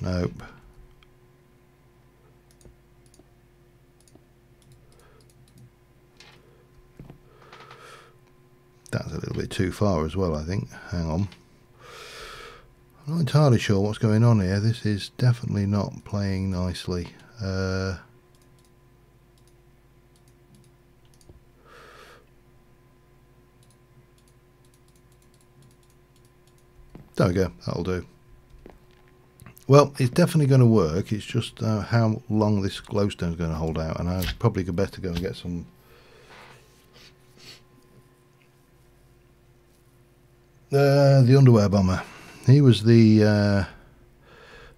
Nope. That's a little bit too far as well, I think. Hang on. I'm not entirely sure what's going on here. This is definitely not playing nicely. There we go, that'll do. Well, it's definitely going to work. It's just how long this glowstone is going to hold out, and I probably better go and get some. The underwear bomber. He was the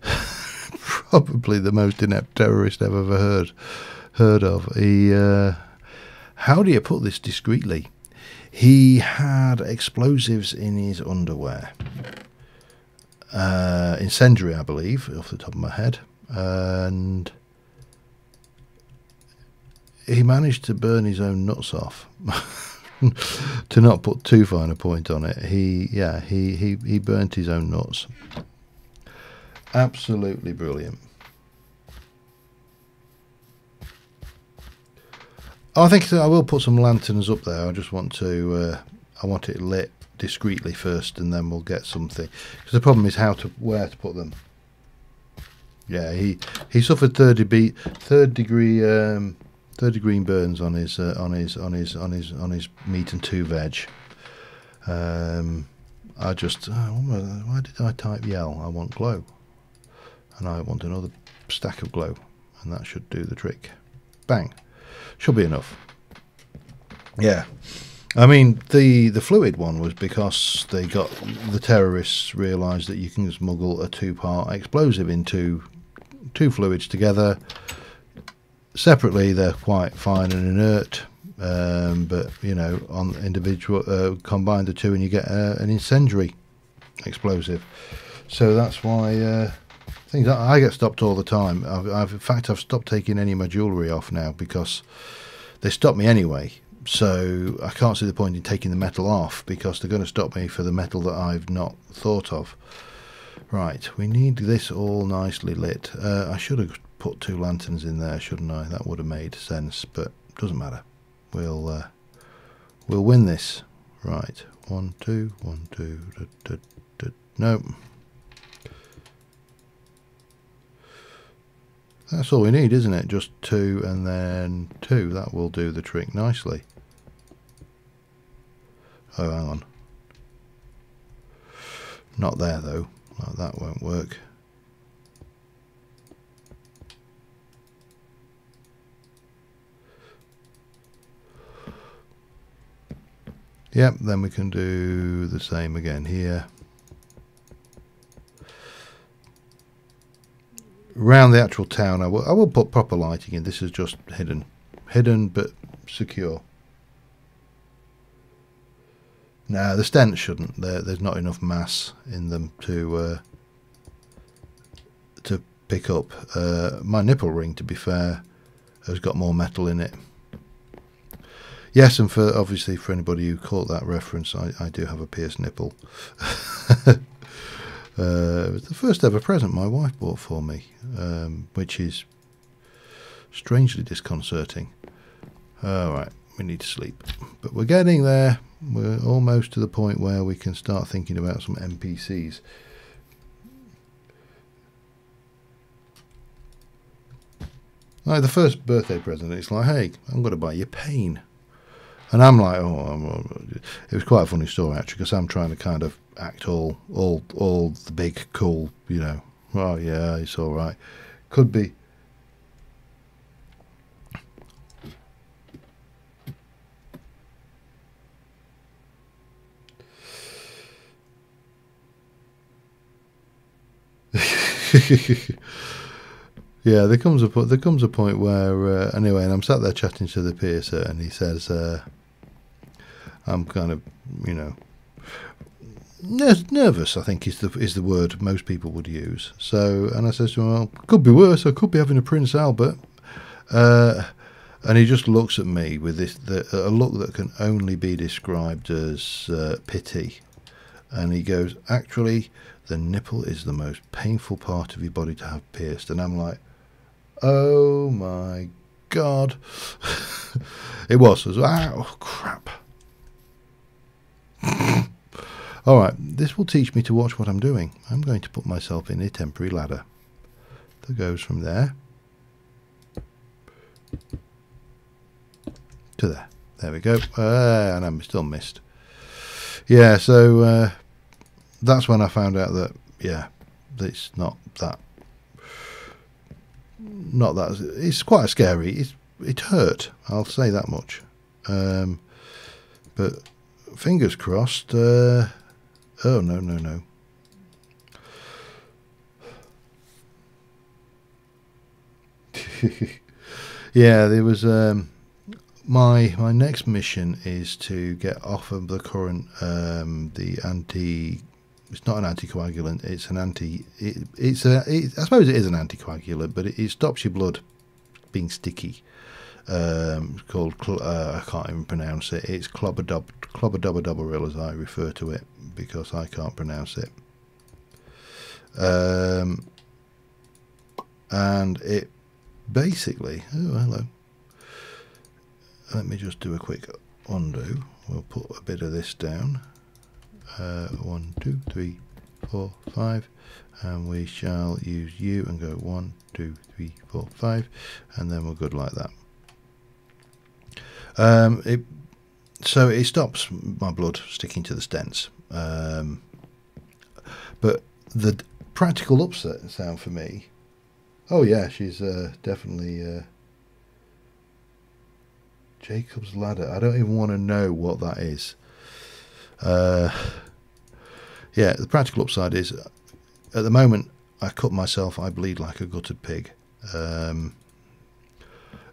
probably the most inept terrorist I've ever heard of. He how do you put this discreetly? He had explosives in his underwear. Incendiary, I believe, off the top of my head, and he managed to burn his own nuts off. To not put too fine a point on it, he burnt his own nuts. Absolutely brilliant. I think I will put some lanterns up there. I just want to I want it lit discreetly first, and then we'll get something, because the problem is where to put them. Yeah, he suffered third degree burns on his meat and 2 veg. I just why did I type yell? I want glow, and I want another stack of glow, and that should do the trick. Bang, should be enough. Yeah, I mean the fluid one was because the terrorists realised that you can smuggle a 2-part explosive into 2 fluids together. Separately they're quite fine and inert, but you know, on individual combine the 2 and you get an incendiary explosive. So that's why things I get stopped all the time. In fact I've stopped taking any of my jewellery off now because they stop me anyway. So I can't see the point in taking the metal off, because they're going to stop me for the metal that I've not thought of. Right, we need this all nicely lit. I should have put 2 lanterns in there, shouldn't I? That would have made sense, but doesn't matter. We'll win this. Right, 1 2 1 2. Nope. That's all we need, isn't it? Just 2 and then 2. That will do the trick nicely. Oh, hang on. Not there though. That won't work. Yep, then we can do the same again here. Around the actual town I will put proper lighting in. This is just hidden but secure. No, the stents shouldn't. There's not enough mass in them to pick up. My nipple ring, to be fair, has got more metal in it. Yes, and obviously for anybody who caught that reference, I do have a pierced nipple. It was the first ever present my wife bought for me, which is strangely disconcerting. Alright, we need to sleep. But we're getting there. We're almost to the point where we can start thinking about some NPCs. Like the first birthday present, it's like, hey, I'm going to buy you pain. And I'm like, it was quite a funny story actually, because I'm trying to kind of act all the big cool, you know. Oh yeah, it's all right. Could be. Yeah, there comes a point where anyway, and I'm sat there chatting to the piercer, and he says, I'm kind of, you know, nervous, I think is the word most people would use. So, and I says to him, well, could be worse. I could be having a Prince Albert. And he just looks at me with a look that can only be described as pity. And he goes, actually, the nipple is the most painful part of your body to have pierced. And I'm like, oh my God. It was. Oh, crap. All right, this will teach me to watch what I'm doing. I'm going to put myself in a temporary ladder that goes from there to there. There we go. And I'm still missed. Yeah, so that's when I found out that, yeah, it's not that. It's quite scary. It hurt, I'll say that much. But fingers crossed. Oh, no. Yeah, there was my next mission is to get off of the current it's not an anticoagulant, it's an I suppose it is an anticoagulant, but it stops your blood being sticky. It's called I can't even pronounce it. It's clobber-dobber-dobberil, as I refer to it, because I can't pronounce it. And it basically, oh hello, let me just do a quick undo. We'll put a bit of this down. 1, 2, 3, 4, 5, and we shall use you and go 1, 2, 3, 4, 5, and then we're good like that. So it stops my blood sticking to the stents. But the practical upset sound for me. Oh yeah, she's definitely Jacob's Ladder. I don't even want to know what that is. Yeah, the practical upside is, at the moment, I cut myself, I bleed like a gutted pig.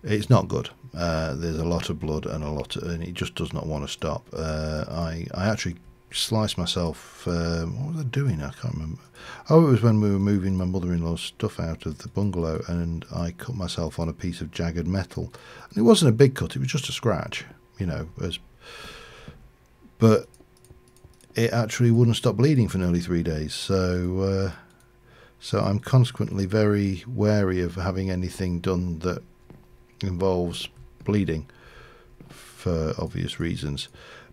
It's not good. There's a lot of blood and it just does not want to stop. I actually sliced myself. What was I doing? I can't remember. Oh, it was when we were moving my mother-in-law's stuff out of the bungalow, and I cut myself on a piece of jagged metal. And it wasn't a big cut; it was just a scratch, you know. But it actually wouldn't stop bleeding for nearly 3 days. So I'm consequently very wary of having anything done that involves bleeding for obvious reasons.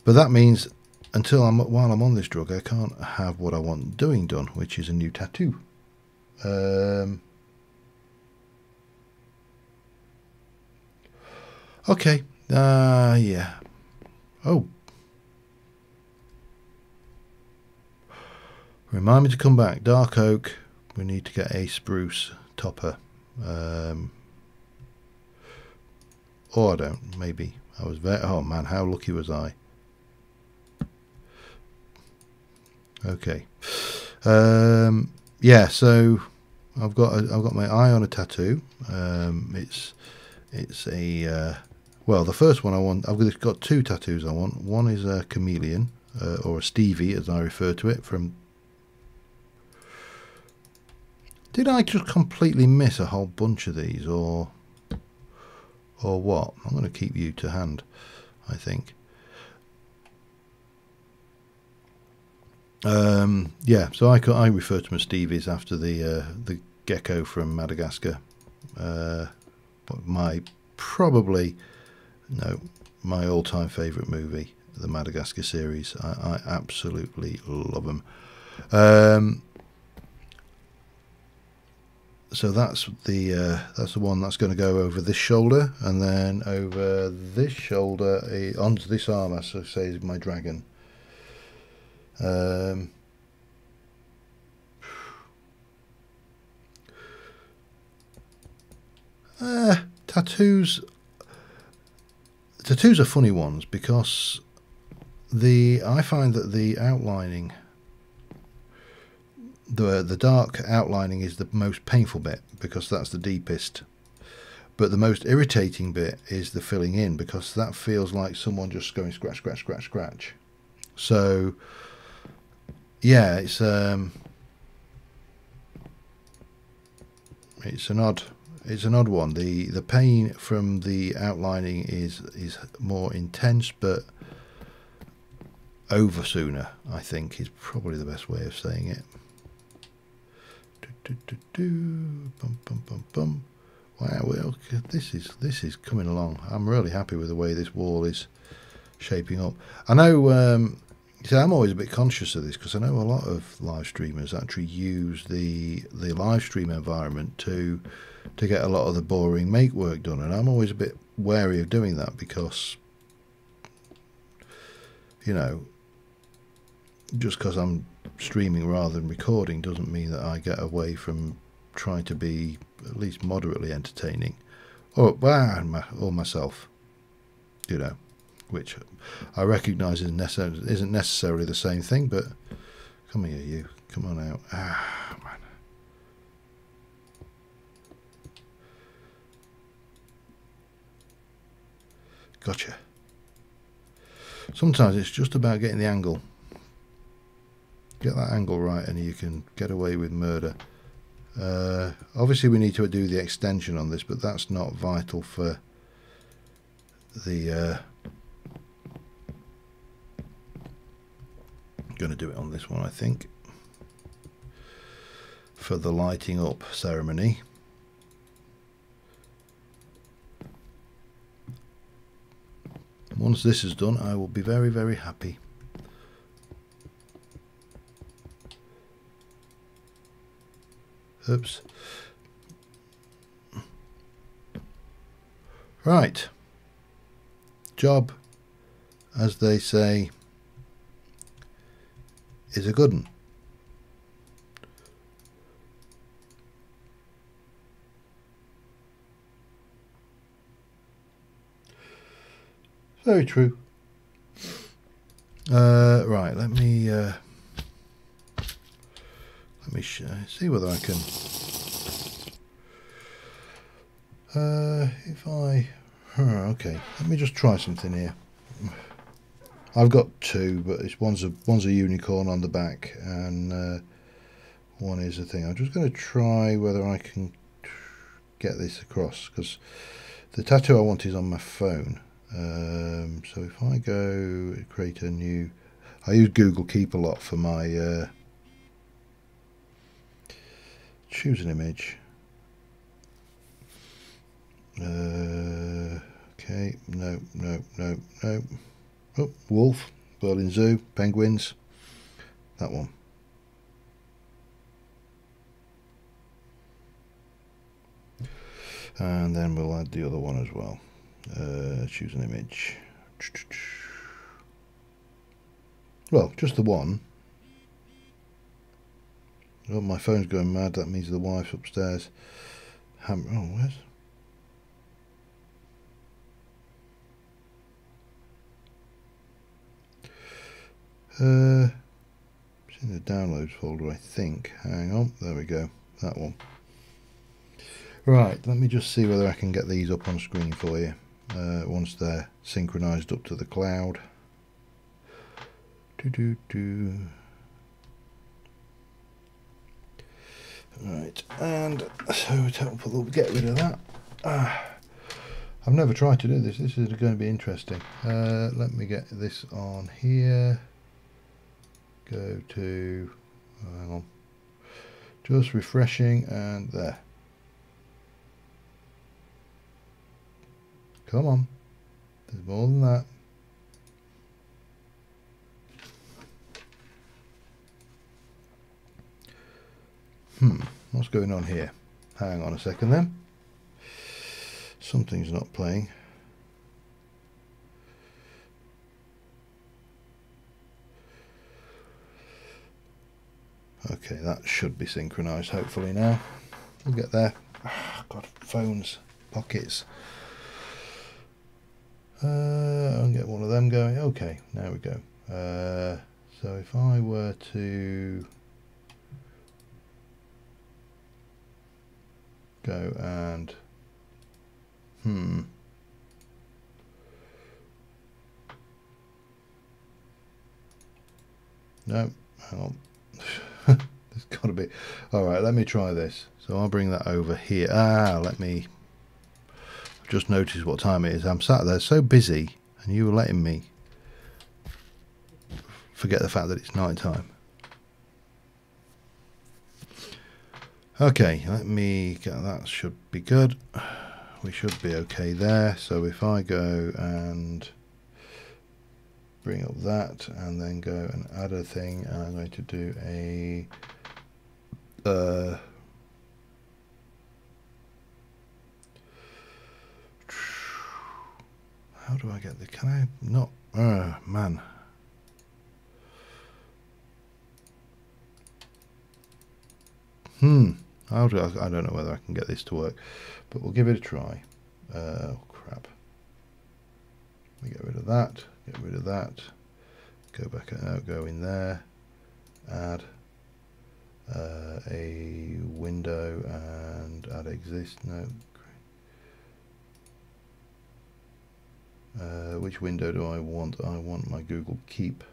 But that means while I'm on this drug, I can't have what I want doing done, which is a new tattoo. Okay. Yeah. Oh. Remind me to come back. Dark oak. We need to get a spruce topper. Or I don't. Maybe. I was very... Oh man, how lucky was I? Okay. Yeah, so I've got my eye on a tattoo. It's a well, the first one I want. I've got 2 tattoos I want. One is a chameleon, or a Stevie as I refer to it. From... Did I just completely miss a whole bunch of these, or what? I'm going to keep you to hand, I think. Yeah, so I refer to them as Stevies after the gecko from Madagascar. My all-time favourite movie, the Madagascar series. I absolutely love them. So that's the one that's going to go over this shoulder, and then over this shoulder onto this arm, as I say, is my dragon. Tattoos are funny ones because I find that the outlining, the dark outlining is the most painful bit because that's the deepest. But the most irritating bit is the filling in, because that feels like someone just going scratch, scratch, scratch, scratch. So yeah, it's an odd one. The pain from the outlining is more intense, but over sooner, I think, is probably the best way of saying it. Bum, bum, bum, bum. Wow, well, this is coming along. I'm really happy with the way this wall is shaping up. I know. So I'm always a bit conscious of this because I know a lot of live streamers actually use the live stream environment to get a lot of the boring make work done, and I'm always a bit wary of doing that because, you know, just because I'm streaming rather than recording doesn't mean that I get away from trying to be at least moderately entertaining, or myself, you know, which I recognise isn't necessarily the same thing. But come here, you, come on out. Ah, man. Gotcha. Sometimes it's just about getting the angle. Get that angle right and you can get away with murder. Obviously we need to do the extension on this, but that's not vital for the going to do it on this one, I think, for the lighting up ceremony. once this is done, I will be very, very happy. Oops. Right. Job, as they say, is a good one. Very true. Right, let me see whether I can. If I, okay, let me just try something here. I've got two, but it's one's a unicorn on the back, and one is a thing. I'm just going to try whether I can get this across, because the tattoo I want is on my phone. So if I go create a new, I use Google Keep a lot for my choose an image. Okay, no. Oh, wolf, Berlin Zoo, penguins, that one. And then we'll add the other one as well. Choose an image. Well, just the one. Oh, my phone's going mad. That means the wife's upstairs. Oh, where's? It's in the downloads folder, I think. Hang on, there we go. That one. Right, let me just see whether I can get these up on screen for you once they're synchronized up to the cloud. Right, and so we'll get rid of that. I've never tried to do this. This is going to be interesting. Let me get this on here. Go to, hang on, just refreshing, and there. Come on, there's more than that. What's going on here? Hang on a second then. Something's not playing. Okay, that should be synchronized hopefully now. We'll get there. God, phones, pockets. I'll get one of them going. Okay, now we go. So if I were to go and no, hang on. There's got to be. All right, let me try this. So I'll bring that over here. Let me. I've just noticed what time it is. I'm sat there so busy, and you were letting me forget the fact that it's night time. Okay, let me get that. Should be good. We should be okay there. So if I go and bring up that and then go and add a thing, and I'm going to do a how do I get the, can I not, man. How do I don't know whether I can get this to work, but we'll give it a try. Oh crap. We get rid of that, go back out, go in there, add a window and add exist. No, which window do I want? I want my Google Keep.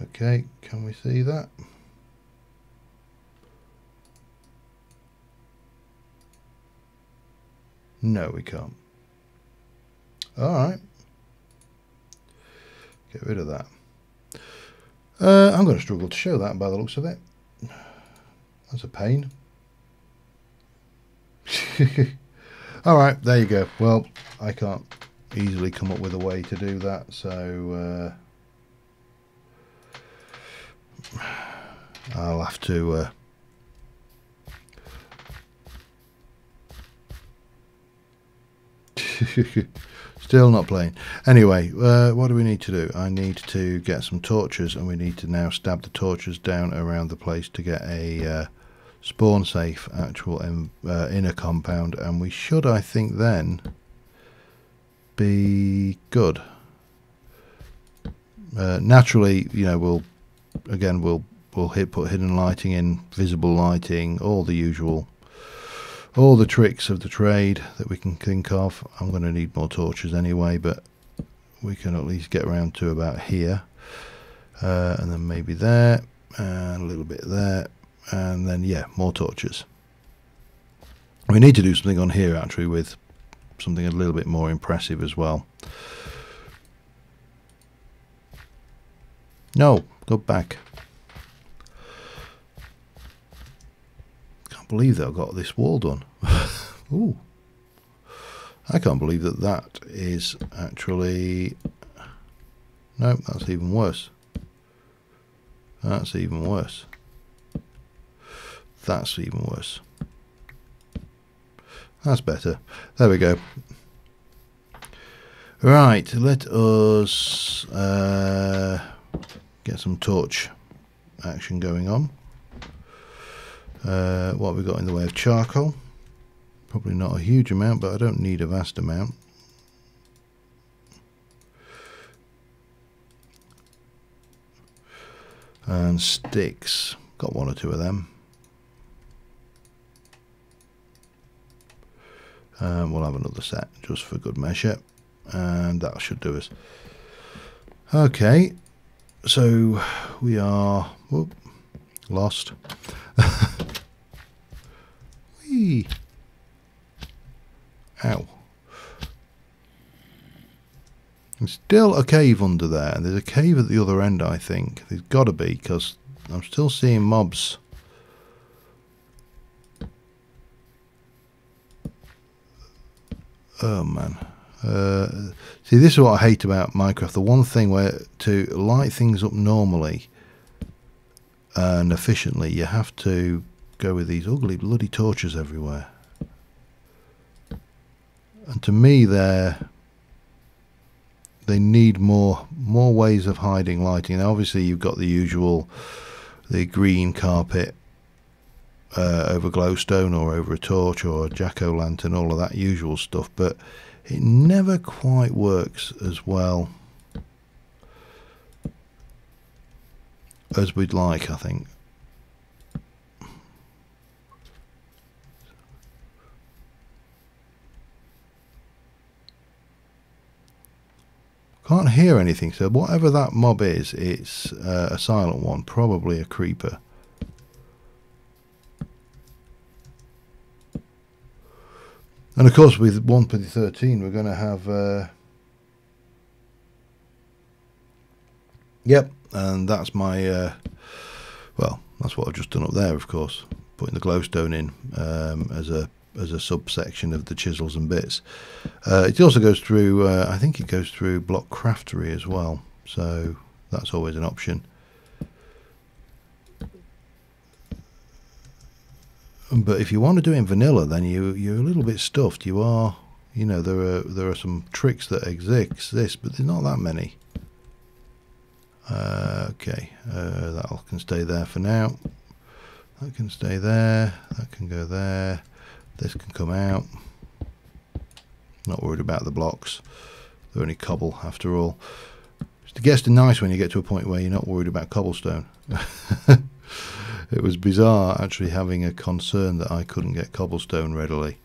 Okay, can we see that? No, we can't. All right. Get rid of that. I'm going to struggle to show that by the looks of it. That's a pain. Alright, there you go. Well, I can't easily come up with a way to do that, so I'll have to still not playing. Anyway, what do we need to do? I need to get some torches, and we need to now stab the torches down around the place to get a spawn safe actual inner compound, and we should, I think, then be good. Naturally, you know, we'll put hidden lighting in, visible lighting, all the usual, all the tricks of the trade that we can think of. I'm going to need more torches anyway, but we can at least get around to about here, and then maybe there, and a little bit there, and then yeah, more torches. We need to do something on here actually with something a little bit more impressive as well. No, go back. Can't believe that I've got this wall done. Ooh, I can't believe that that is actually, no, that's even worse. That's even worse. That's even worse. That's better. There we go. Right, let us get some torch action going on. What have we got in the way of charcoal? Probably not a huge amount, but I don't need a vast amount. And sticks, got one or two of them. We'll have another set just for good measure, and that should do us. Okay, so we are lost. Whee. Ow. There's still a cave under there. There's a cave at the other end, I think. There's got to be, because I'm still seeing mobs. Oh man. See, this is what I hate about Minecraft. The one thing where to light things up normally and efficiently, you have to go with these ugly bloody torches everywhere. And to me, they need more ways of hiding lighting. Now, obviously, you've got the usual, the green carpet over glowstone or over a torch or a jack-o'-lantern, all of that usual stuff, but it never quite works as well as we'd like, I think. Can't hear anything, so whatever that mob is, it's a silent one, probably a creeper. And of course, with 1.13, we're going to have yep, and that's my well, that's what I've just done up there, of course, putting the glowstone in as a subsection of the chisels and bits. It also goes through, I think it goes through block craftery as well, so that's always an option. But if you want to do it in vanilla, then you're a little bit stuffed. You are, you know, there are some tricks that exist, but there's not that many. Okay, that can stay there for now. That can stay there. That can go there. This can come out. Not worried about the blocks. They're only cobble after all. It gets nice when you get to a point where you're not worried about cobblestone. It was bizarre actually having a concern that I couldn't get cobblestone readily.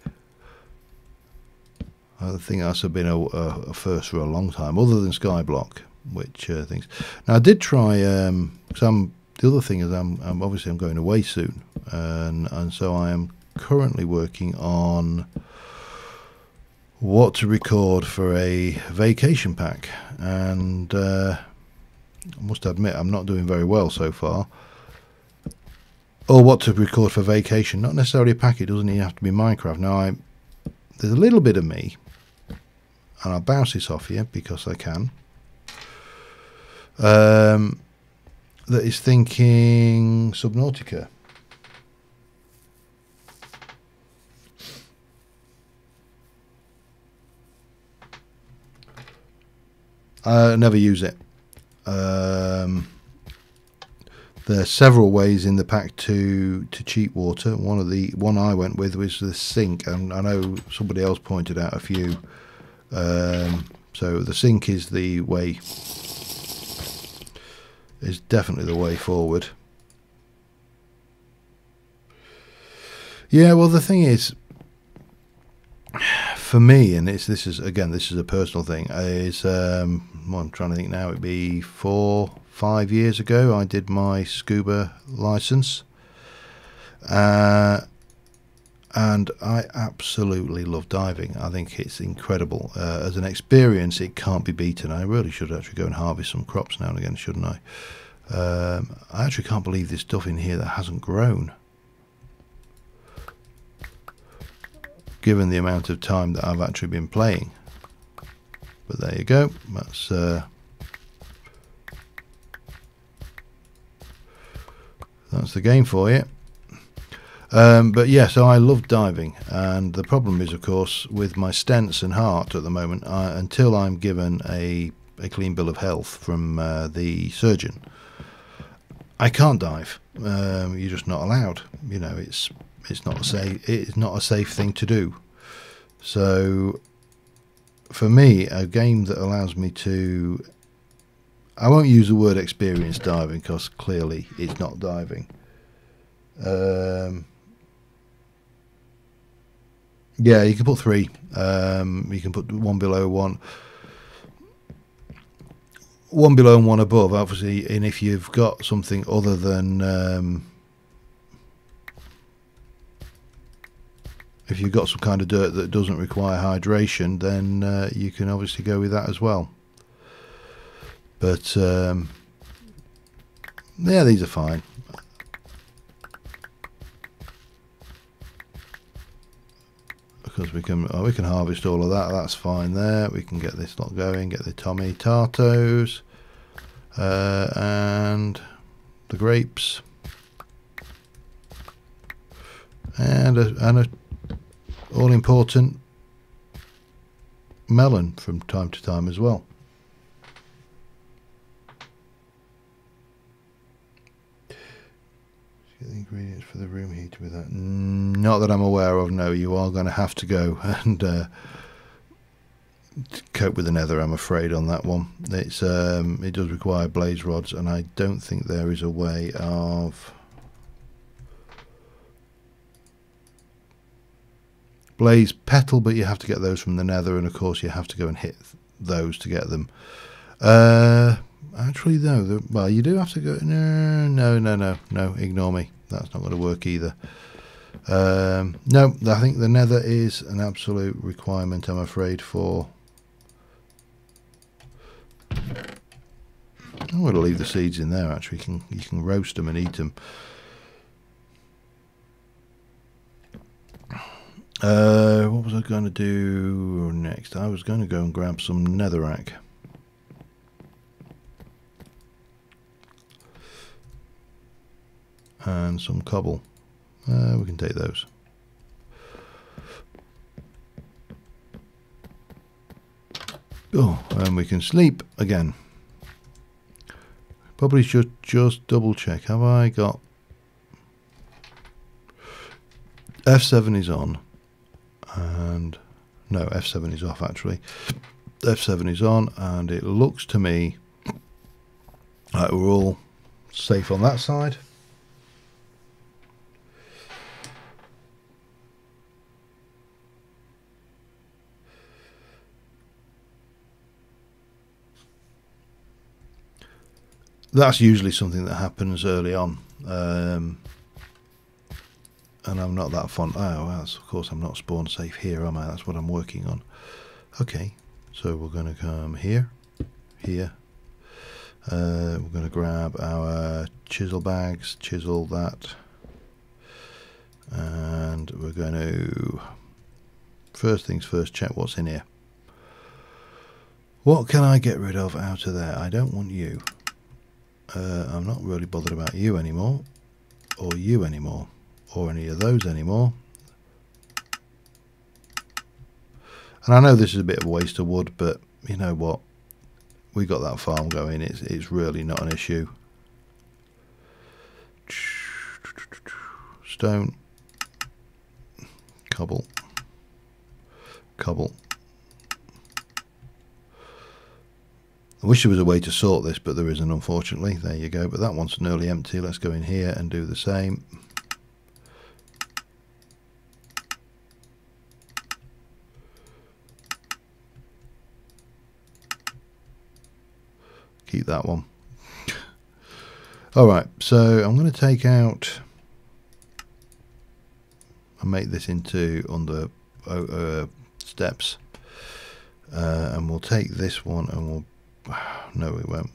I think that's been a first for a long time, other than skyblock, which things. Now I did try. The other thing is I'm obviously I'm going away soon, and so I am currently working on what to record for a vacation pack, and I must admit I'm not doing very well so far. or what to record for vacation. Not necessarily a pack. It doesn't even have to be Minecraft. Now, there's a little bit of me, and I'll bounce this off here because I can. That is thinking Subnautica. I never use it. There are several ways in the pack to cheat water. One I went with was the sink, and I know somebody else pointed out a few. So the sink is the way. Is definitely the way forward. Yeah, well, the thing is, for me, and this is a personal thing, is well, I'm trying to think now, it'd be 4-5 years ago I did my scuba license, and I absolutely love diving. I think it's incredible. As an experience, it can't be beaten. I really should actually go and harvest some crops now and again, shouldn't I? I actually can't believe there's stuff in here that hasn't grown, given the amount of time that I've actually been playing. But there you go. That's the game for you. But yeah, so I love diving, and the problem is, of course, with my stents and heart at the moment, until I'm given a clean bill of health from the surgeon, I can't dive. You're just not allowed. You know, it's not safe. It's not a safe thing to do. So for me, a game that allows me to, I won't use the word experience diving because clearly it's not diving. Yeah, you can put 3. You can put 1 below, 1 below and 1 above, obviously. And if you've got something other than if you've got some kind of dirt that doesn't require hydration, then you can obviously go with that as well. But yeah, these are fine. Because we can harvest all of that. That's fine there. We can get this lot going. Get the tomatoes and the grapes and a all important melon from time to time as well. Get the ingredients for the room heater with that. Not that I'm aware of. No, you are going to have to go and cope with the nether, I'm afraid, on that one. It's it does require blaze rods, and I don't think there is a way of blaze petal, but you have to get those from the nether, and of course you have to go and hit those to get them. Actually, no. Well, you do have to go. No. Ignore me. That's not going to work either. No, I think the nether is an absolute requirement, I'm afraid, for. I'm going to leave the seeds in there. Actually, you can roast them and eat them. What was I going to do next? I was going to go and grab some netherrack. And some cobble. We can take those. Oh, and we can sleep again. Probably should just double check. Have I got F7 is on, and no, F7 is off actually. F7 is on, and it looks to me like we're all safe on that side. That's usually something that happens early on, and I'm not that fond. Oh, well, of course I'm not spawn safe here, am I? That's what I'm working on. Okay, so we're going to come here. We're going to grab our chisel bags, chisel that, and we're going to, first things first, check what's in here. What can I get rid of out of there? I don't want you. I'm not really bothered about you anymore, or you anymore, or any of those anymore. And I know this is a bit of a waste of wood, but you know what? We got that farm going. It's really not an issue. Stone, cobble, cobble. I wish there was a way to sort this, but there isn't, unfortunately. There you go. But that one's nearly empty. Let's go in here and do the same. Keep that one. Alright, so I'm going to take out and make this into under steps. And we'll take this one and we'll... No, we won't.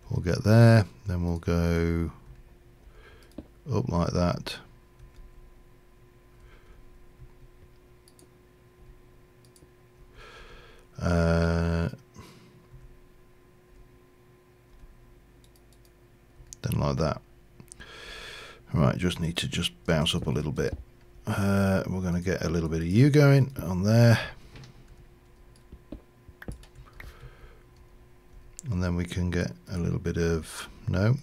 We'll get there, then we'll go up like that. Then like that. Right, just need to just bounce up a little bit. We're going to get a little bit of you going on there. And then we can get a little bit of, no.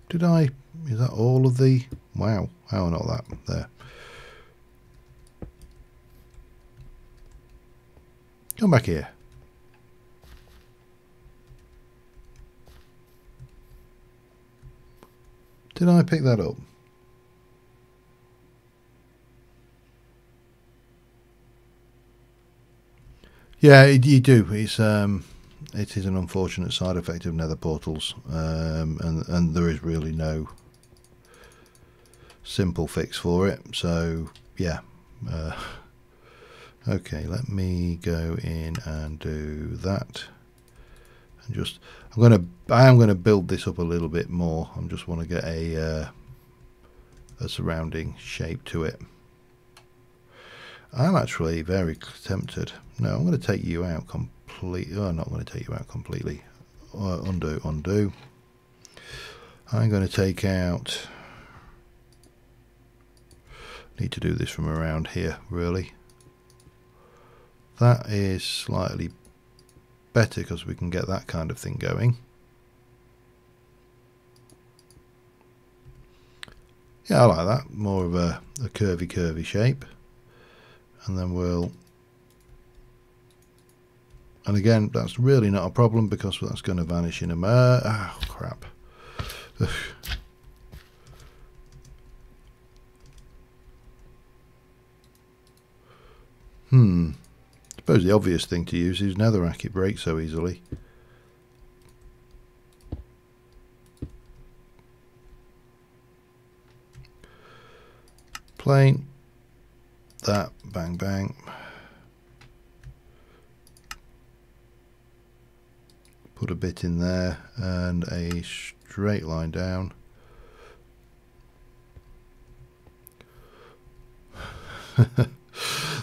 Did I, is that all of the, wow, oh, not that, there. Come back here. Did I pick that up? Yeah, you do. It is an unfortunate side effect of nether portals, and there is really no simple fix for it. So yeah, okay. Let me go in and do that, and just I am gonna build this up a little bit more. I just want to get a surrounding shape to it. I'm actually very tempted. No, I'm going to take you out completely. Oh, I'm not going to take you out completely. Undo, undo. I'm going to take out... Need to do this from around here, really. That is slightly better because we can get that kind of thing going. Yeah, I like that. More of a curvy shape. And then we'll, and again, that's really not a problem because that's going to vanish in a minute. Oh crap. Suppose the obvious thing to use is netherrack. It breaks so easily. Plain. That, bang bang. Put a bit in there and a straight line down.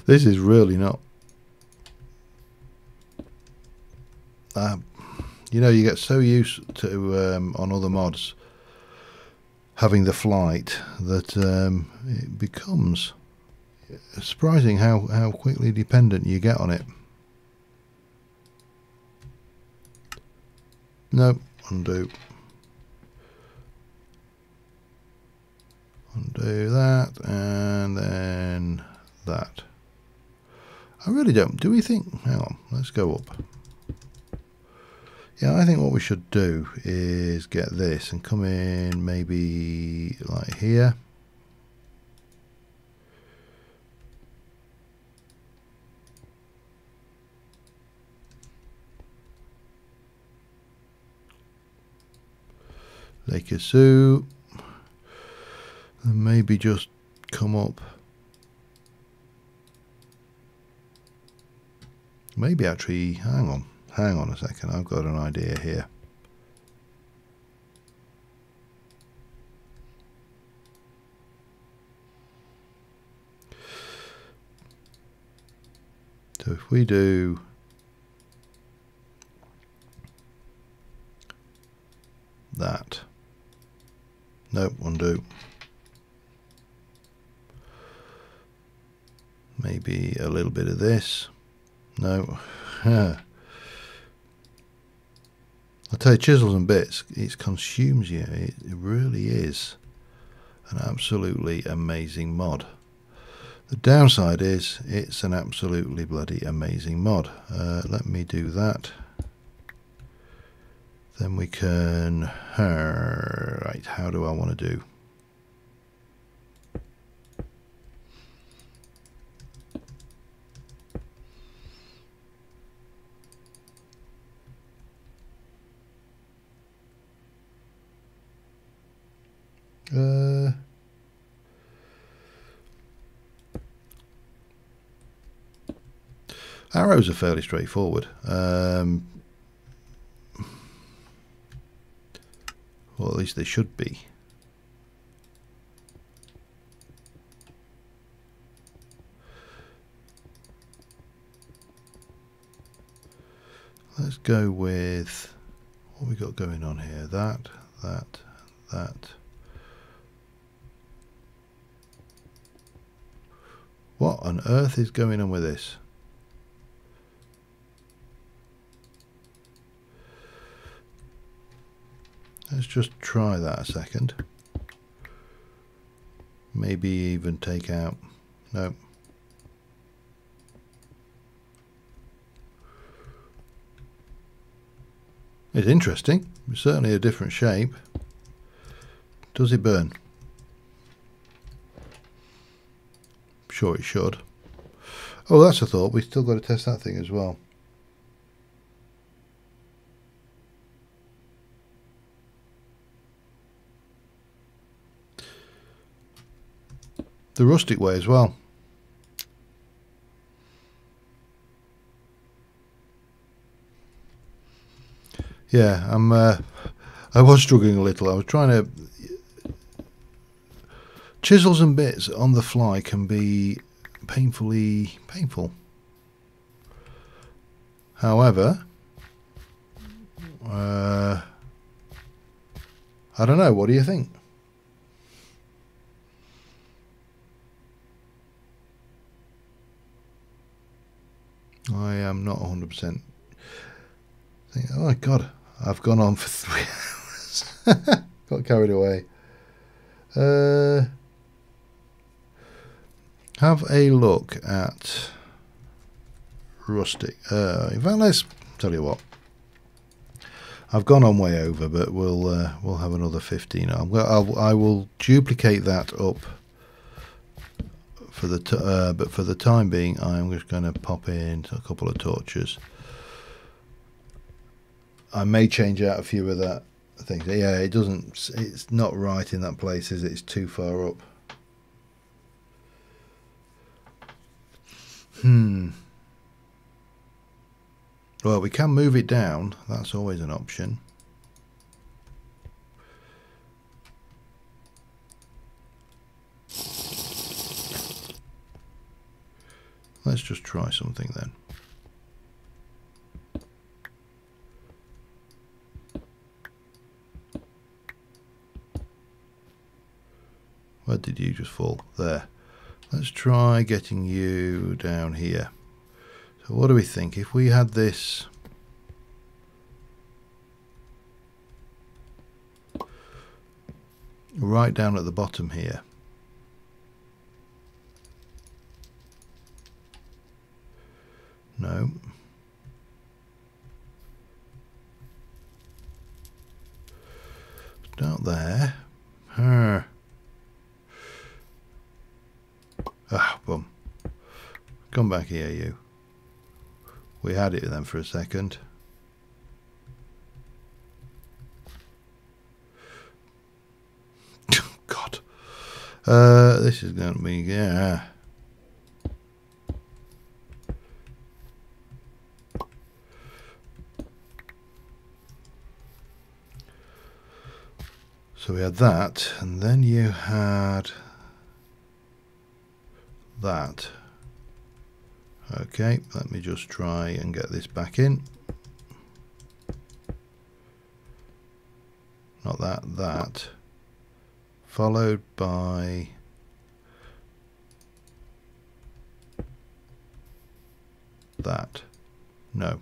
This is really not, you know, you get so used to on other mods having the flight that it becomes surprising how quickly dependent you get on it. No, undo. Undo that, and then that. I really don't. Do we think... Hang on, let's go up. Yeah, I think what we should do is get this and come in maybe like here. Like a zoo, and maybe just come up. Maybe actually, hang on a second. I've got an idea here. So if we do that, nope, undo. Maybe a little bit of this. No. I tell you, Chisels and Bits, it consumes you. It really is an absolutely amazing mod. The downside is it's an absolutely bloody amazing mod. Let me do that. Then we can... right, how do I want to do? Arrows are fairly straightforward. Well, at least they should be. Let's go with what we got going on here. That. What on earth is going on with this? Let's just try that a second. Maybe even take out... no. It's interesting. It's certainly a different shape. Does it burn? Sure it should. Oh, that's a thought. We've still got to test that thing as well. The rustic way as well. Yeah, I was struggling a little. I was trying to... Chisels and Bits on the fly can be painfully painful. However, I don't know. What do you think? I am not 100%. Oh my God, I've gone on for 3 hours. Got carried away. Have a look at rustic. In fact, let's tell you what. I've gone on way over, but we'll have another 15. I will duplicate that up for the but for the time being, I'm just going to pop in a couple of torches. I may change out a few of that things. Yeah, it doesn't. It's not right in that place, is it? It's too far up. Well, we can move it down. That's always an option. Let's just try something then. Where did you just fall? There. Let's try getting you down here. So what do we think? If we had this... right down at the bottom here. No. Start there. Ah, boom. Come back here, you. We had it then for a second. God. This is going to be... yeah. So we had that, and then you had that. Okay, let me just try and get this back in. Not that, that. Followed by that. No.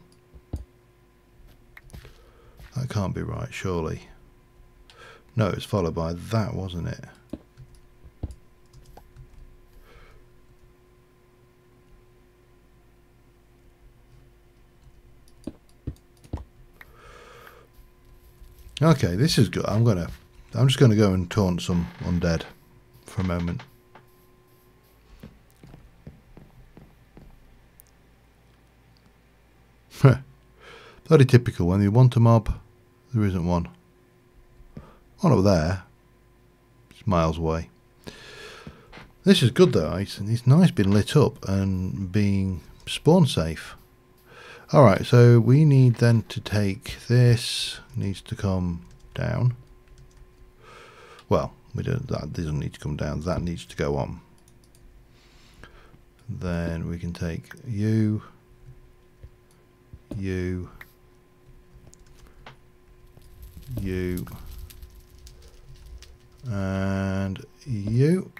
That can't be right, surely. No, it's followed by that, wasn't it? Okay, this is good. I'm just gonna go and taunt some undead for a moment. Bloody typical. When you want a mob, there isn't one. One up there. It's miles away. This is good though. It's nice being lit up and being spawn safe. Alright, so we need then to take this, needs to come down. Well, that doesn't need to come down, that needs to go on. Then we can take you, you, you, and you.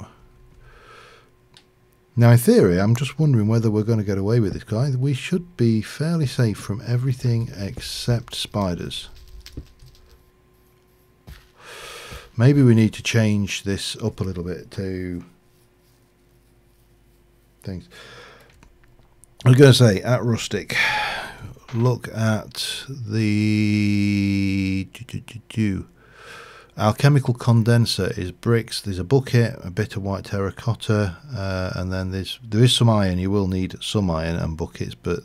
Now in theory, I'm just wondering whether we're going to get away with this guy. We should be fairly safe from everything except spiders. Maybe we need to change this up a little bit to things. I was going to say, at Rustic, look at the alchemical condenser is bricks. There's a bucket, a bit of white terracotta, and then there is some iron. You will need some iron and buckets, but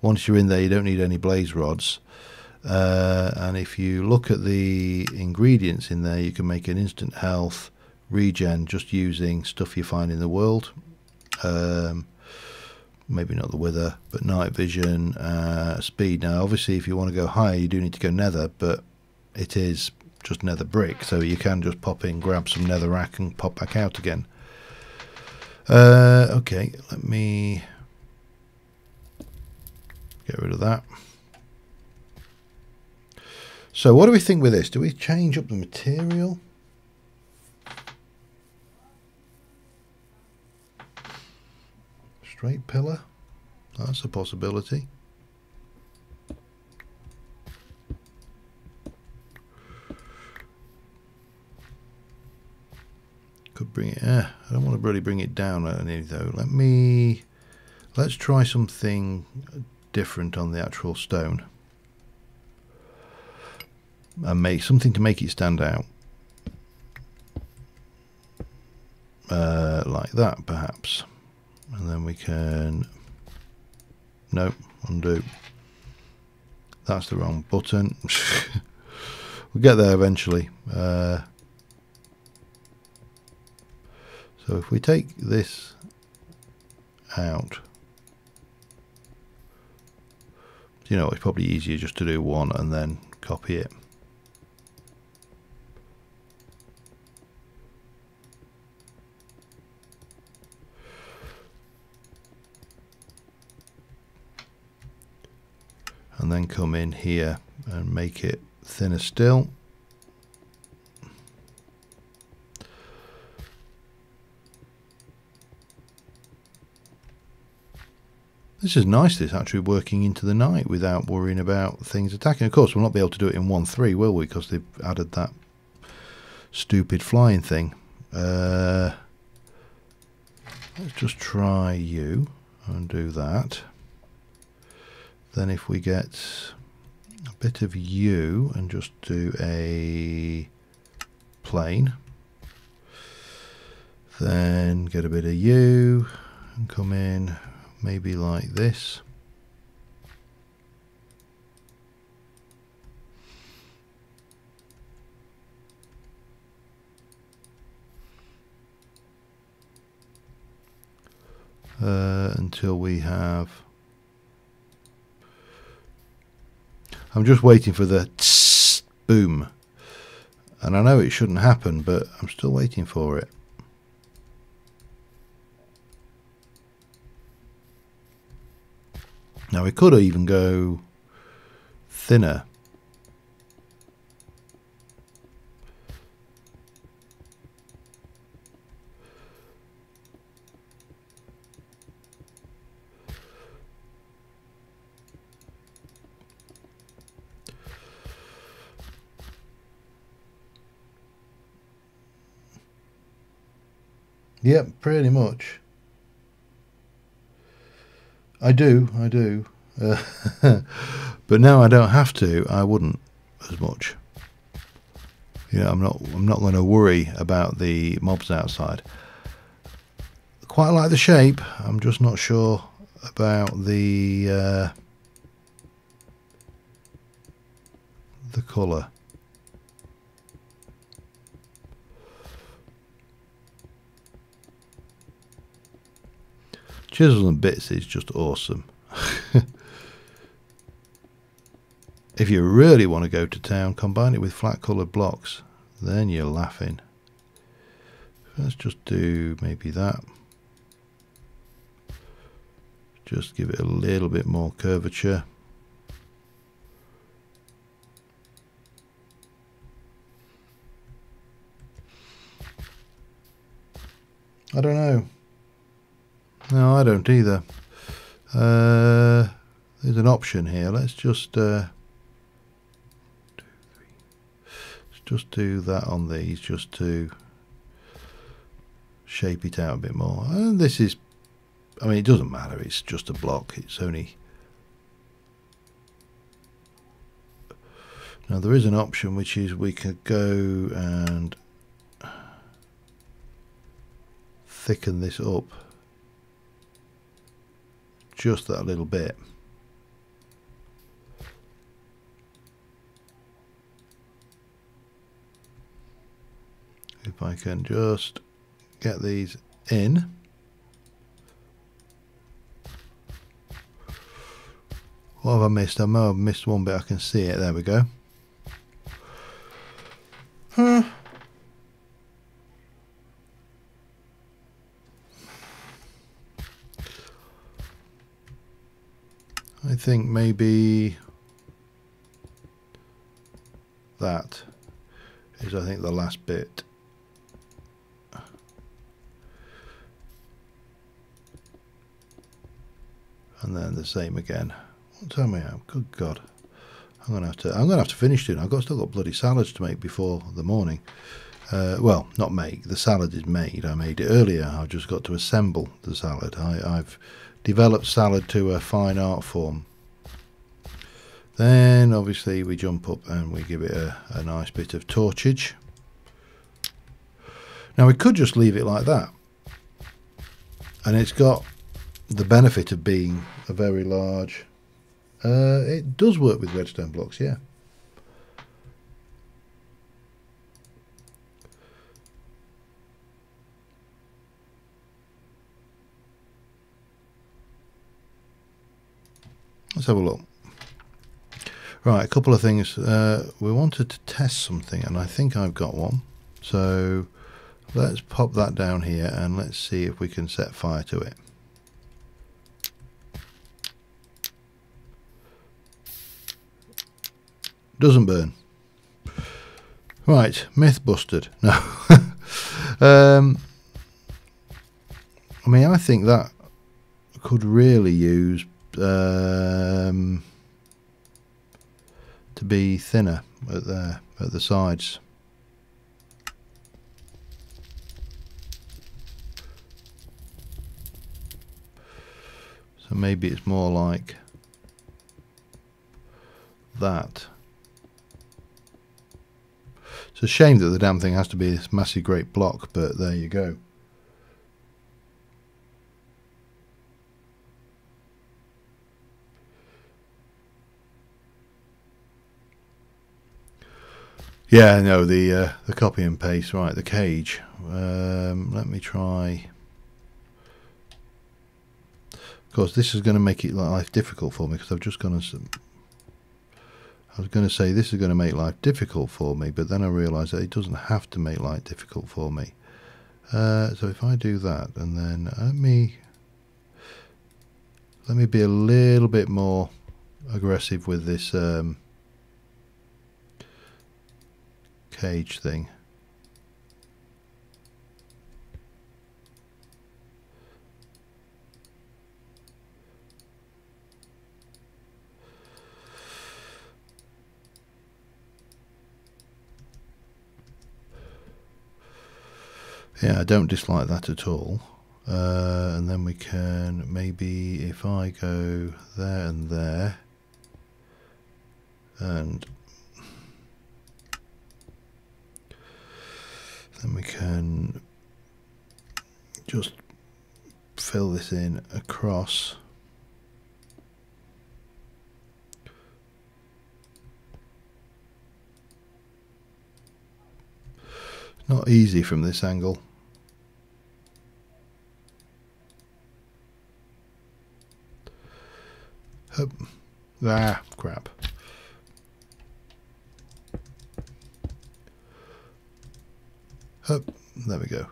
once you're in there, you don't need any blaze rods. And if you look at the ingredients in there, you can make an instant health regen just using stuff you find in the world. Maybe not the wither, but night vision, speed. Now, obviously, if you want to go higher, you do need to go nether, but it is just nether brick, so you can just pop in, grab some nether rack and pop back out again. Okay, let me get rid of that. So what do we think with this? Do we change up the material? Straight pillar, that's a possibility. Could bring it, I don't want to really bring it down any though. Let's try something different on the actual stone. And make something to make it stand out. Like that perhaps. And then we can, no, undo. That's the wrong button. We'll get there eventually. So if we take this out, you know, it's probably easier just to do one and then copy it. And then come in here and make it thinner still. This is nice, this actually working into the night without worrying about things attacking. Of course, we'll not be able to do it in 1.3, will we? Because they've added that stupid flying thing. Let's just try you and do that. Then if we get a bit of you and just do a plane, then get a bit of you and come in maybe like this. Until we have, I'm just waiting for the tss, boom, and I know it shouldn't happen, but I'm still waiting for it. Now we could even go thinner. Yep, pretty much. I do. But now I don't have to. I wouldn't as much. You know, I'm not going to worry about the mobs outside. Quite like the shape. I'm just not sure about the colour. Chisels and Bits is just awesome. If you really want to go to town, combine it with flat coloured blocks. Then you're laughing. Let's just do maybe that. Just give it a little bit more curvature. I don't know. No, I don't either. There's an option here. Let's just do that on these, just to shape it out a bit more. And this is, I mean, it doesn't matter. It's just a block. It's only. Now there is an option, which is we could go and thicken this up just that little bit. If I can just get these in. What have I missed? I know I've missed one bit. I can see it. There we go. I think maybe that is, I think, the last bit. And then the same again. What time am I at? Good God. I'm gonna have to finish it. Still got bloody salads to make before the morning. Well, not make. The salad is made. I made it earlier. I've just got to assemble the salad. I've developed salad to a fine art form. Then obviously we jump up and we give it a nice bit of torchage. Now we could just leave it like that, and it's got the benefit of being a very large. It does work with redstone blocks, yeah. Let's have a look. Right, a couple of things. We wanted to test something, and I think I've got one. So let's pop that down here and let's see if we can set fire to it. Doesn't burn. Right, myth busted. No. I mean, I think that could really use to be thinner at the sides. So maybe it's more like that. It's a shame that the damn thing has to be this massive great block, but there you go. Yeah, no, the copy and paste, right, the cage. Let me try. Of course, this is going to make it life difficult for me, because I've just gone to. I was going to say this is going to make life difficult for me, but then I realised that it doesn't have to make life difficult for me. So if I do that, and then let me Let me be a little bit more aggressive with this cage thing. Yeah, I don't dislike that at all. And then we can maybe, if I go there and there, and then we can just fill this in across. Not easy from this angle. Ah, crap. There we go.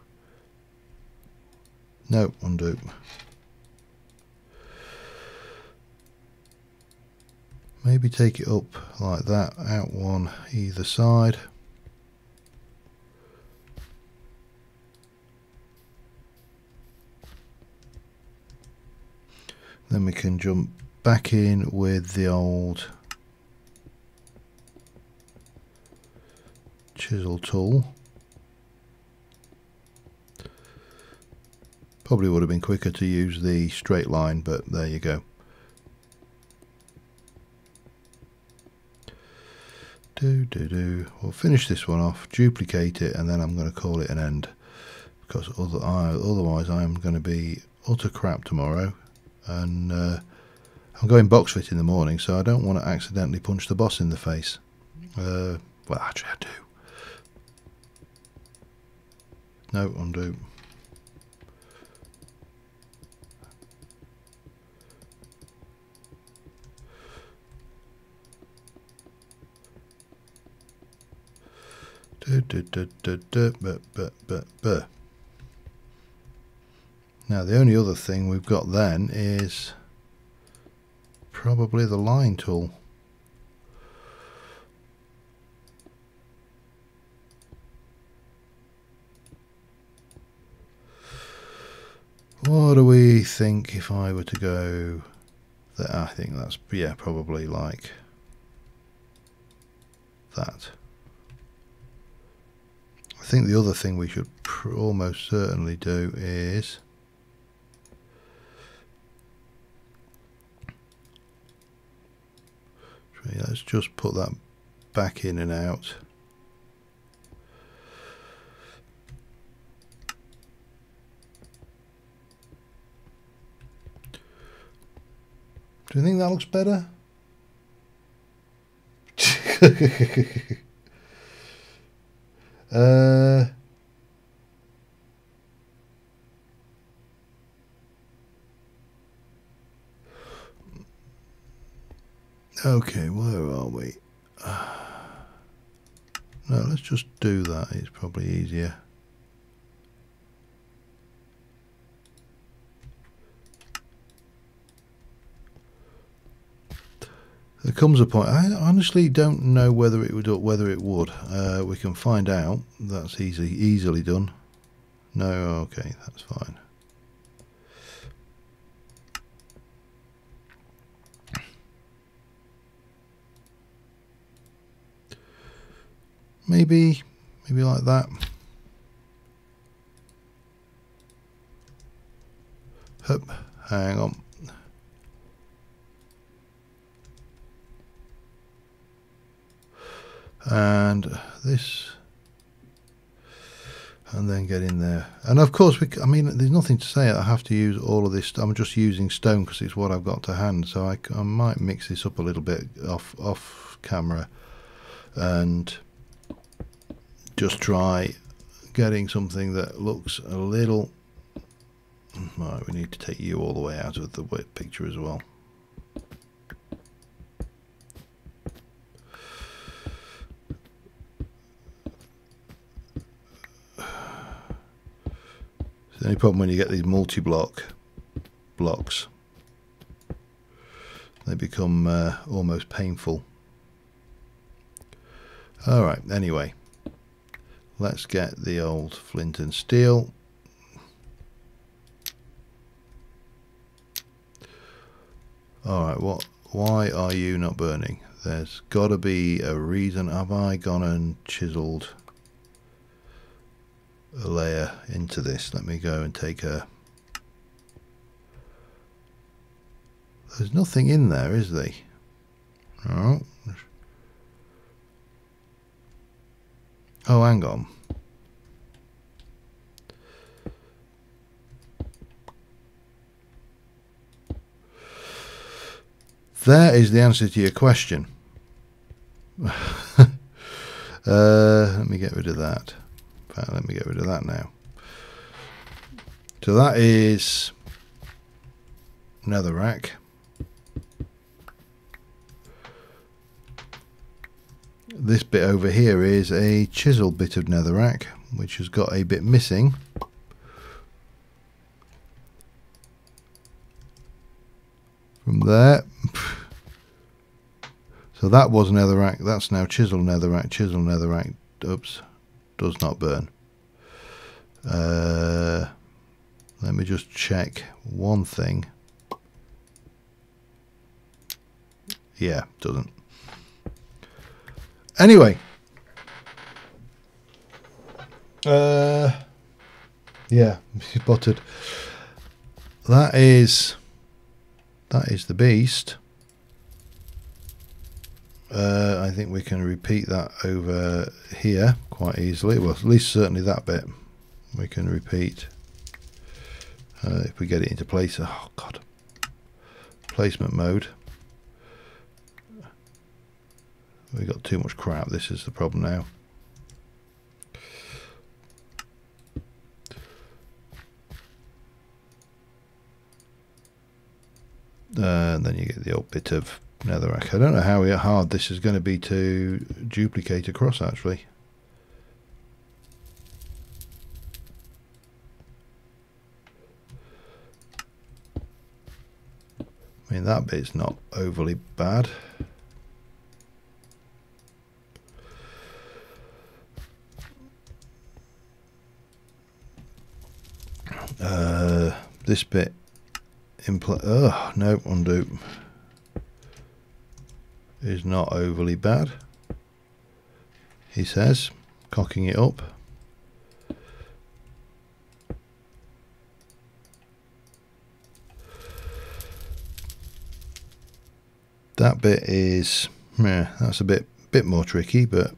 No, undo. Maybe take it up like that, out one either side. Then we can jump back in with the old chisel tool. Probably would have been quicker to use the straight line, but there you go. We'll finish this one off, duplicate it, and then I'm going to call it an end, because otherwise I'm going to be utter crap tomorrow, and I'm going box fit in the morning, so I don't want to accidentally punch the boss in the face. Well, actually I do. No, undo. Now the only other thing we've got then is probably the line tool. What do we think if I were to go there? I think that's, yeah, probably like that. I think the other thing we should almost certainly do is let's just put that back in and out. Do you think that looks better? Okay, where are we? No, let's just do that. It's probably easier. There comes a point. I honestly don't know whether it would. We can find out. That's easily done. No, okay, that's fine. Maybe like that. Hup, hang on. And this, and then get in there. And of course, I mean, there's nothing to say I have to use all of this. I'm just using stone because it's what I've got to hand. So I might mix this up a little bit off camera, and just try getting something that looks a little. Right, we need to take you all the way out of the picture as well. The only problem when you get these multi-block blocks They become almost painful. Alright, anyway, let's get the old flint and steel. Alright, why are you not burning? There's got to be a reason. Have I gone and chiseled a layer into this? Let me go and take a... There's nothing in there, is there? No. Oh, hang on. There is the answer to your question. Let me get rid of that. In fact, let me get rid of that now. So that is netherrack. This bit over here is a chiseled bit of netherrack, which has got a bit missing. From there. So that was netherrack, that's now chiseled netherrack, oops, does not burn. Let me just check one thing. Yeah, doesn't. Anyway. Yeah, spotted. That is the beast. I think we can repeat that over here quite easily. Well, at least certainly that bit we can repeat if we get it into place. Oh god, placement mode. We got too much crap. This is the problem now. And then you get the old bit of netherrack. I don't know how hard this is going to be to duplicate across, actually. I mean, that bit's not overly bad. This bit oh no, undo, is not overly bad, he says, cocking it up. That bit is, yeah, that's a bit more tricky, but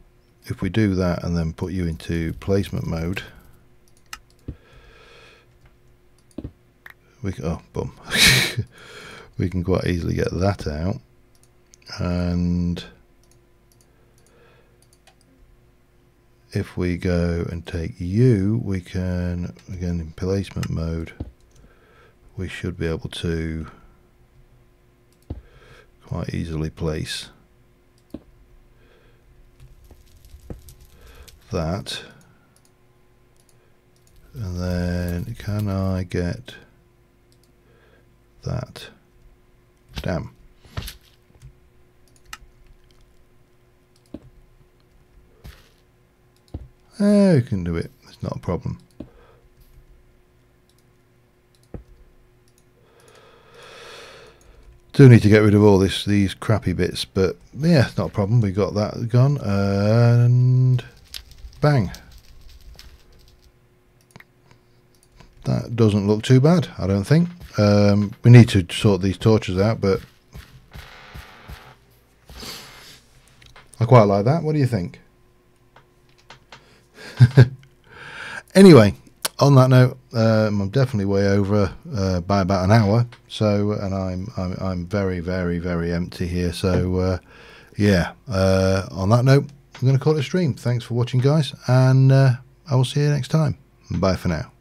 if we do that and then put you into placement mode, oh, boom. We can quite easily get that out. And if we go and take you, we can, again in placement mode, we should be able to quite easily place that. And then can I get that? Damn. You can do it, it's not a problem. Do need to get rid of all these crappy bits, but yeah, it's not a problem. We got that gone, and bang. That doesn't look too bad, I don't think. We need to sort these torches out, but I quite like that. What do you think? Anyway, on that note, I'm definitely way over by about an hour. So, and I'm very, very, very empty here. So, yeah. On that note, I'm going to call it a stream. Thanks for watching, guys, and I will see you next time. Bye for now.